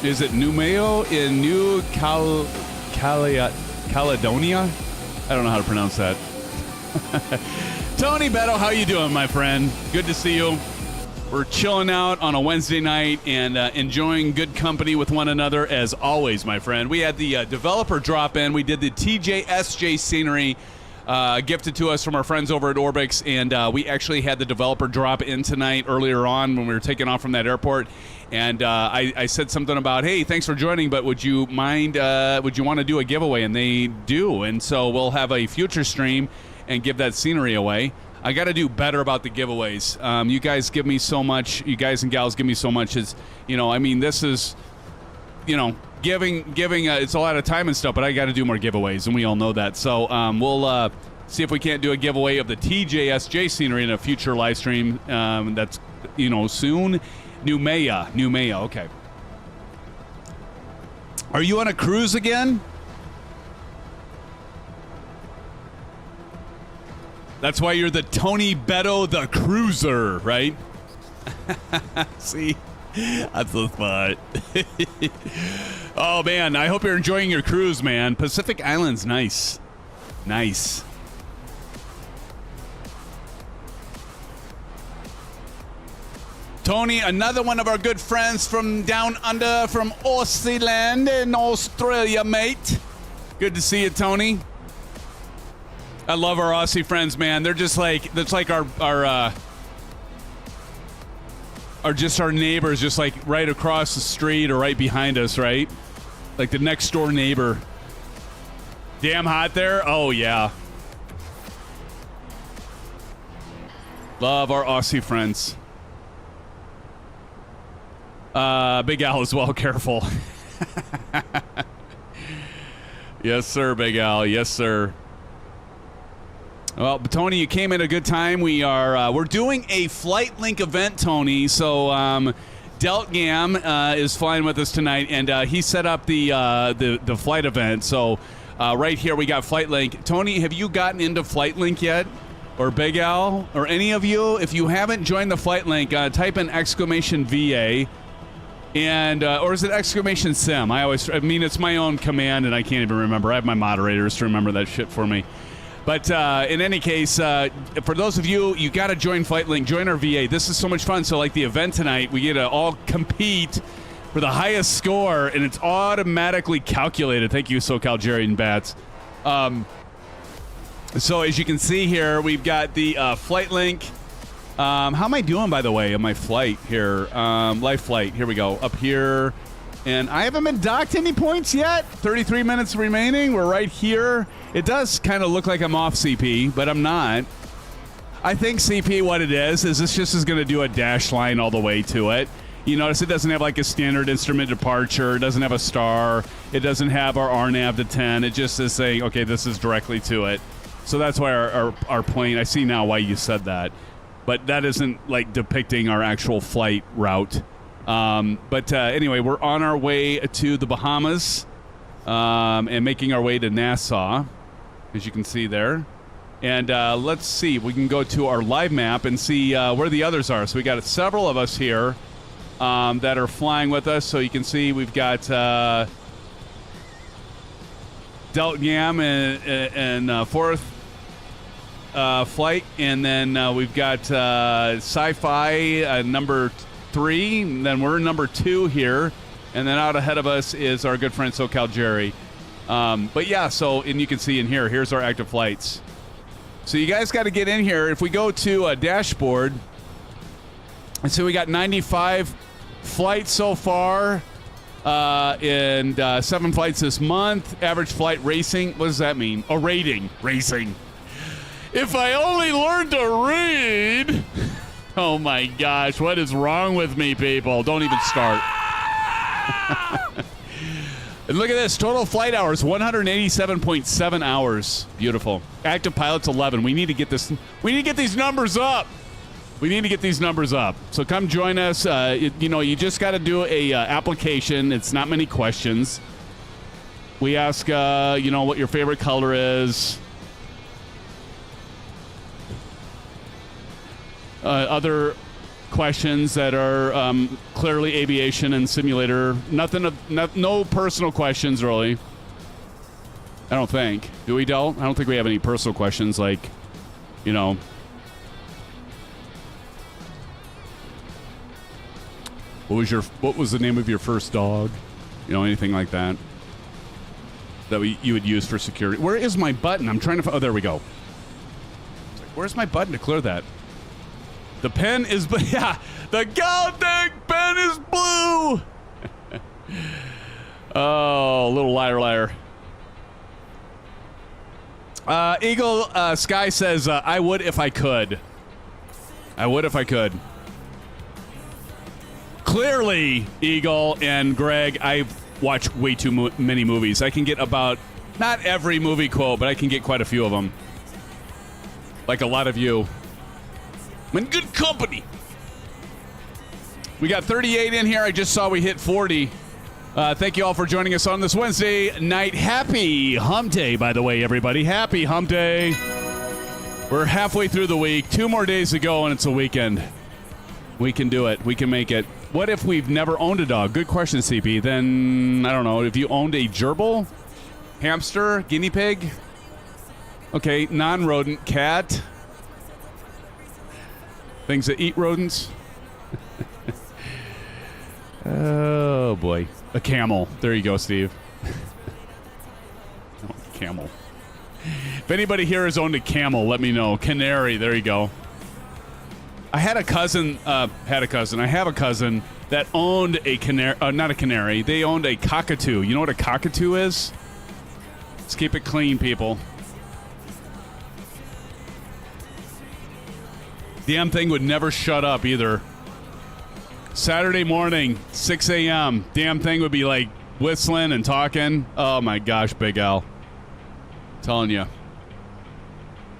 is it Numeo in New Caledonia? I don't know how to pronounce that. Tony Beddoes, how you doing, my friend? Good to see you. We're chilling out on a Wednesday night and enjoying good company with one another, as always, my friend. We had the developer drop in. We did the TJSJ scenery gifted to us from our friends over at Orbx, and we actually had the developer drop in tonight earlier on when we were taking off from that airport. And I said something about, hey, thanks for joining, but would you mind, would you want to do a giveaway? And they do. And so we'll have a future stream and give that scenery away. I got to do better about the giveaways. You guys give me so much. You guys and gals give me so much. It's, you know, I mean, this is, you know, giving. It's a lot of time and stuff, but I got to do more giveaways, and we all know that. So we'll see if we can't do a giveaway of the TJSJ scenery in a future live stream. That's, you know, soon. Numea. Okay. Are you on a cruise again? That's why you're the Tony Beddoes the Cruiser, right? See? That's the spot. Oh, man. I hope you're enjoying your cruise, man. Pacific Island's nice. Nice. Tony, another one of our good friends from down under, from Aussie land in Australia, mate. Good to see you, Tony. I love our Aussie friends, man. They're just like, that's like our just our neighbors, just like right across the street or right behind us, right? Like the next door neighbor. Damn hot there? Oh, yeah. Love our Aussie friends. Big Al as well, careful. Yes, sir, Big Al. Yes, sir. Well, Tony, you came at a good time. We're doing a flight link event, Tony. So Deltgam is flying with us tonight, and he set up the flight event. So right here we got flight link. Tony, have you gotten into flight link yet, or Big Al, or any of you? If you haven't joined the flight link, type in !VA. And or is it !Sim? I mean, it's my own command, and I can't even remember. I have my moderators to remember that shit for me. But in any case, for those of you, you got to join Flight Link, join our VA. This is so much fun. So like the event tonight, we get to all compete for the highest score, and it's automatically calculated. Thank you, SoCal Jerry and Bats. So as you can see here, we've got the Flight Link. How am I doing, by the way, on my flight here? Live flight. Here we go. Up here. And I haven't been docked any points yet. 33 minutes remaining. We're right here. It does kind of look like I'm off CP, but I'm not. I think CP, what it is this just is going to do a dash line all the way to it. You notice it doesn't have like a standard instrument departure. It doesn't have a star. It doesn't have our RNAV to 10. It just is saying, okay, this is directly to it. So that's why our plane, I see now why you said that. But that isn't like depicting our actual flight route. But anyway, we're on our way to the Bahamas and making our way to Nassau, as you can see there. And let's see, we can go to our live map and see where the others are. So we got several of us here that are flying with us. So you can see we've got Deltgam and fourth flight. And then we've got Sci-Fi number 3, and then we're number 2 here, and then out ahead of us is our good friend SoCal Jerry. But yeah, so, and you can see in here, here's our active flights. So you guys got to get in here. If we go to a dashboard, and so we got 95 flights so far, and 7 flights this month. Average flight racing, what does that mean? Oh, rating, racing. If I only learned to read. Oh my gosh, what is wrong with me, people? Don't even start. And look at this, total flight hours, 187.7 hours. Beautiful. Active pilots, 11. We need to get this. We need to get these numbers up. We need to get these numbers up. So come join us. You know, you just got to do a application. It's not many questions. We ask, you know, what your favorite color is. other questions that are clearly aviation and simulator. No personal questions, really. I don't think. Do we, Del? I don't think we have any personal questions, like, you know. What was the name of your first dog? You know, anything like that you would use for security. Where is my button? I'm trying to. Oh, there we go. Where's my button to clear that? The pen is. Yeah, the goddamn pen is blue. Oh, little liar. Eagle Sky says, I would if I could. I would if I could. Clearly, Eagle and Greg, I watch way too many movies. I can get about, not every movie quote, but I can get quite a few of them. Like a lot of you. I'm in good company. We got 38 in here. I just saw we hit 40. Thank you all for joining us on this Wednesday night. Happy Hump Day, by the way, everybody. Happy Hump Day. We're halfway through the week. 2 more days to go, and it's a weekend. We can do it. We can make it. What if we've never owned a dog? Good question, CP. Then, I don't know, if you owned a gerbil, hamster, guinea pig, okay, non-rodent, cat, things that eat rodents. Oh, boy. A camel. There you go, Steve. Oh, camel. If anybody here has owned a camel, let me know. Canary. There you go. I had a cousin. I have a cousin that owned a canary. Not a canary. They owned a cockatoo. You know what a cockatoo is? Let's keep it clean, people. Damn thing would never shut up either. Saturday morning, 6 a.m. Damn thing would be like whistling and talking. Oh my gosh, Big Al. Telling you.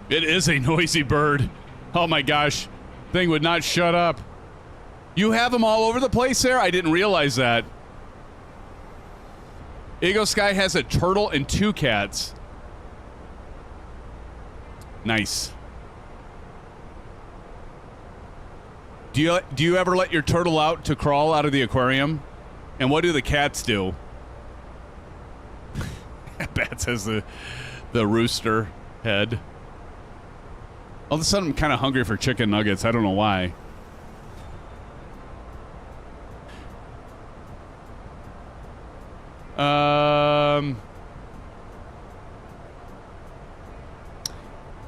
It is a noisy bird. Oh my gosh. Thing would not shut up. You have them all over the place there? I didn't realize that. Eagle Sky has a turtle and 2 cats. Nice. Do you ever let your turtle out to crawl out of the aquarium? And what do the cats do? Bats has the rooster head. All of a sudden, I'm kind of hungry for chicken nuggets. I don't know why.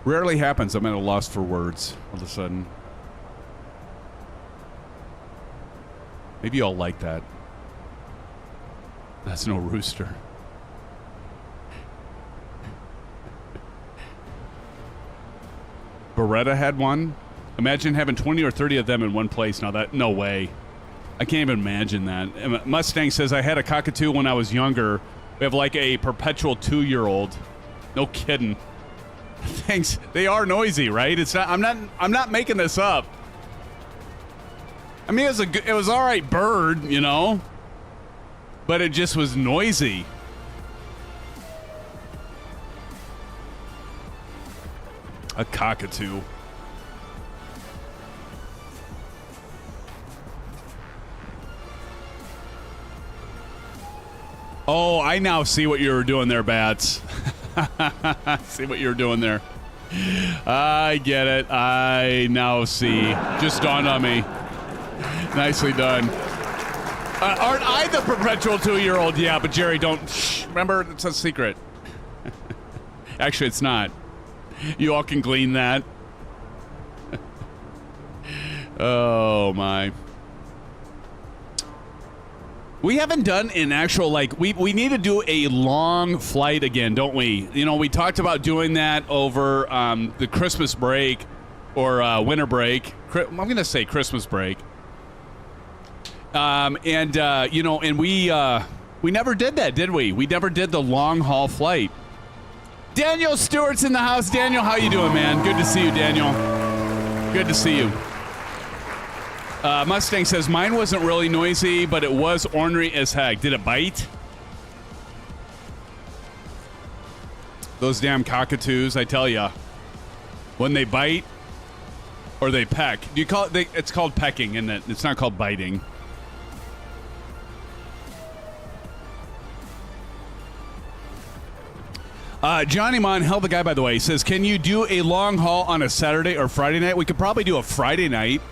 Rarely happens. I'm at a loss for words all of a sudden. Maybe y'all like that. That's no rooster. Beretta had one. Imagine having 20 or 30 of them in one place. Now that, no way. I can't even imagine that. Mustang says, I had a cockatoo when I was younger. We have like a perpetual 2-year-old. No kidding. Thanks. They are noisy, right? It's not. I'm not making this up. I mean, it was all right bird, you know, but it just was noisy. A cockatoo. Oh, I now see what you were doing there, Bats. See what you were doing there. I get it. I now see. Just dawned on me. Nicely done. Aren't I the perpetual 2-year-old? Yeah, but Jerry, don't. Shh, remember, it's a secret. Actually, it's not. You all can glean that. Oh, my. We haven't done an actual, like, we need to do a long flight again, don't we? You know, we talked about doing that over the Christmas break or winter break. I'm going to say Christmas break. You know, and we never did that, did we? We never did the long haul flight. Daniel Stewart's in the house. Daniel, how you doing, man? Good to see you, Daniel. Good to see you. Mustang says, mine wasn't really noisy, but it was ornery as heck. Did it bite? Those damn cockatoos, I tell ya. When they bite, Or they peck. Do you call it? It's called pecking, isn't it? It's not called biting. Johnny Mon, hell of a guy, by the way, says, can you do a long haul on a Saturday or Friday night? We could probably do a Friday night.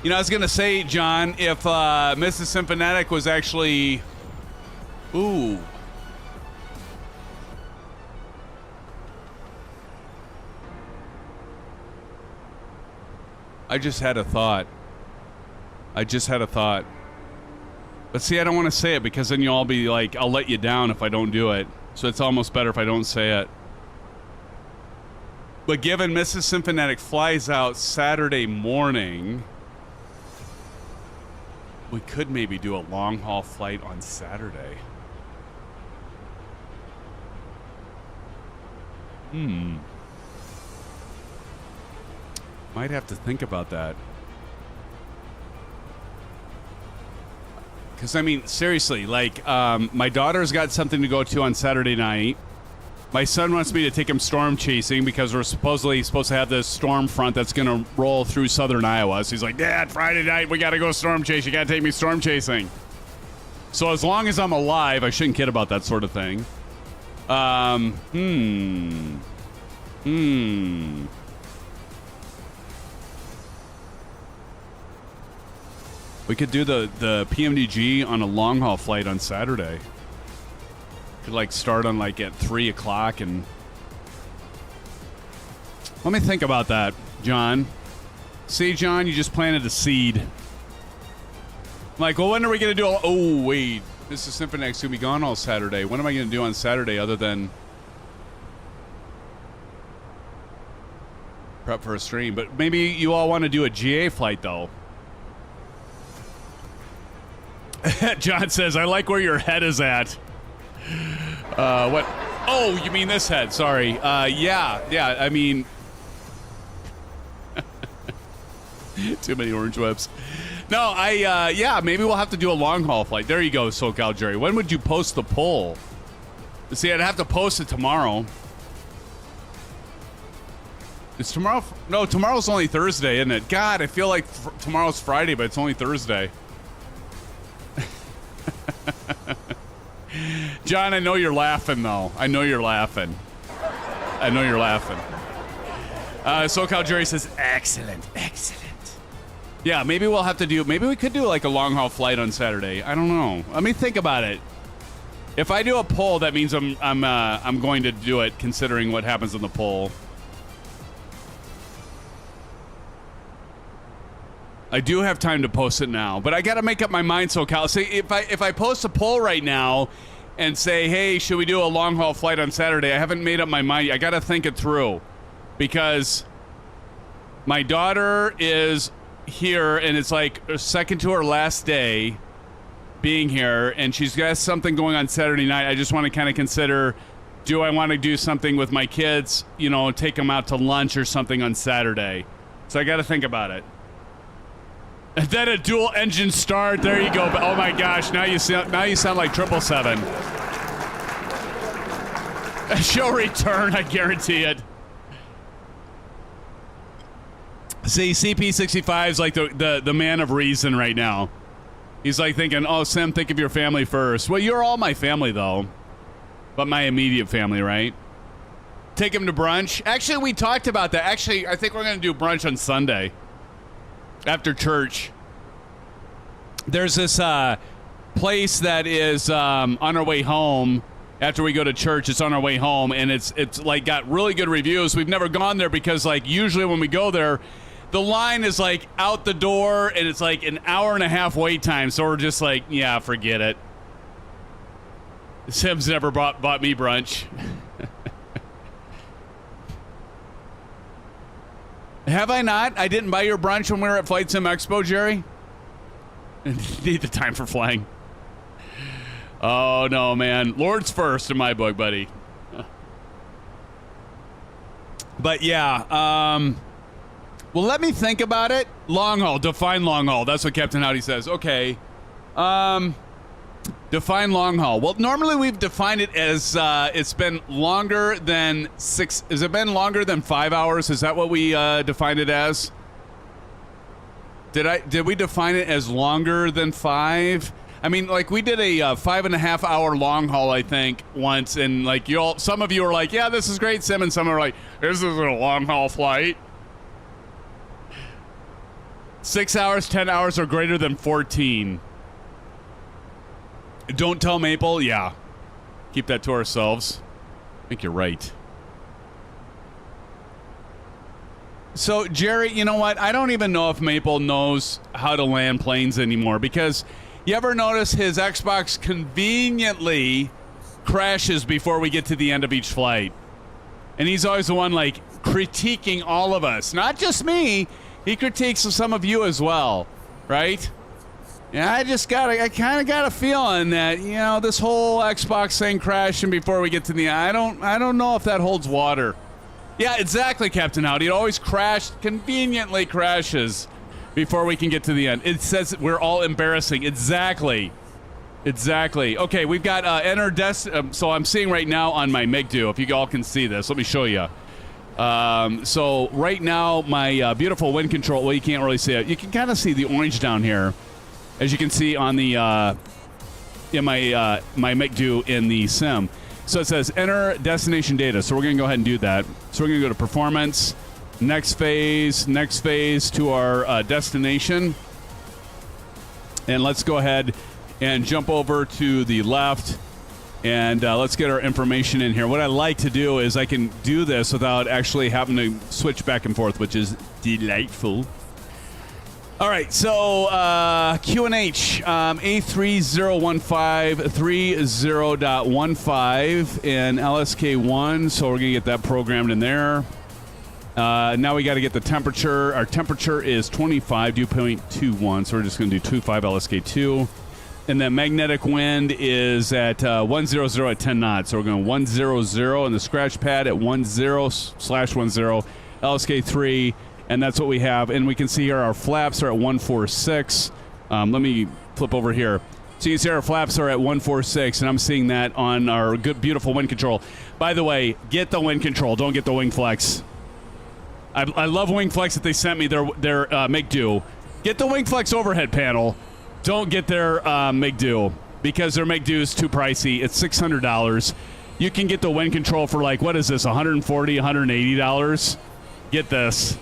You know, I was going to say, John, if Mrs. Symphonic was actually... Ooh. I just had a thought. But see, I don't want to say it because then you'll all be like, I'll let you down if I don't do it. So it's almost better if I don't say it. But given Mrs. Symphonic flies out Saturday morning, we could maybe do a long haul flight on Saturday. Might have to think about that. Because, I mean, seriously, like, my daughter's got something to go to on Saturday night. My son wants me to take him storm chasing because we're supposedly supposed to have this storm front that's going to roll through southern Iowa. So he's like, Dad, Friday night, we got to go storm chase. You got to take me storm chasing. So as long as I'm alive, I shouldn't kid about that sort of thing. We could do the PMDG on a long haul flight on Saturday. Could like start on like at 3 o'clock and... Let me think about that, John. See, John, you just planted a seed. I'm like, well, when are we going to do... Oh, wait. Mrs. Symphonix going to be gone all Saturday. What am I going to do on Saturday other than... prep for a stream? But maybe you all want to do a GA flight, though. John says, I like where your head is at. What? Oh, you mean this head. Sorry. Yeah, I mean... Too many orange whips. No, yeah, maybe we'll have to do a long-haul flight. There you go, SoCal Jerry. When would you post the poll? See, I'd have to post it tomorrow. Is tomorrow... No, tomorrow's only Thursday, isn't it? God, I feel like tomorrow's Friday, but it's only Thursday. John, I know you're laughing, though. I know you're laughing. SoCal Jerry says, excellent. Yeah, maybe we'll have to do... Maybe we could do, like, a long-haul flight on Saturday. I don't know. Let me think about it. If I do a poll, that means I'm going to do it, considering what happens in the poll. I do have time to post it now, but I got to make up my mind, SoCal. See, if I post a poll right now and say, hey, should we do a long-haul flight on Saturday, I haven't made up my mind. I got to think it through because my daughter is here, and it's like second to her last day being here, and she's got something going on Saturday night. I just want to kind of consider, do I want to do something with my kids, you know, take them out to lunch or something on Saturday? So I got to think about it. And then a dual engine start. There you go. But oh my gosh, now you sound like 777. She'll return, I guarantee it. See, CP65 is like the man of reason right now. He's like thinking, oh, Sim, think of your family first. Well, you're all my family, though. But my immediate family, right? Take him to brunch. Actually, we talked about that. Actually, I think we're going to do brunch on Sunday. After church. There's this place that is on our way home. After we go to church, it's on our way home, and it's like got really good reviews. We've never gone there because like usually when we go there, the line is like out the door, and it's like an hour and a half wait time. So we're just like, yeah, forget it. Sim's never bought me brunch. Have I not? I didn't buy your brunch when we were at Flight Sim Expo, Jerry? Need the time for flying. Oh, no, man. Lord's first in my book, buddy. But, yeah. Well, let me think about it. Long haul. Define long haul. That's what Captain Howdy says. Okay. Define long haul. Well, normally we've defined it as it's been longer than 6. Has it been longer than 5 hours? Is that what we defined it as? Did we define it as longer than 5? I mean, like we did a 5.5 hour long haul, I think, once, and like some of you were like, "Yeah, this is great, Sim," and some are like, "This isn't a long haul flight." 6 hours, 10 hours, or greater than 14. Don't tell Maple. Yeah, keep that to ourselves. I think you're right. So, Jerry, you know what? I don't even know if Maple knows how to land planes anymore, because you ever notice his Xbox conveniently crashes before we get to the end of each flight? And he's always the one, like, critiquing all of us. Not just me. He critiques some of you as well, right? Yeah, I kind of got a feeling that, you know, this whole Xbox thing crashing before we get to the end, I don't know if that holds water. Yeah, exactly, Captain Howdy. It always conveniently crashes before we can get to the end. It says we're all embarrassing. Exactly. Okay, we've got so I'm seeing right now on my MiG-2, if you all can see this, let me show you. So right now, my beautiful wind control, well, you can't really see it. You can kind of see the orange down here, as you can see on the in my MiG-2 in the sim. So it says enter destination data. So we're going to go ahead and do that. So we're going to go to performance, next phase to our destination. And let's go ahead and jump over to the left, and let's get our information in here. What I like to do is I can do this without actually having to switch back and forth, which is delightful. All right, so QNH, A301530.15 and LSK1, so we're going to get that programmed in there. Now we got to get the temperature. Our temperature is 25, dew point 21, so we're just going to do 25 LSK2. And then magnetic wind is at 100 at 10 knots, so we're going 100 in the scratch pad at 10/10 LSK3. And that's what we have. And we can see here our flaps are at 146. Let me flip over here. So you can see our flaps are at 146, and I'm seeing that on our good, beautiful wind control. By the way, get the wind control. Don't get the WINGFLEX. I love WINGFLEX that they sent me their MiG-2. Get the WINGFLEX overhead panel. Don't get their MiG-2, because their MiG-2 is too pricey. It's $600. You can get the wind control for, like, what is this, $140, $180? Get this.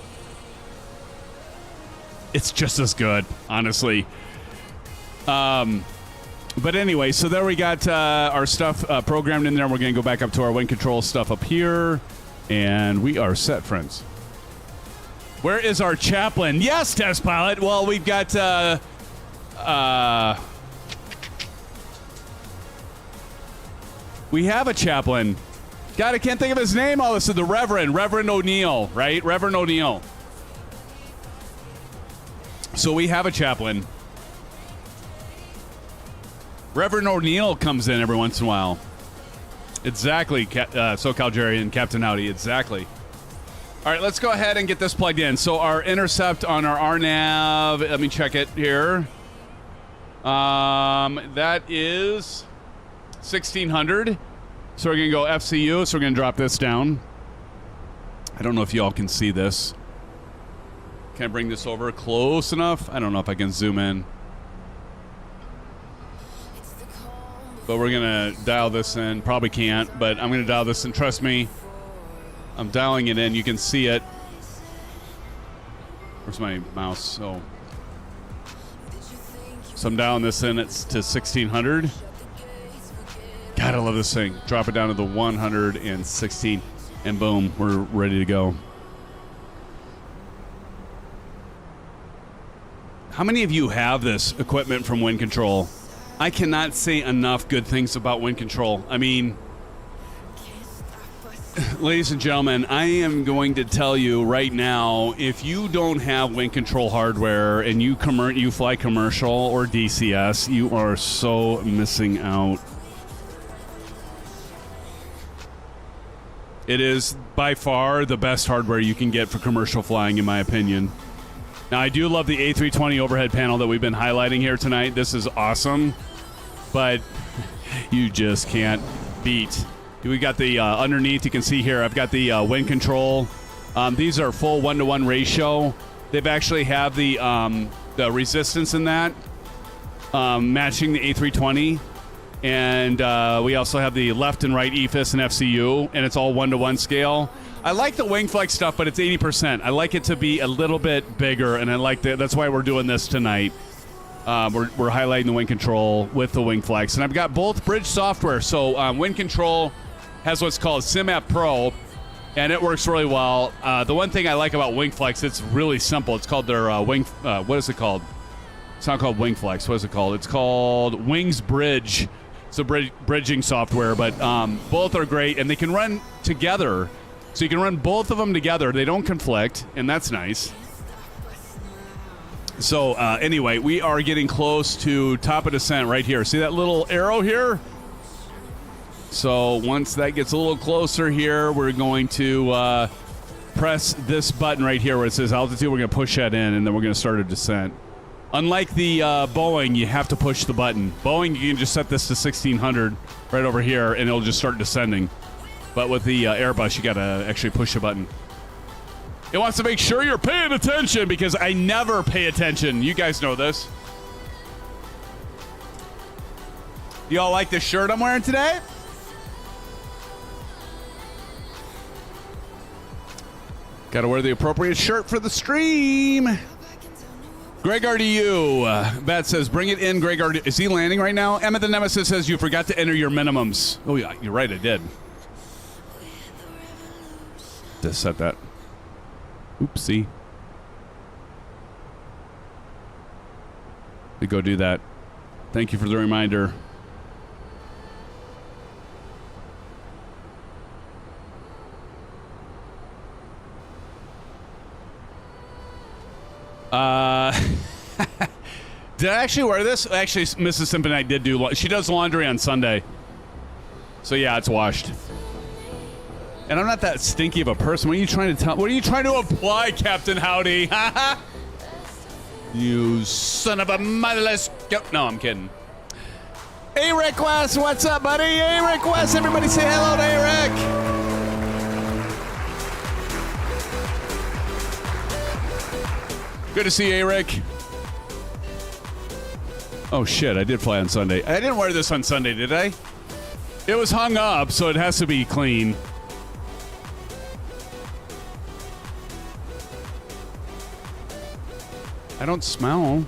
It's just as good, honestly. But anyway, so there we got our stuff programmed in there. We're going to go back up to our wind control stuff up here, and we are set, friends. Where is our chaplain? Yes, test pilot. Well, we've got we have a chaplain. God, I can't think of his name. Oh, this is the Reverend O'Neill, right? Reverend O'Neill. So we have a chaplain. Reverend O'Neill comes in every once in a while. Exactly, SoCal Jerry and Captain Howdy. Exactly. All right, let's go ahead and get this plugged in. So our intercept on our RNAV, let me check it here. That is 1600. So we're going to go FCU. So we're going to drop this down. I don't know if you all can see this. Can I bring this over close enough? I don't know if I can zoom in. But we're going to dial this in. Probably can't, but I'm going to dial this in. Trust me. I'm dialing it in. You can see it. Where's my mouse? So I'm dialing this in. It's to 1600. God, I love this thing. Drop it down to the 116. And boom, we're ready to go. How many of you have this equipment from Wind Control? I cannot say enough good things about Wind Control. I mean, ladies and gentlemen, I am going to tell you right now, if you don't have Wind Control hardware and you fly commercial or DCS, you are so missing out. It is by far the best hardware you can get for commercial flying, in my opinion. Now, I do love the A320 overhead panel that we've been highlighting here tonight. This is awesome. but you just can't beat. We got the underneath. You can see here, I've got the wind control. These are full 1-to-1 ratio. They've actually have the resistance in that, matching the A320. And we also have the left and right EFIS and FCU, and it's all 1-to-1 scale. I like the WINGFLEX stuff, but it's 80%. I like it to be a little bit bigger, and I like that. That's why we're doing this tonight. We're highlighting the wind control with the WINGFLEX. And I've got both bridge software. So wind control has what's called SimApp Pro, and it works really well. The one thing I like about WINGFLEX, it's really simple. It's called their what is it called? It's not called WINGFLEX. What is it called? It's called Wings Bridge. It's a bridging software, but both are great, and they can run together. So you can run both of them together. They don't conflict, and that's nice. So anyway, we are getting close to top of descent right here. See that little arrow here? So once that gets a little closer here, we're going to press this button right here where it says altitude. We're going to push that in, and then we're going to start a descent. Unlike the Boeing, you have to push the button. Boeing, you can just set this to 1600 right over here, and it'll just start descending. But with the Airbus, you got to actually push a button. It wants to make sure you're paying attention because I never pay attention. You guys know this. You all like this shirt I'm wearing today? Got to wear the appropriate shirt for the stream. Greg RDU. Bat says, bring it in, Greg RDU. Is he landing right now? Emma the Nemesis says, you forgot to enter your minimums. Oh, yeah, you're right, I did. Just set that. Oopsie. To go do that. Thank you for the reminder. Did I actually wear this? Actually, Mrs. Simpenite did do. She does laundry on Sunday. So yeah, it's washed. And I'm not that stinky of a person. What are you trying to tell? What are you trying to apply, Captain Howdy? You son of a motherless. No, I'm kidding. A-Rick West, what's up, buddy? A-Rick West, everybody say hello to A-Rick. Good to see you, A-Rick. Oh, shit, I did fly on Sunday. I didn't wear this on Sunday, did I? It was hung up, so it has to be clean. I don't smell.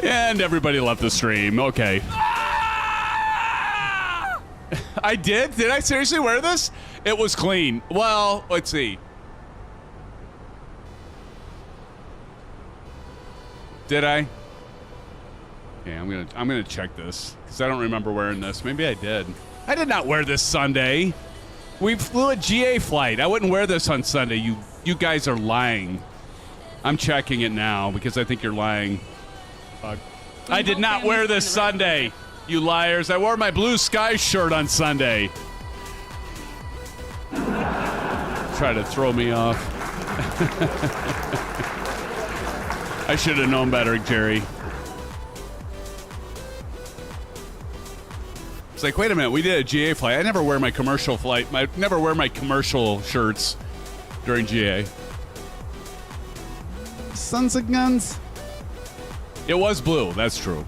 And everybody left the stream. Okay. I did? Did I seriously wear this? It was clean. Well, let's see. Did I? Okay, I'm gonna check this because I don't remember wearing this. Maybe I did. I did not wear this Sunday. We flew a GA flight. I wouldn't wear this on Sunday. You guys are lying. I'm checking it now because I think you're lying. I did not wear this Sunday, you liars. I wore my blue sky shirt on Sunday. Try to throw me off. I should have known better, Jerry. It's like, wait a minute, we did a GA flight. I never wear my commercial flight. I never wear my commercial shirts during GA. Sons of guns. It was blue, that's true.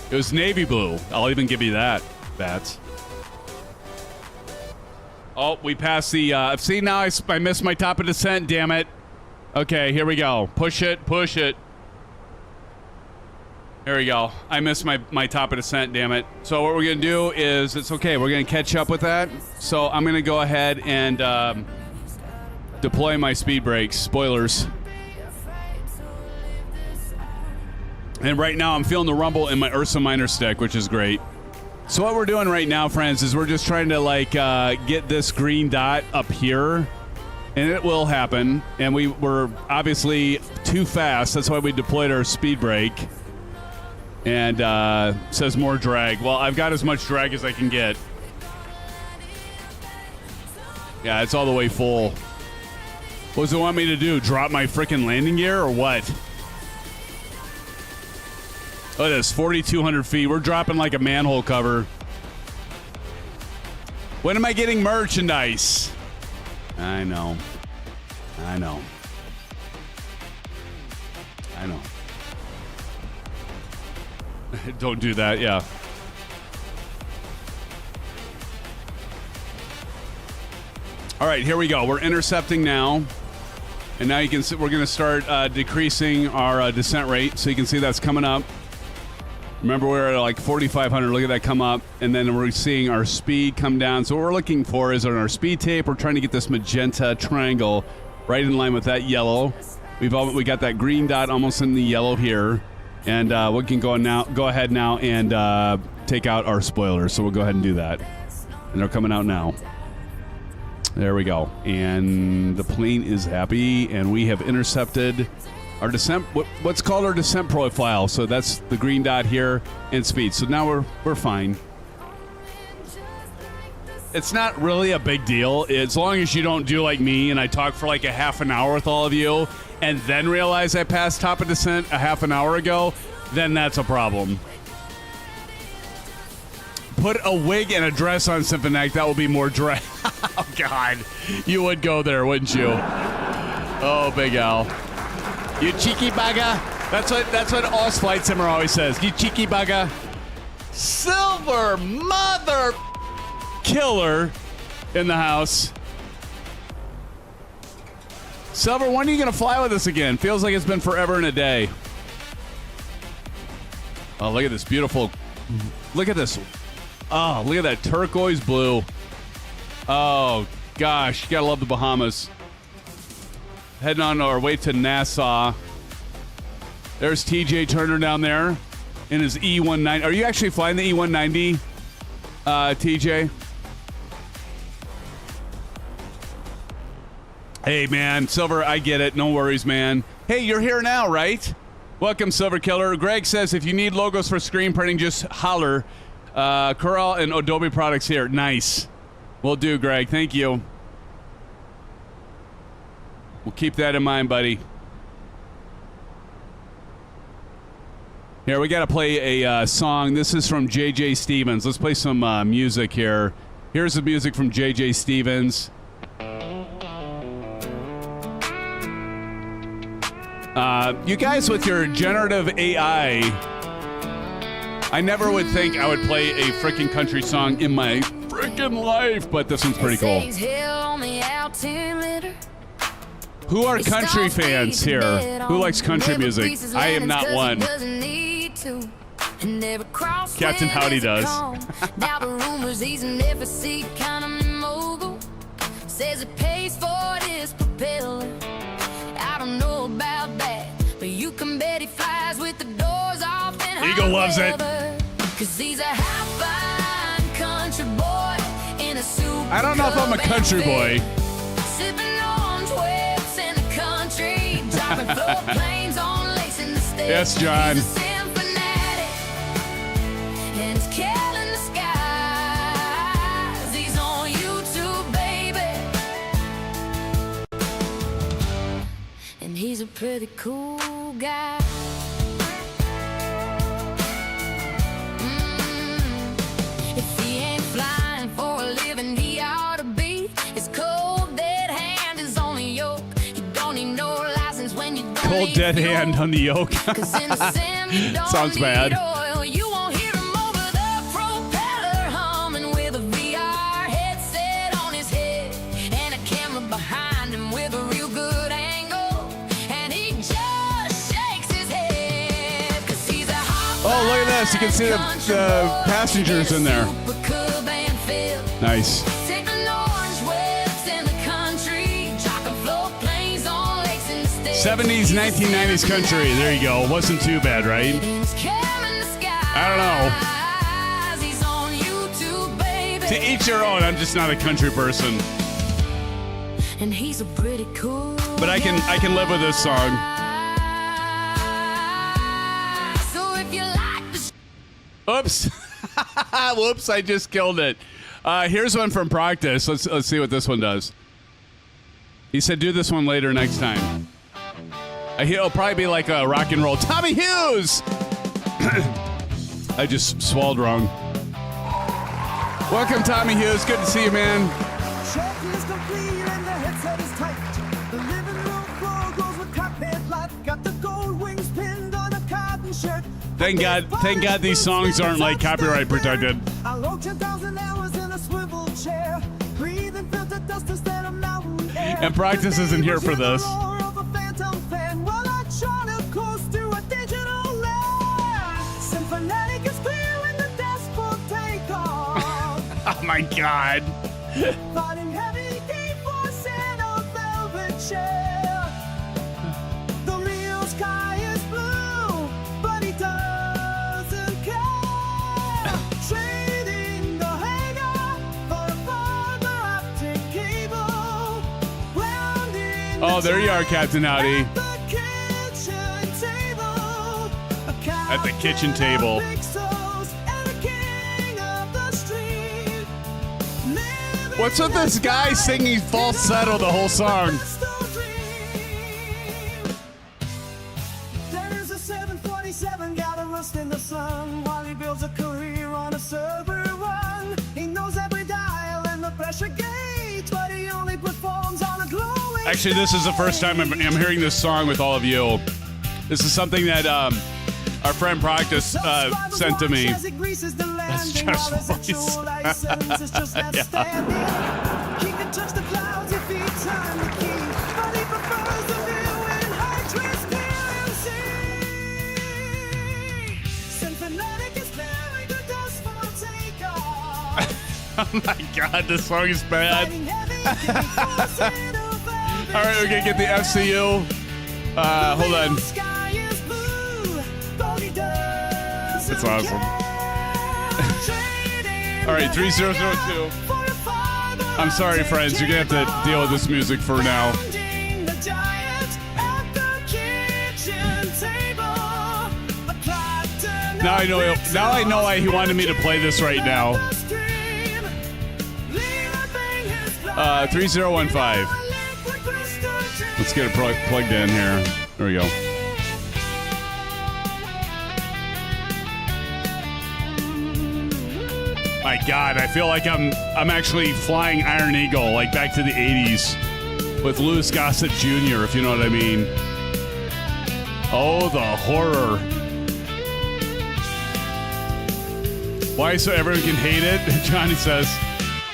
It was navy blue. I'll even give you that, Bats. Oh, we passed the, see, now I missed my top of descent, damn it. Okay, here we go. Push it, push it. There we go. I missed my top of descent, damn it. So what we're going to do is, it's okay, we're going to catch up with that. So I'm going to go ahead and deploy my speed brakes. Spoilers. And right now I'm feeling the rumble in my Ursa Minor stick, which is great. So what we're doing right now, friends, is we're just trying to like get this green dot up here. And it will happen. And we were obviously too fast. That's why we deployed our speed brake. And says more drag. Well, I've got as much drag as I can get. Yeah, it's all the way full. What does it want me to do? Drop my freaking landing gear or what? Look at this, 4,200 feet. We're dropping like a manhole cover. When am I getting merchandise? I know. I know. I know. Don't do that, yeah. All right, here we go. We're intercepting now. And now you can see we're going to start decreasing our descent rate. So you can see that's coming up. Remember, we're at like 4,500. Look at that come up. And then we're seeing our speed come down. So what we're looking for is on our speed tape, we're trying to get this magenta triangle right in line with that yellow. We got that green dot almost in the yellow here. And we can go ahead now and take out our spoilers. So we'll go ahead and do that. And they're coming out now. There we go. And the plane is happy, and we have intercepted our descent, what's called our descent profile. So that's the green dot here and speed. So now we're fine. It's not really a big deal as long as you don't do like me and I talk for like a half an hour with all of you and then realize I passed top of descent a half an hour ago, then that's a problem. Put a wig and a dress on Symphonic, that will be more dress. Oh, God. You would go there, wouldn't you? Oh, Big Al. You cheeky bugger. That's what Oz Flight Simmer always says. You cheeky bugger. Silver mother killer in the house. Silver, when are you going to fly with us again? Feels like it's been forever and a day. Oh, look at this beautiful... Look at this... Oh, look at that turquoise blue. Oh, gosh. You gotta love the Bahamas. Heading on our way to Nassau. There's TJ Turner down there in his E190. Are you actually flying the E190, TJ? Hey, man. Silver, I get it. No worries, man. Hey, you're here now, right? Welcome, Silver Killer. Greg says if you need logos for screen printing, just holler. Corel and Adobe products here. Nice. Will do, Greg. Thank you. We'll keep that in mind, buddy. Here, we got to play a song. This is from J.J. Stevens. Let's play some music here. Here's the music from J.J. Stevens. You guys with your generative AI... I never would think I would play a freaking country song in my freaking life, but this one's pretty cool. Who are country fans here? Who likes country music? I am not one. Captain Howdy does. Now the rumors he's an EFIS kind of mogul. Says it pays for this propeller. I don't know about that, but you can bet he flies with the doors off. Eagle loves it. Cause he's a half-fine country boy in a suit. I don't know if I'm a country boy. Sipping orange whips in the country, driving float planes on lakes in the state. Yes, John. He's a Symphanatic, and he's killing the skies. He's on YouTube, baby, and he's a pretty cool guy. Cold dead hand on the yoke. Sounds bad. You won't hear him over the propeller humming with a VR headset on his head and a camera behind him with a real good angle. And he just shakes his head 'cause he's a hot. Oh, look at this. You can see the passengers in there. Nice. 70s, 1990s country. There you go. Wasn't too bad, right? I don't know. To each your own. I'm just not a country person. And he's a pretty cool. But I can live with this song. So if you like the Oops. Whoops, I just killed it. Here's one from practice. Let's see what this one does. He said do this one later next time. It'll probably be like a rock and roll. Tommy Hughes! I just swallowed wrong. Welcome, Tommy Hughes. Good to see you, man. Check is complete and the headset is tight. The living room floor goes with cockpit light. Got the gold wings pinned on a cotton shirt. Thank God these songs aren't like copyright protected. I logged 10,000 hours in a swivel chair. Breathing filter dust instead of mountain air. And practice isn't here for this. Oh my God. Fighting heavy G-force in a velvet chair. The real sky is blue, but he doesn't care. Trading the hangar for a fiber optic cable. Oh, there you are, Captain Howdy. At the kitchen table. What's with this guy singing falsetto the whole song? There is a 747 got to rust in the sun while he builds a career on a server run. He knows every dial and the pressure gauge, but he only performs on a glowing. Actually, this is the first time I'm hearing this song with all of you. This is something that our friend Practice sent to me. That's just voice. Yeah. He can touch the clouds if he turn the key, but he prefers the view in high transparency. Symphonetic is clearing the dust for takeoff. Oh my God, this song is bad. All right, we're gonna get the FCU. Hold on. That's awesome. All right, 3002. I'm sorry, friends. You're going to have to deal with this music for now. Now I know why he wanted me to play this right now. 3015. Let's get it plugged in here. There we go. My God, I feel like I'm actually flying Iron Eagle, like back to the 80s with Louis Gossett Jr., if you know what I mean. Oh, the horror. Why so everyone can hate it? Johnny says,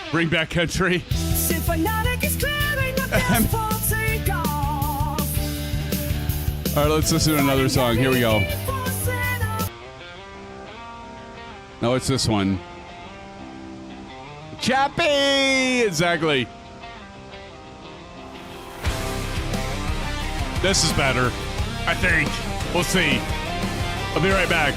bring back country. All right, let's listen to another song. Here we go. No, it's this one. Chappie! Exactly. This is better, I think. We'll see. I'll be right back.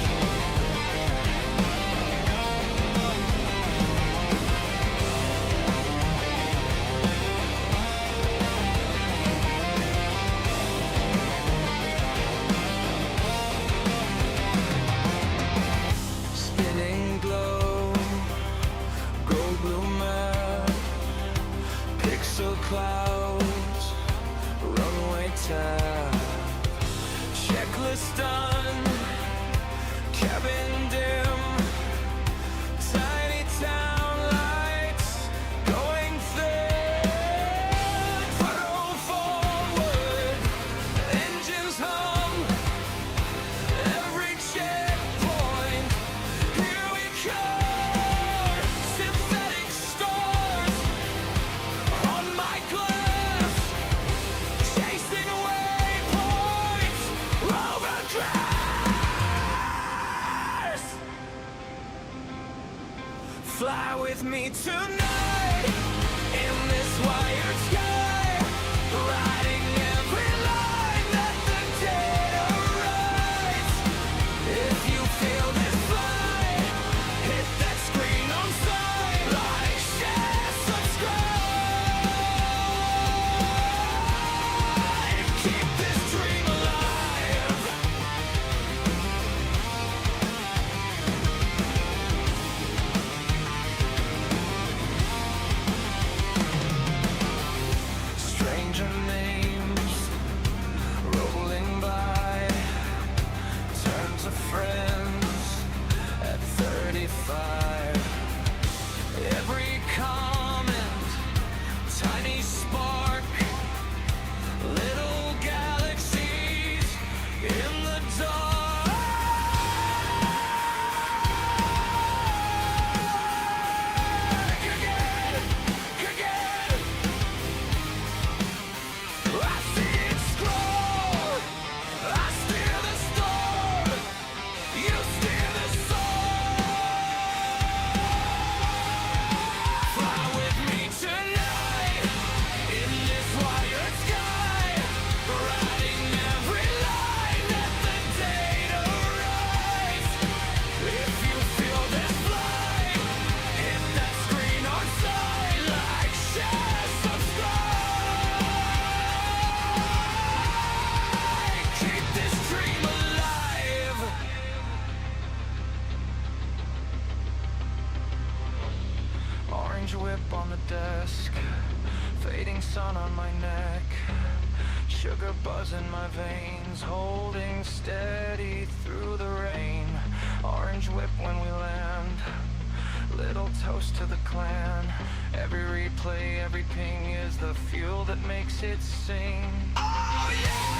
desk, fading sun on my neck, sugar buzz in my veins, holding steady through the rain, orange whip when we land, little toast to the clan, every replay, every ping is the fuel that makes it sing. Oh yeah!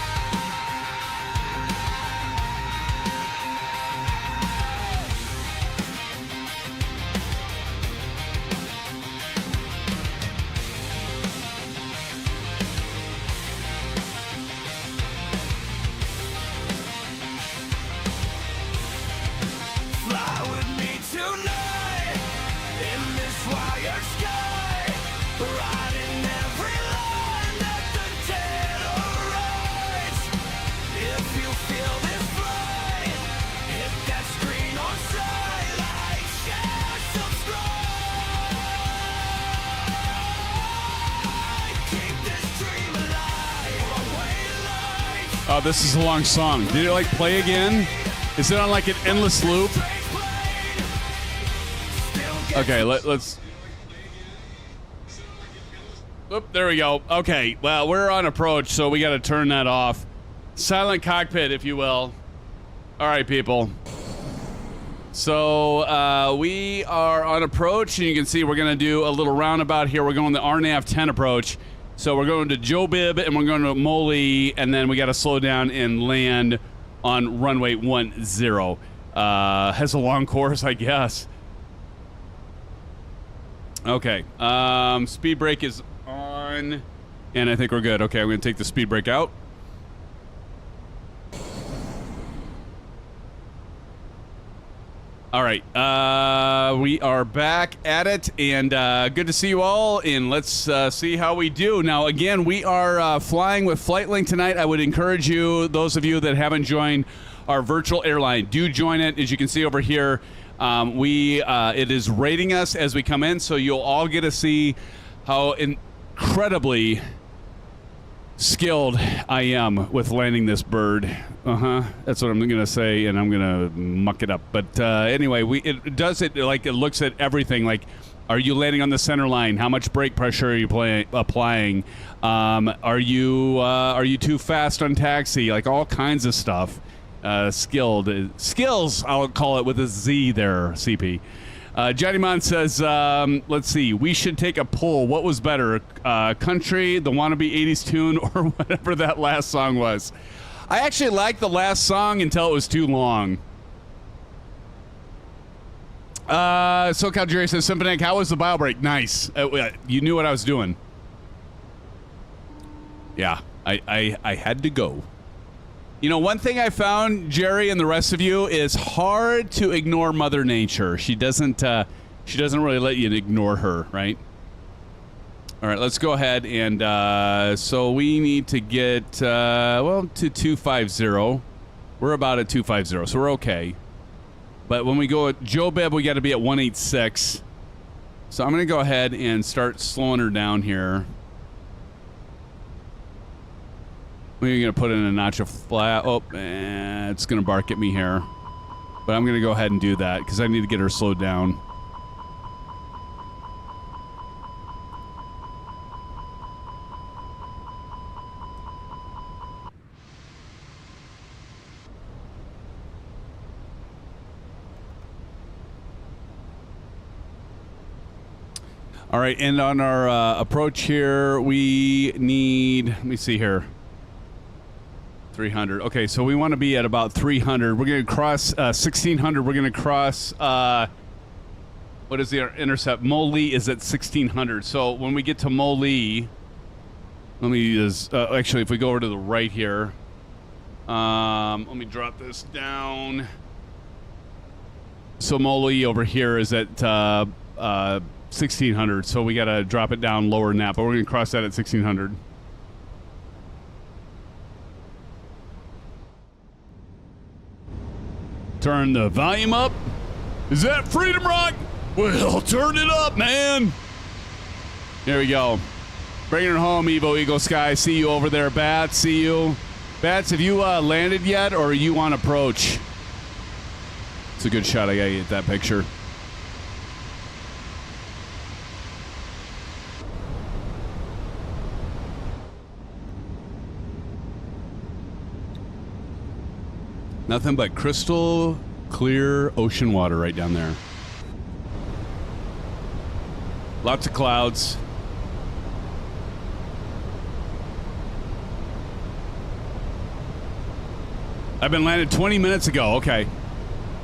Oh, this is a long song. Did it like play again? Is it on like an endless loop? Okay, let's. Oop, there we go. Okay, well, we're on approach, so we got to turn that off. Silent cockpit, if you will. All right, people. So we are on approach, and you can see we're going to do a little roundabout here. We're going the RNAV 10 approach. So we're going to Joe Bib, and we're going to Moly, and then we got to slow down and land on runway 10. Has a long course, I guess. Okay. Speed brake is on, and I think we're good. Okay, I'm going to take the speed brake out. All right, we are back at it, and good to see you all, and let's see how we do. Now, again, we are flying with FlightLink tonight. I would encourage you, those of you that haven't joined our virtual airline, do join it. As you can see over here, it is rating us as we come in, so you'll all get to see how incredibly skilled I am with landing this bird. That's what I'm gonna say, and I'm gonna muck it up. But anyway, it does it like it looks at everything. Like, are you landing on the center line? How much brake pressure are you applying? Are you too fast on taxi? Like all kinds of stuff. Skills, I'll call it with a Z there, CP. Johnny Mon says, let's see, we should take a poll. What was better, country, the wannabe 80s tune, or whatever that last song was? I actually liked the last song until it was too long. SoCal Jerry says, Symphonic, how was the bio break? Nice. You knew what I was doing. Yeah, I had to go. You know, one thing I found, Jerry, and the rest of you, is hard to ignore Mother Nature. She doesn't really let you ignore her, right? All right, let's go ahead and so we need to get to 250. We're about at 250, so we're okay. But when we go at Joe Beb, we got to be at 186. So I'm going to go ahead and start slowing her down here. We're going to put in a notch of flat. Oh, it's going to bark at me here. But I'm going to go ahead and do that because I need to get her slowed down. All right, and on our approach here, we need, let me see here. 300. Okay, so we want to be at about 300. We're going to cross 1600. We're going to cross, what is the intercept? Moly is at 1600. So when we get to Moly, let me just, actually, if we go over to the right here, let me drop this down. So Moly over here is at 1600. So we got to drop it down lower than that, but we're going to cross that at 1600. Turn the volume up. Is that Freedom Rock? Well, turn it up, man. There we go. Bringing her home, Evo Eagle Sky. See you over there, Bats. See you. Bats, have you landed yet, or are you on approach? It's a good shot. I gotta get that picture. Nothing but crystal clear ocean water right down there. Lots of clouds. I've been landed 20 minutes ago. Okay.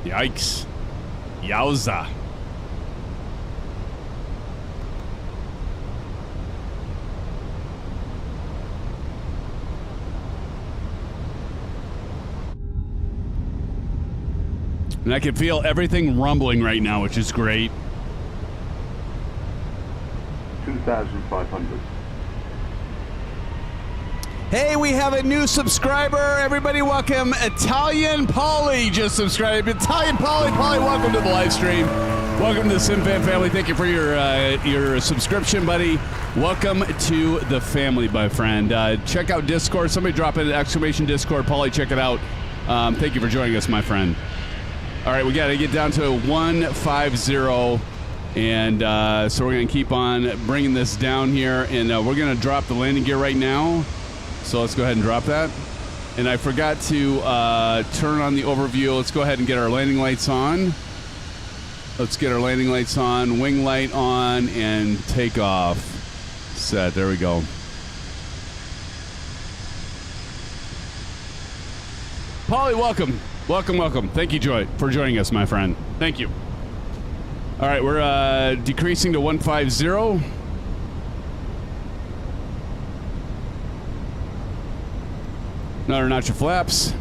Yikes. Yowza. And I can feel everything rumbling right now, which is great. 2,500. Hey, we have a new subscriber. Everybody welcome Italian Polly just subscribed. Italian Polly, welcome to the live stream. Welcome to the SimFan family. Thank you for your subscription, buddy. Welcome to the family, my friend. Check out Discord. Somebody drop in an exclamation Discord. Polly, check it out. Thank you for joining us, my friend. All right, we got to get down to 150. And so we're going to keep on bringing this down here. And we're going to drop the landing gear right now. So let's go ahead and drop that. And I forgot to turn on the overview. Let's go ahead and get our landing lights on. Let's get our landing lights on, wing light on, and takeoff set. There we go. Polly, welcome. Welcome. Thank you, Joy, for joining us, my friend. Thank you. All right, we're decreasing to 150. Another notch of flaps.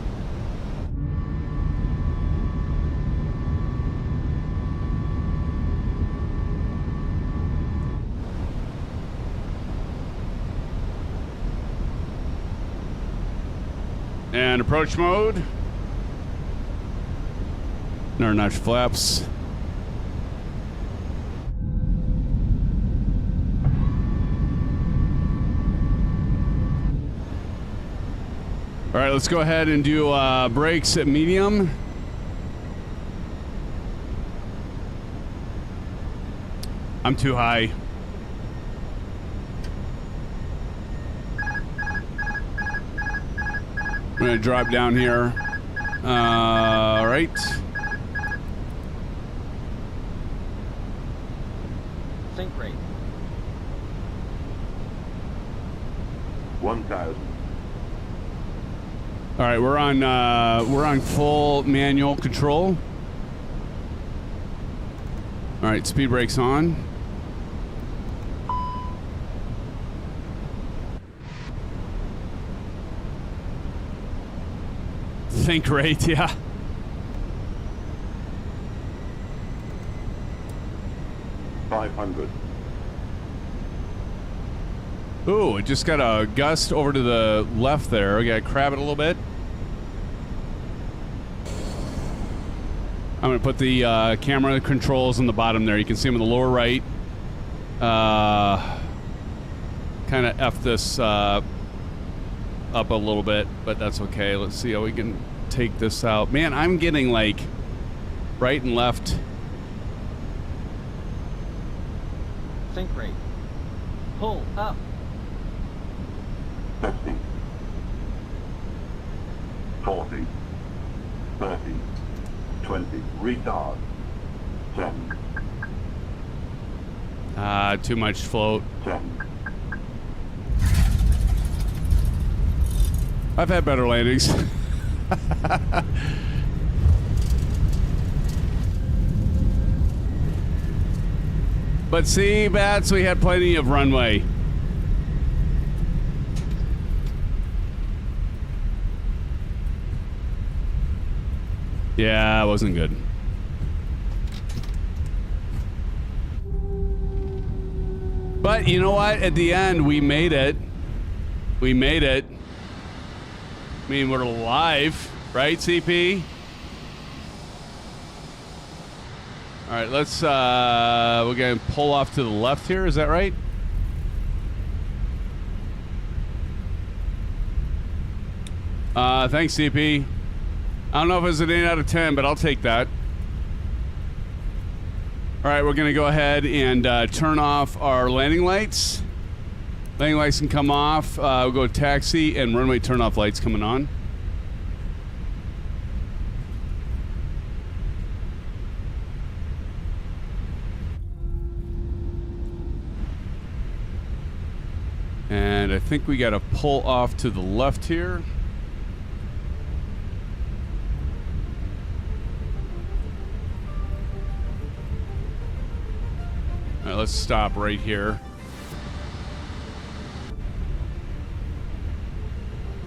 And approach mode. Another notch of flaps. All right, let's go ahead and do brakes at medium. I'm too high. I'm gonna drop down here. All right. Sync rate. 1,000. All right, we're on full manual control. All right, speed brakes on. Think rate, yeah. $500. Ooh, it just got a gust over to the left there. We gotta crab it a little bit. I'm gonna put the camera controls on the bottom there. You can see them in the lower right. Kind of F this up a little bit, but that's okay. Let's see how we can take this out. Man, I'm getting like right and left. Sync rate. Pull up. 50. 40. 30. 20. Retard. 10. Too much float. 10. I've had better landings. But see, Bats, we had plenty of runway. Yeah, it wasn't good. But you know what? At the end, we made it. We made it. I mean, we're alive, right, CP? All right, let's, we're going to pull off to the left here. Is that right? Thanks, CP. I don't know if it's an 8 out of 10, but I'll take that. All right, we're going to go ahead and turn off our landing lights. Landing lights can come off. We'll go taxi and runway turn-off lights coming on. And I think we got to pull off to the left here. All right, let's stop right here.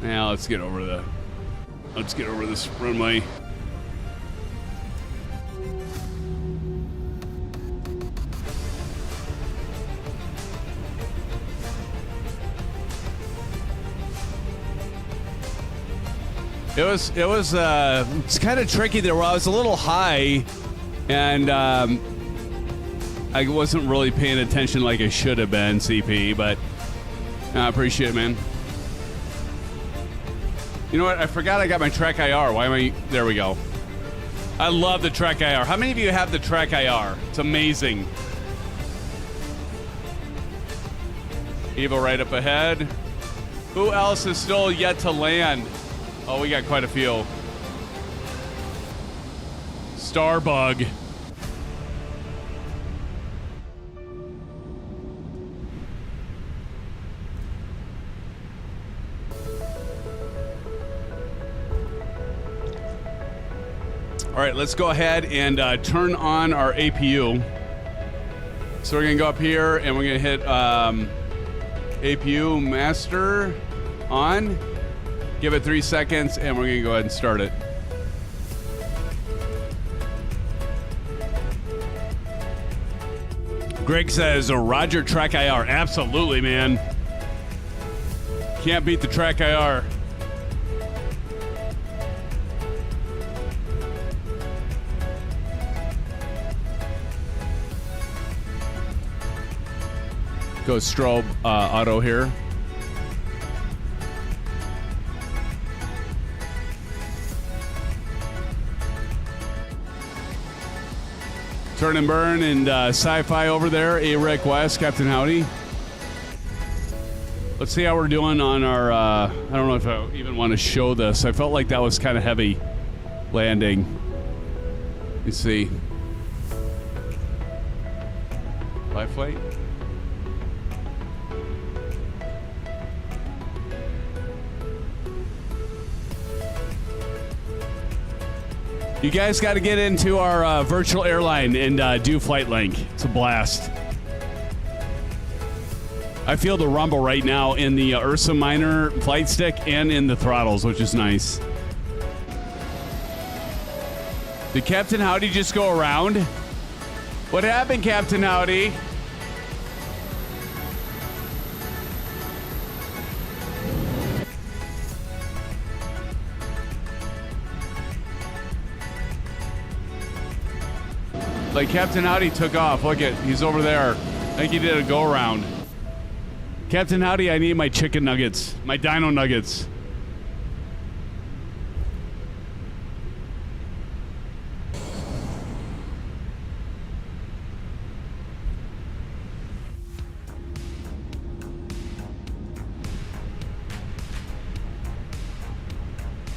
Now let's get over this runway. It's kind of tricky there. Well, I was a little high, and I wasn't really paying attention like I should have been, CP, but I appreciate it, man. You know what? I forgot I got my Trek IR. Why am I... There we go. I love the Trek IR. How many of you have the Trek IR? It's amazing. Evo right up ahead. Who else is still yet to land? Oh, we got quite a few. Starbug. All right, let's go ahead and turn on our APU. So we're gonna go up here and we're gonna hit APU master on. Give it 3 seconds and we're gonna go ahead and start it. Greg says, Roger Trek IR. Absolutely, man. Can't beat the Trek IR. Go strobe auto here. Turn and burn and sci-fi over there. A-Rec West, Captain Howdy. Let's see how we're doing on our, I don't know if I even want to show this. I felt like that was kind of heavy landing. Let's see. Life flight. You guys got to get into our virtual airline and do Flight Link. It's a blast. I feel the rumble right now in the Ursa Minor Flight Stick and in the throttles, which is nice. Did Captain Howdy just go around? What happened, Captain Howdy? Like Captain Howdy took off. Look at, he's over there. I think he did a go around. Captain Howdy, I need my chicken nuggets, my dino nuggets.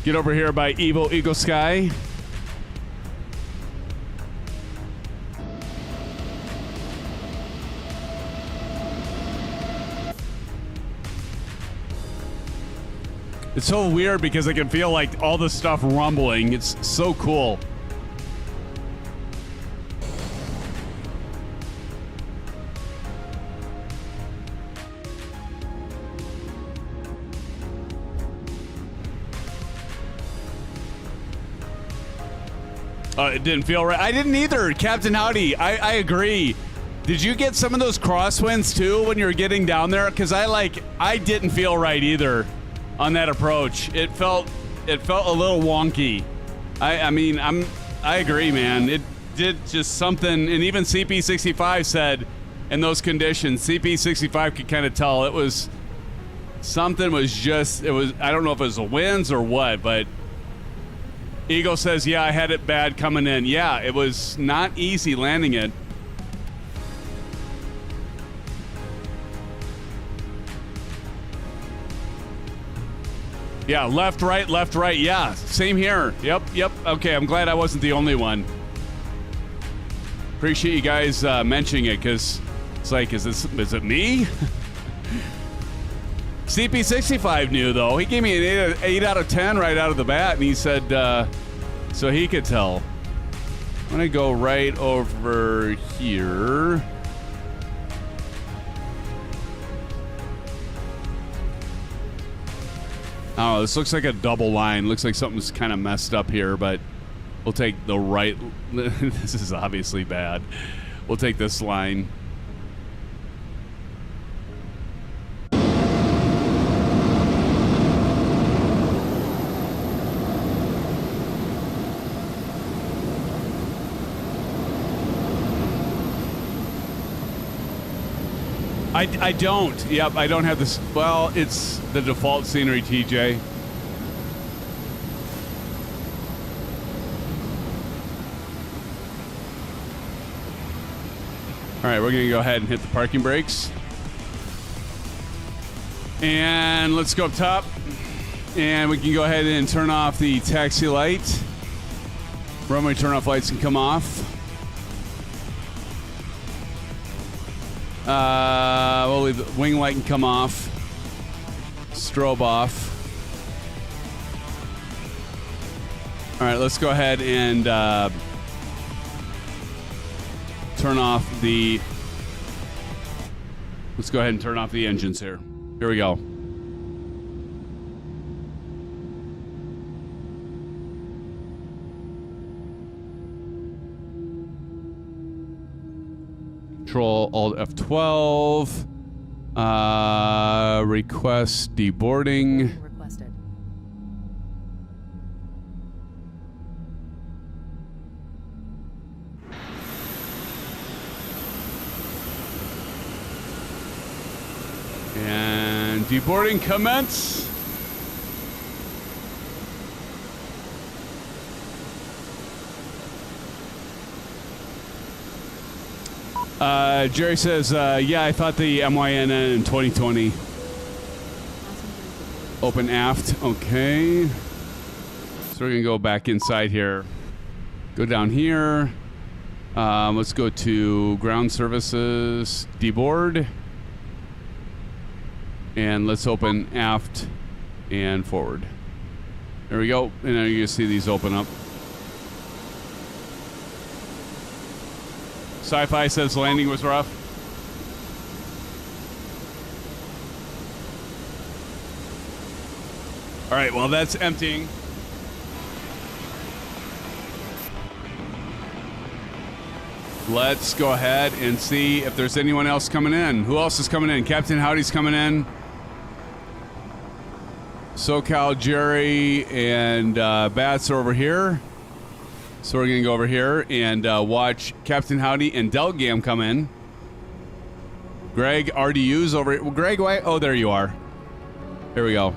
Get over here by Evo Eagle Sky. It's so weird because I can feel like all the stuff rumbling. It's so cool. It didn't feel right. I didn't either, Captain Howdy. I agree. Did you get some of those crosswinds too when you were getting down there? Because I didn't feel right either. On that approach, it felt a little wonky. I mean, I agree, man. It did just something, and even CP65 said in those conditions, CP65 could kind of tell it was something was just, it was, I don't know if it was the winds or what, but Eagle says, yeah, I had it bad coming in. Yeah, it was not easy landing it. Yeah, left, right, yeah, same here. Yep. Okay, I'm glad I wasn't the only one. Appreciate you guys mentioning it, because it's like, is it me? CP65 knew, though. He gave me an 8 out of 10 right out of the bat, and he said, so he could tell. I'm going to go right over here. Oh, this looks like a double line. Looks like something's kind of messed up here, but we'll take the right. This is obviously bad. We'll take this line. I don't. Yep, I don't have this. Well, it's the default scenery, TJ. All right, we're going to go ahead and hit the parking brakes. And let's go up top. And we can go ahead and turn off the taxi light. Runway turn-off lights can come off. We'll leave the wing light can come off. Strobe off. All right, let's go ahead and turn off the. Let's go ahead and turn off the engines here. Here we go. Control Alt F12. Request deboarding. Requested. And deboarding commence. Jerry says, yeah, I thought the MYNN in 2020. Open aft. Okay. So we're going to go back inside here. Go down here. Let's go to ground services, deboard. And let's open aft and forward. There we go. And now you can see these open up. Sci-Fi says landing was rough. All right, well, that's emptying. Let's go ahead and see if there's anyone else coming in. Who else is coming in? Captain Howdy's coming in. SoCal Jerry and Bats are over here. So we're going to go over here and watch Captain Howdy and Delgam come in. Greg, RDU's over here. Well, Greg, why? Oh, there you are. Here we go.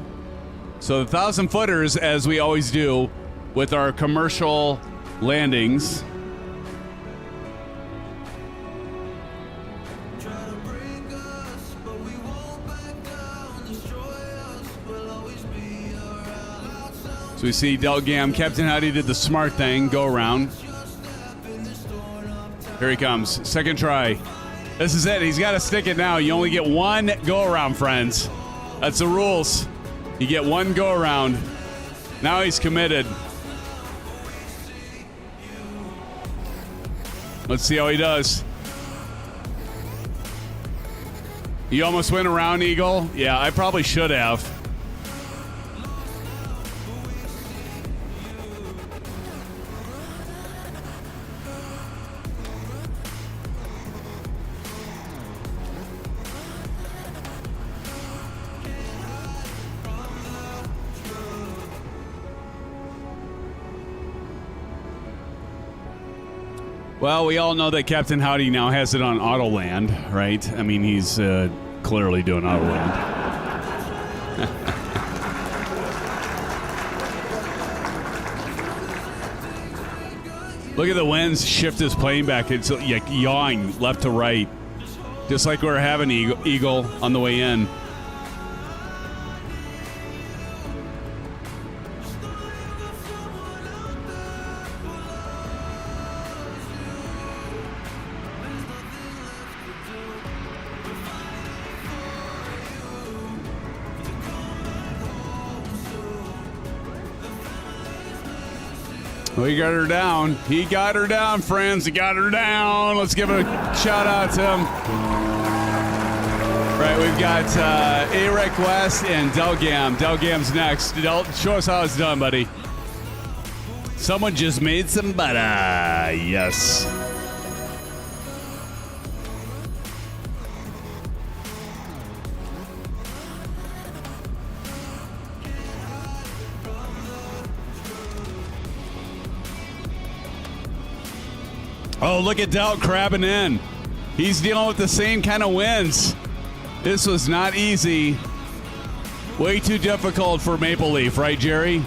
So the 1,000 footers, as we always do with our commercial landings. So we see Delgam. Captain Howdy did the smart thing. Go around. Here he comes. Second try. This is it. He's got to stick it now. You only get one go around, friends. That's the rules. You get one go around. Now he's committed. Let's see how he does. You almost went around, Eagle. Yeah, I probably should have. Well, we all know that Captain Howdy now has it on auto land, right? I mean, he's clearly doing auto land. Look at the winds shift his plane back. It's like yawing left to right, just like we're having Eagle on the way in. Well, he got her down. He got her down, friends. He got her down. Let's give a shout out to him. Right, we've got AREC West and Delgam. Delgam's next. Del, show us how it's done, buddy. Someone just made some butter. Yes. Oh, look at Del crabbing in. He's dealing with the same kind of winds. This was not easy. Way too difficult for Maple Leaf, right, Jerry?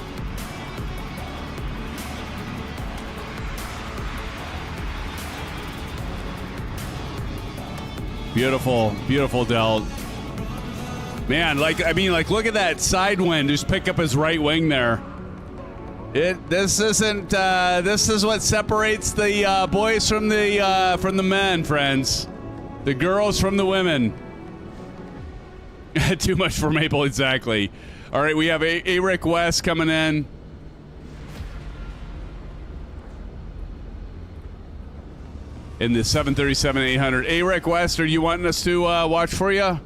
Beautiful, beautiful, Del. Man, look at that side wind. Just pick up his right wing there. This is what separates the boys from the men, friends. The girls from the women. Too much for Maple, exactly. All right, we have AREC West coming in. In the 737-800. AREC West, are you wanting us to watch for you?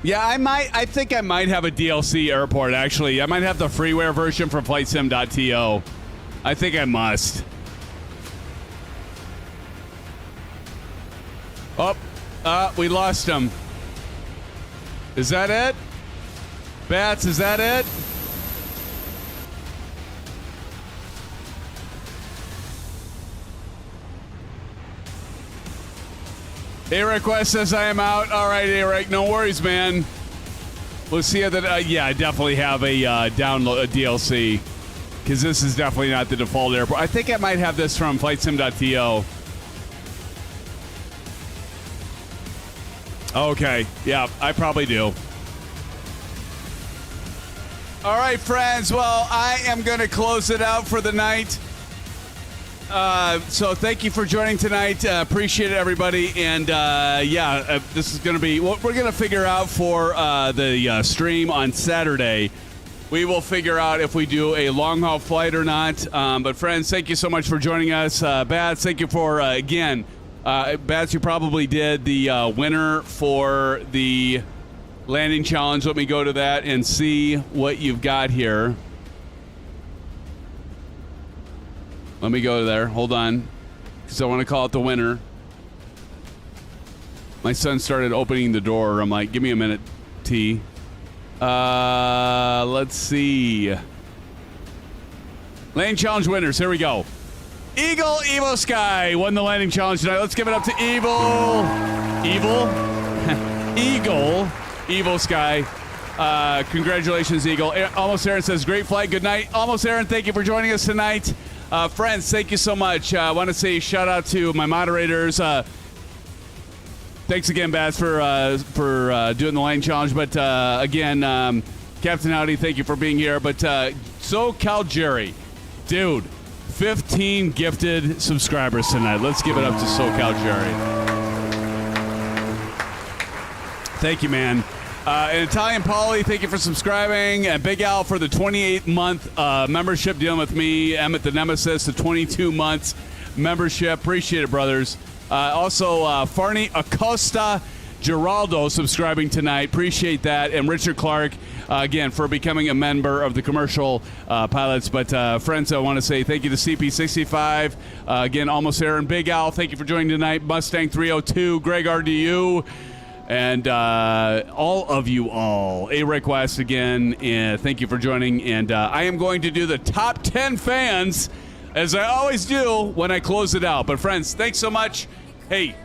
Yeah, I think I might have a DLC airport, actually. I might have the freeware version from FlightSim.to. I think I must. Oh, we lost him. Is that it? Bats, is that it? AREC West says I am out. All right, AREC, no worries, man. We'll see how that. Yeah, I definitely have a download a DLC because this is definitely not the default airport. I think I might have this from FlightSim.to. Okay, yeah, I probably do. All right, friends. Well, I am going to close it out for the night. So thank you for joining tonight. Appreciate it, everybody. And this is going to be what we're going to figure out for the stream on Saturday. We will figure out if we do a long haul flight or not. But friends, thank you so much for joining us. Bats, thank you for again. Bats, you probably did the winner for the landing challenge. Let me go to that and see what you've got here. Let me go there. Hold on. Because I want to call it the winner. My son started opening the door. I'm like, give me a minute, T. Let's see. Landing challenge winners. Here we go. Eagle Evo Sky won the landing challenge tonight. Let's give it up to Eagle Evo Sky. Congratulations, Eagle. Almost Aaron says, great flight. Good night. Almost Aaron, thank you for joining us tonight. Friends, thank you so much. I want to say shout out to my moderators. Thanks again, Baz, for doing the line challenge. But again, Captain Howdy, thank you for being here. But SoCal Jerry, dude, 15 gifted subscribers tonight. Let's give it up to SoCal Jerry. Thank you, man. And Italian Polly, thank you for subscribing. And Big Al for the 28-month membership dealing with me. Emmett the Nemesis, the 22 months membership. Appreciate it, brothers. Also, Farney Acosta Geraldo subscribing tonight. Appreciate that. And Richard Clark, again, for becoming a member of the commercial pilots. But, friends, I want to say thank you to CP65. Again, Almost Aaron, Big Al, thank you for joining tonight. Mustang 302, Greg RDU. And all of you all, AREC West again, and thank you for joining. And I am going to do the top 10 fans, as I always do when I close it out. But friends, thanks so much. Hey,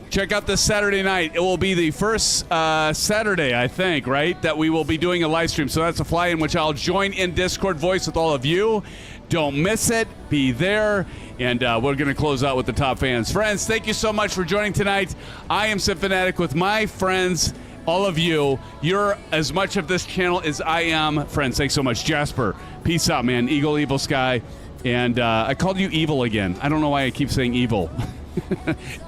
check out this Saturday night. It will be the first Saturday, I think, right, that we will be doing a live stream. So that's a fly in which I'll join in Discord voice with all of you. Don't miss it. Be there. And we're going to close out with the top fans. Friends, thank you so much for joining tonight. I am SimFanatic with my friends, all of you. You're as much of this channel as I am. Friends, thanks so much. Jasper, peace out, man. Eagle, Evil Sky. And I called you evil again. I don't know why I keep saying evil.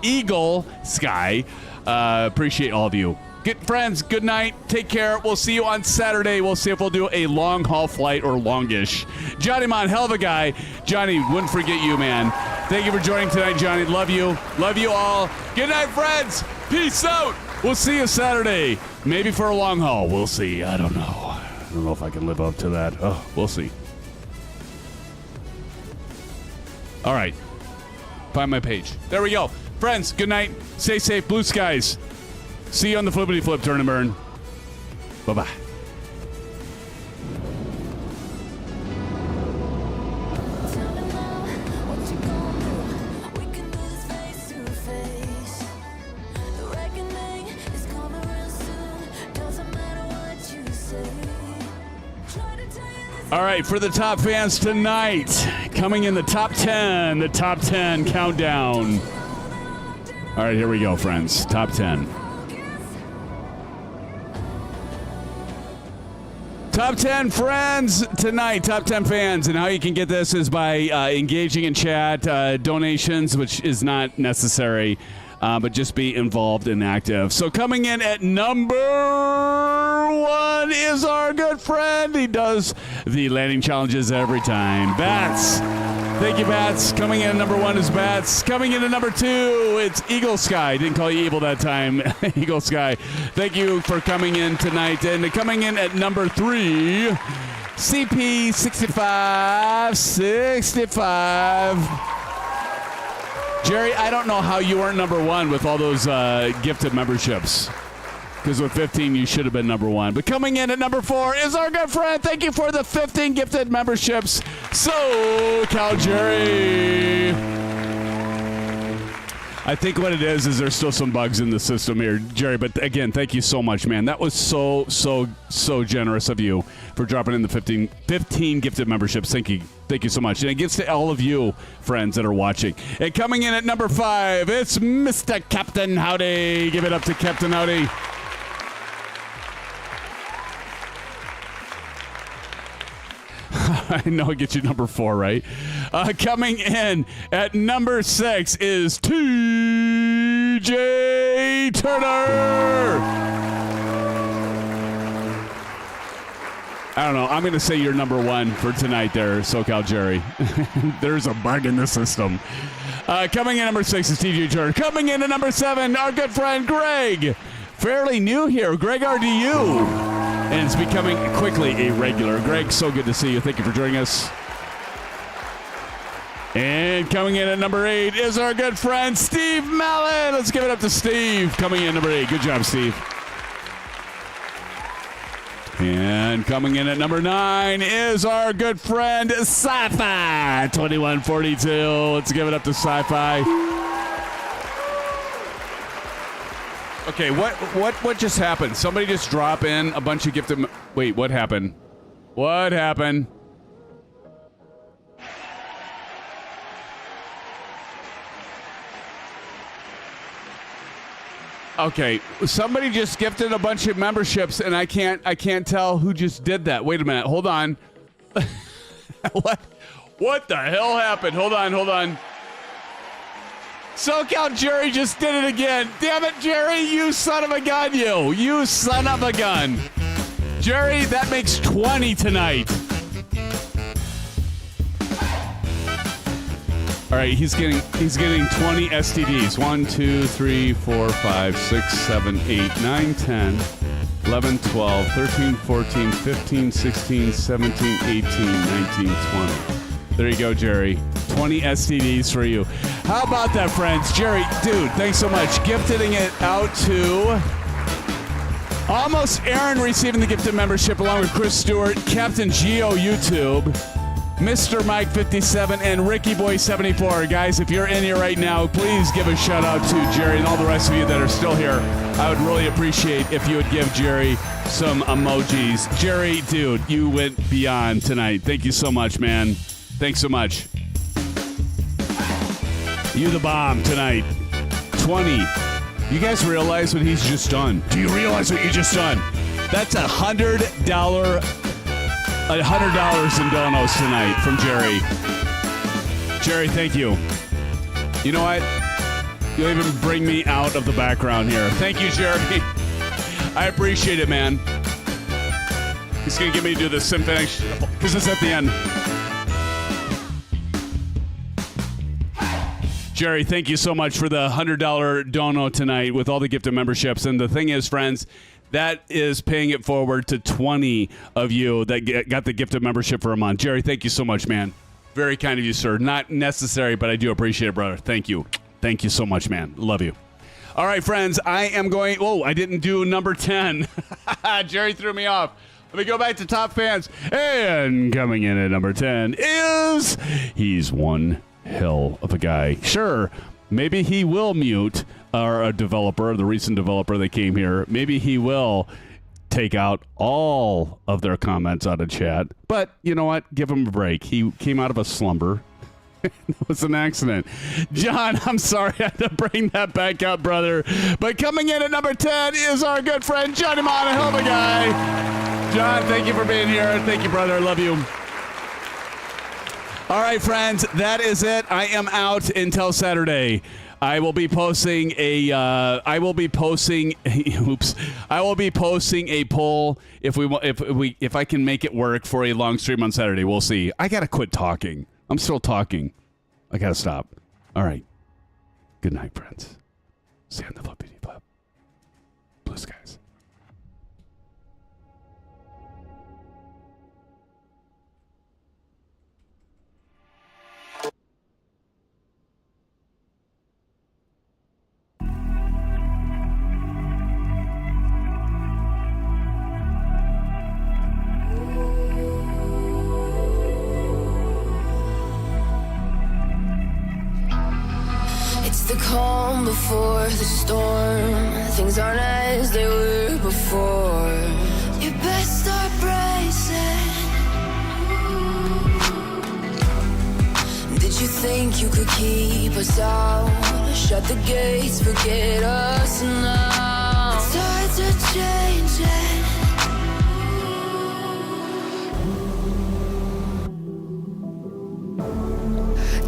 Eagle Sky. Appreciate all of you. Good friends, good night. Take care. We'll see you on Saturday. We'll see if we'll do a long-haul flight or longish. Johnny Mon, hell of a guy. Johnny, wouldn't forget you, man. Thank you for joining tonight, Johnny. Love you. Love you all. Good night, friends. Peace out. We'll see you Saturday. Maybe for a long haul. We'll see. I don't know. I don't know if I can live up to that. Oh, we'll see. All right. Find my page. There we go. Friends, good night. Stay safe. Blue skies. See you on the Flippity Flip Turn and Burn. Bye-bye. All right, for the top fans tonight, coming in the top 10 countdown. All right, here we go, friends. Top 10. Top 10 friends tonight, top 10 fans. And how you can get this is by engaging in chat, donations, which is not necessary, but just be involved and active. So coming in at number 1 is our good friend. He does the landing challenges every time. Bats. Thank you, Bats. Coming in at number 1 is Bats. Coming in at number 2, it's Eagle Sky. Didn't call you evil that time. Eagle Sky. Thank you for coming in tonight. And coming in at number 3, CP6565. Jerry, I don't know how you weren't number 1 with all those gifted memberships. Because with 15, you should have been number 1. But coming in at number 4 is our good friend. Thank you for the 15 gifted memberships. So, Cal Jerry. I think what it is there's still some bugs in the system here, Jerry. But again, thank you so much, man. That was so generous of you for dropping in the 15 gifted memberships. Thank you. Thank you so much. And it gets to all of you, friends, that are watching. And coming in at number 5, it's Mr. Captain Howdy. Give it up to Captain Howdy. I know it gets you number 4, right? Coming in at number 6 is TJ Turner. I don't know. I'm going to say you're number 1 for tonight there, SoCal Jerry. There's a bug in the system. Coming in at number 6 is TJ Turner. Coming in at number 7, our good friend Greg. Fairly new here. Greg RDU. And it's becoming quickly a regular. Greg, so good to see you. Thank you for joining us. And coming in at number 8 is our good friend Steve Mallon. Let's give it up to Steve. Coming in at number 8. Good job, Steve. And coming in at number 9 is our good friend Sci-Fi 2142. Let's give it up to Sci-Fi. Okay, what just happened? Somebody just drop in a bunch of gifted... Wait, what happened? What happened? Okay, somebody just gifted a bunch of memberships, and I can't tell who just did that. Wait a minute, hold on. What the hell happened? Hold on. SoCal Jerry just did it again. Damn it, Jerry, you son of a gun, you. You son of a gun. Jerry, that makes 20 tonight. All right, he's getting 20 STDs. 1, 2, 3, 4, 5, 6, 7, 8, 9, 10, 11, 12, 13, 14, 15, 16, 17, 18, 19, 20. There you go, Jerry. 20 STDs for you. How about that, friends? Jerry, dude, thanks so much. Gifting it out to Almost Aaron receiving the gifted membership along with Chris Stewart, Captain Geo YouTube, Mr. Mike 57, and Ricky Boy 74. Guys, if you're in here right now, please give a shout out to Jerry and all the rest of you that are still here. I would really appreciate if you would give Jerry some emojis. Jerry, dude, you went beyond tonight. Thank you so much, man. Thanks so much. You the bomb tonight. 20. You guys realize what he's just done? Do you realize what you just done? That's $100 in donos tonight from Jerry. Jerry, thank you. You know what? You'll even bring me out of the background here. Thank you, Jerry. I appreciate it, man. He's going to get me to do the SimFans because it's at the end. Jerry, thank you so much for the $100 dono tonight with all the gifted memberships. And the thing is, friends, that is paying it forward to 20 of you that got the gifted membership for a month. Jerry, thank you so much, man. Very kind of you, sir. Not necessary, but I do appreciate it, brother. Thank you. Thank you so much, man. Love you. All right, friends, I am going... Oh, I didn't do number 10. Jerry threw me off. Let me go back to top fans. And coming in at number 10 is... He's one hell of a guy. Sure, maybe he will mute our developer, the recent developer that came here. Maybe he will take out all of their comments out of chat. But you know what? Give him a break. He came out of a slumber. It was an accident. John, I'm sorry I had to bring that back up, brother. But coming in at number 10 is our good friend, Johnny Mana, hell of a guy. John, thank you for being here. Thank you, brother. I love you. All right, friends, that is it. I am out until Saturday. I will be posting a. I will be posting a poll if I can make it work for a long stream on Saturday. We'll see. I gotta quit talking. I'm still talking. I gotta stop. All right. Good night, friends. See you on the flippity flip. Blue skies. The calm before the storm. Things aren't as they were before. You best start bracing. Did you think you could keep us out? Shut the gates, forget us now. The tides are changing.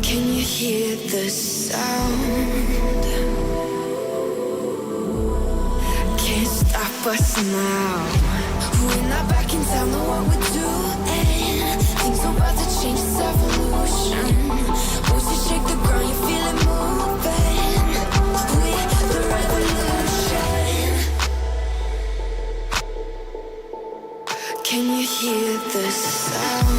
Can you hear the sound? Can't stop us now. We're not back in town, know what we're doing. Things are about to change, it's evolution. Voices shake the ground, you feel it moving. We're the revolution. Can you hear the sound?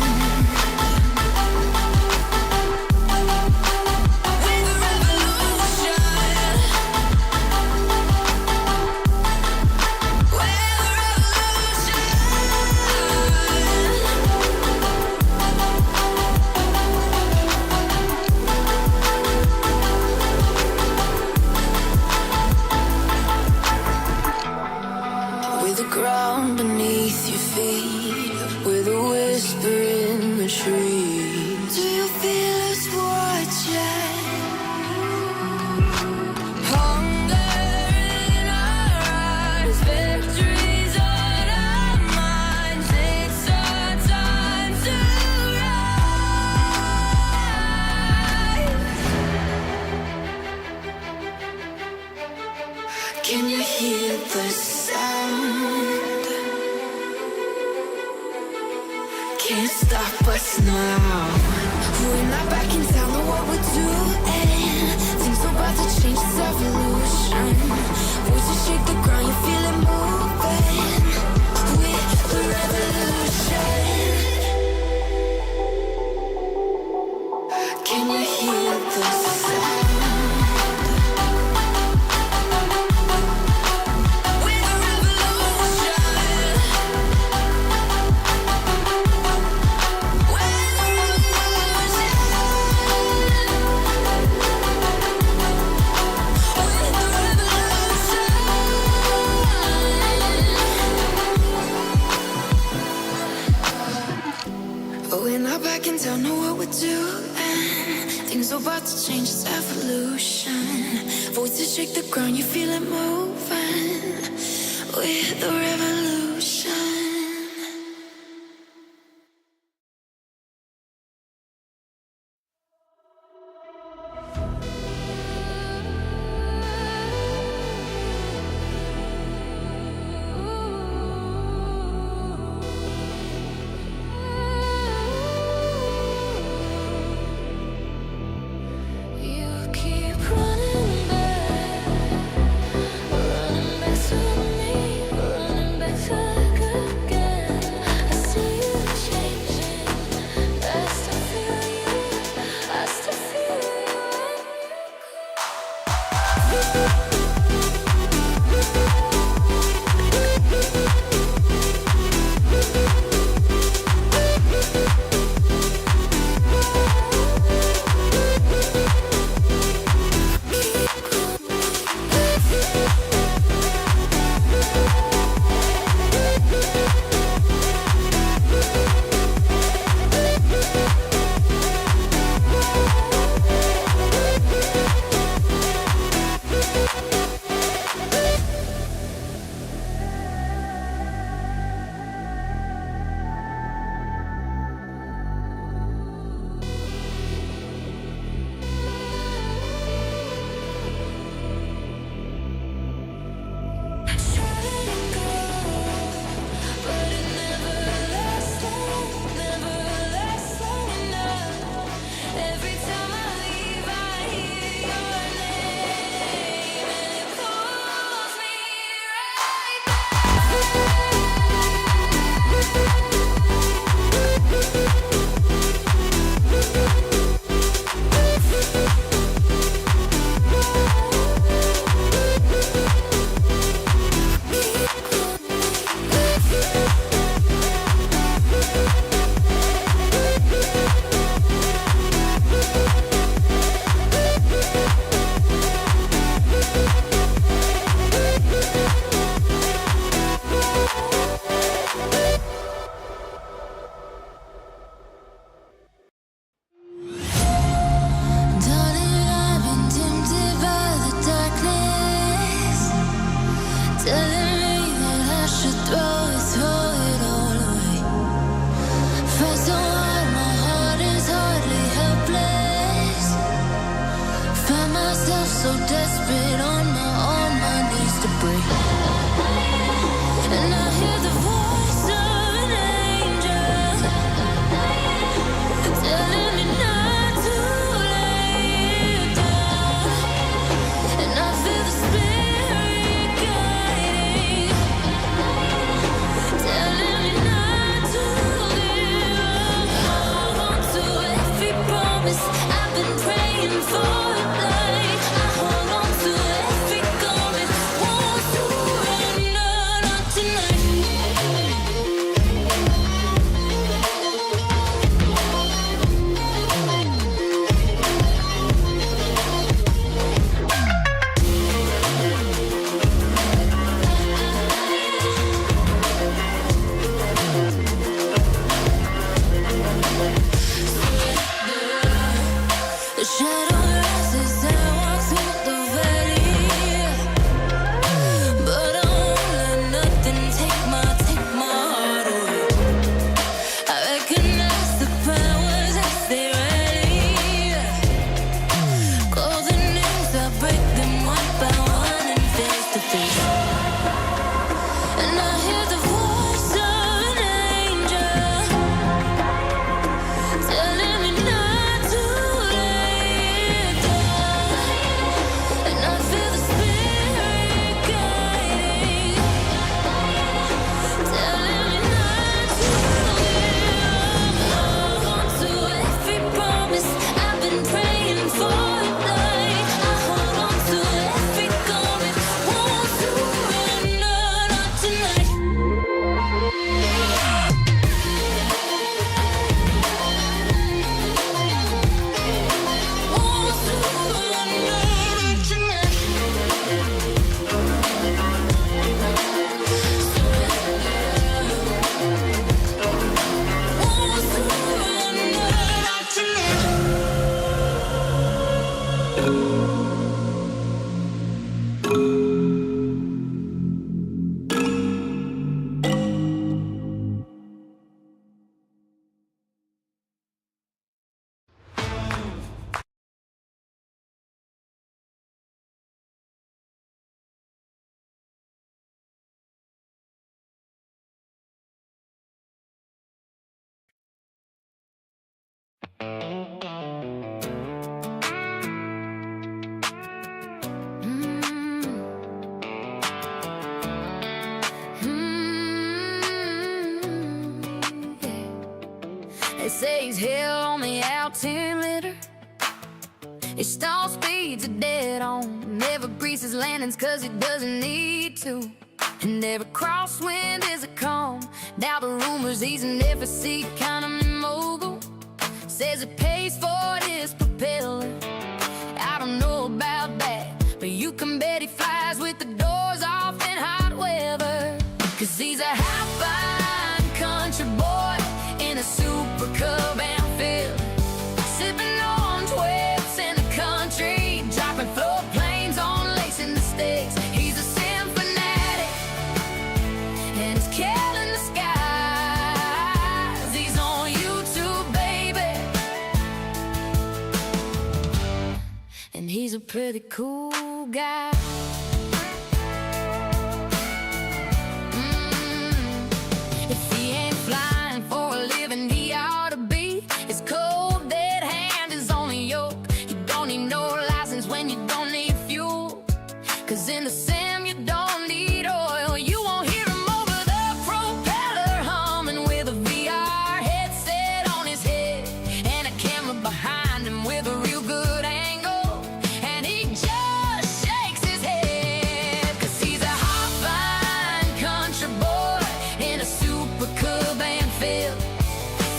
Ground beneath your feet, with a whisper in the trees. Do you feel us watching? Hunger in our eyes, victories on our minds. It's our time to rise. Can you hear the sound? Can't stop us now. We're not back in town, know what we're doing. Things are about to change, it's evolution. Voices shake the ground, you feel it moving. We're the revolution. Can you hear the sound? Don't know what we're doing. Things are about to change, it's evolution. Voices shake the ground, you feel it moving. We're the revolution. They say he's hell on the altimeter. His stall speeds are dead on. Never greases landings cause he doesn't need to. And every crosswind is a calm. Doubt the rumors he's an EFIS economy mogul. Says it pays for his propeller. I don't know about that, but you can bet he flies with the doors off in hot weather. Cause he's a high-fine country boy in a super cub and field, sipping on 12s in the country, dropping floor planes on lakes in the sticks. He's a sim fanatic, and he's killing the skies. He's on YouTube, baby, and he's a pretty cool guy. If he ain't flying for a living, he ought to be. His cold dead hand is on the yoke. You don't need no license when you don't need fuel. Cause in the sim you don't need oil. You won't hear him over the propeller humming with a VR headset on his head and a camera behind him with a real good angle. And he just shakes his head. Cause he's a hot-fine country boy in a super cub and field,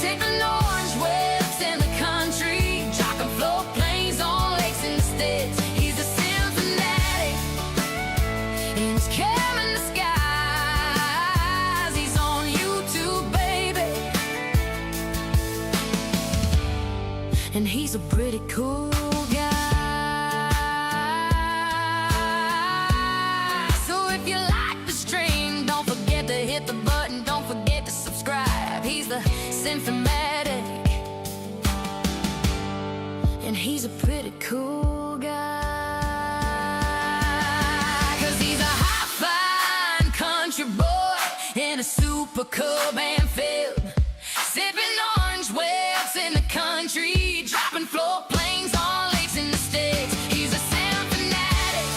tickling orange whips in the country, dropping float planes on lakes in the sticks. He's a sim fanatic, and he's carrying the skies. He's on YouTube, baby, and he's a pretty cool guy. So if you like the stream, don't forget to hit the button, don't forget to subscribe. He's the Simfanatic, and he's a pretty cool guy. Cause he's a high-fine country boy in a super cub and field, sipping orange whips in the country, dropping floor planes on lakes in the sticks. He's a Simfanatic,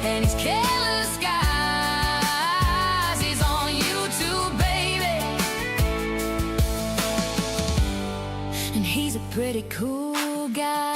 and he's killing the skies. He's on YouTube, baby, and he's a pretty cool guy.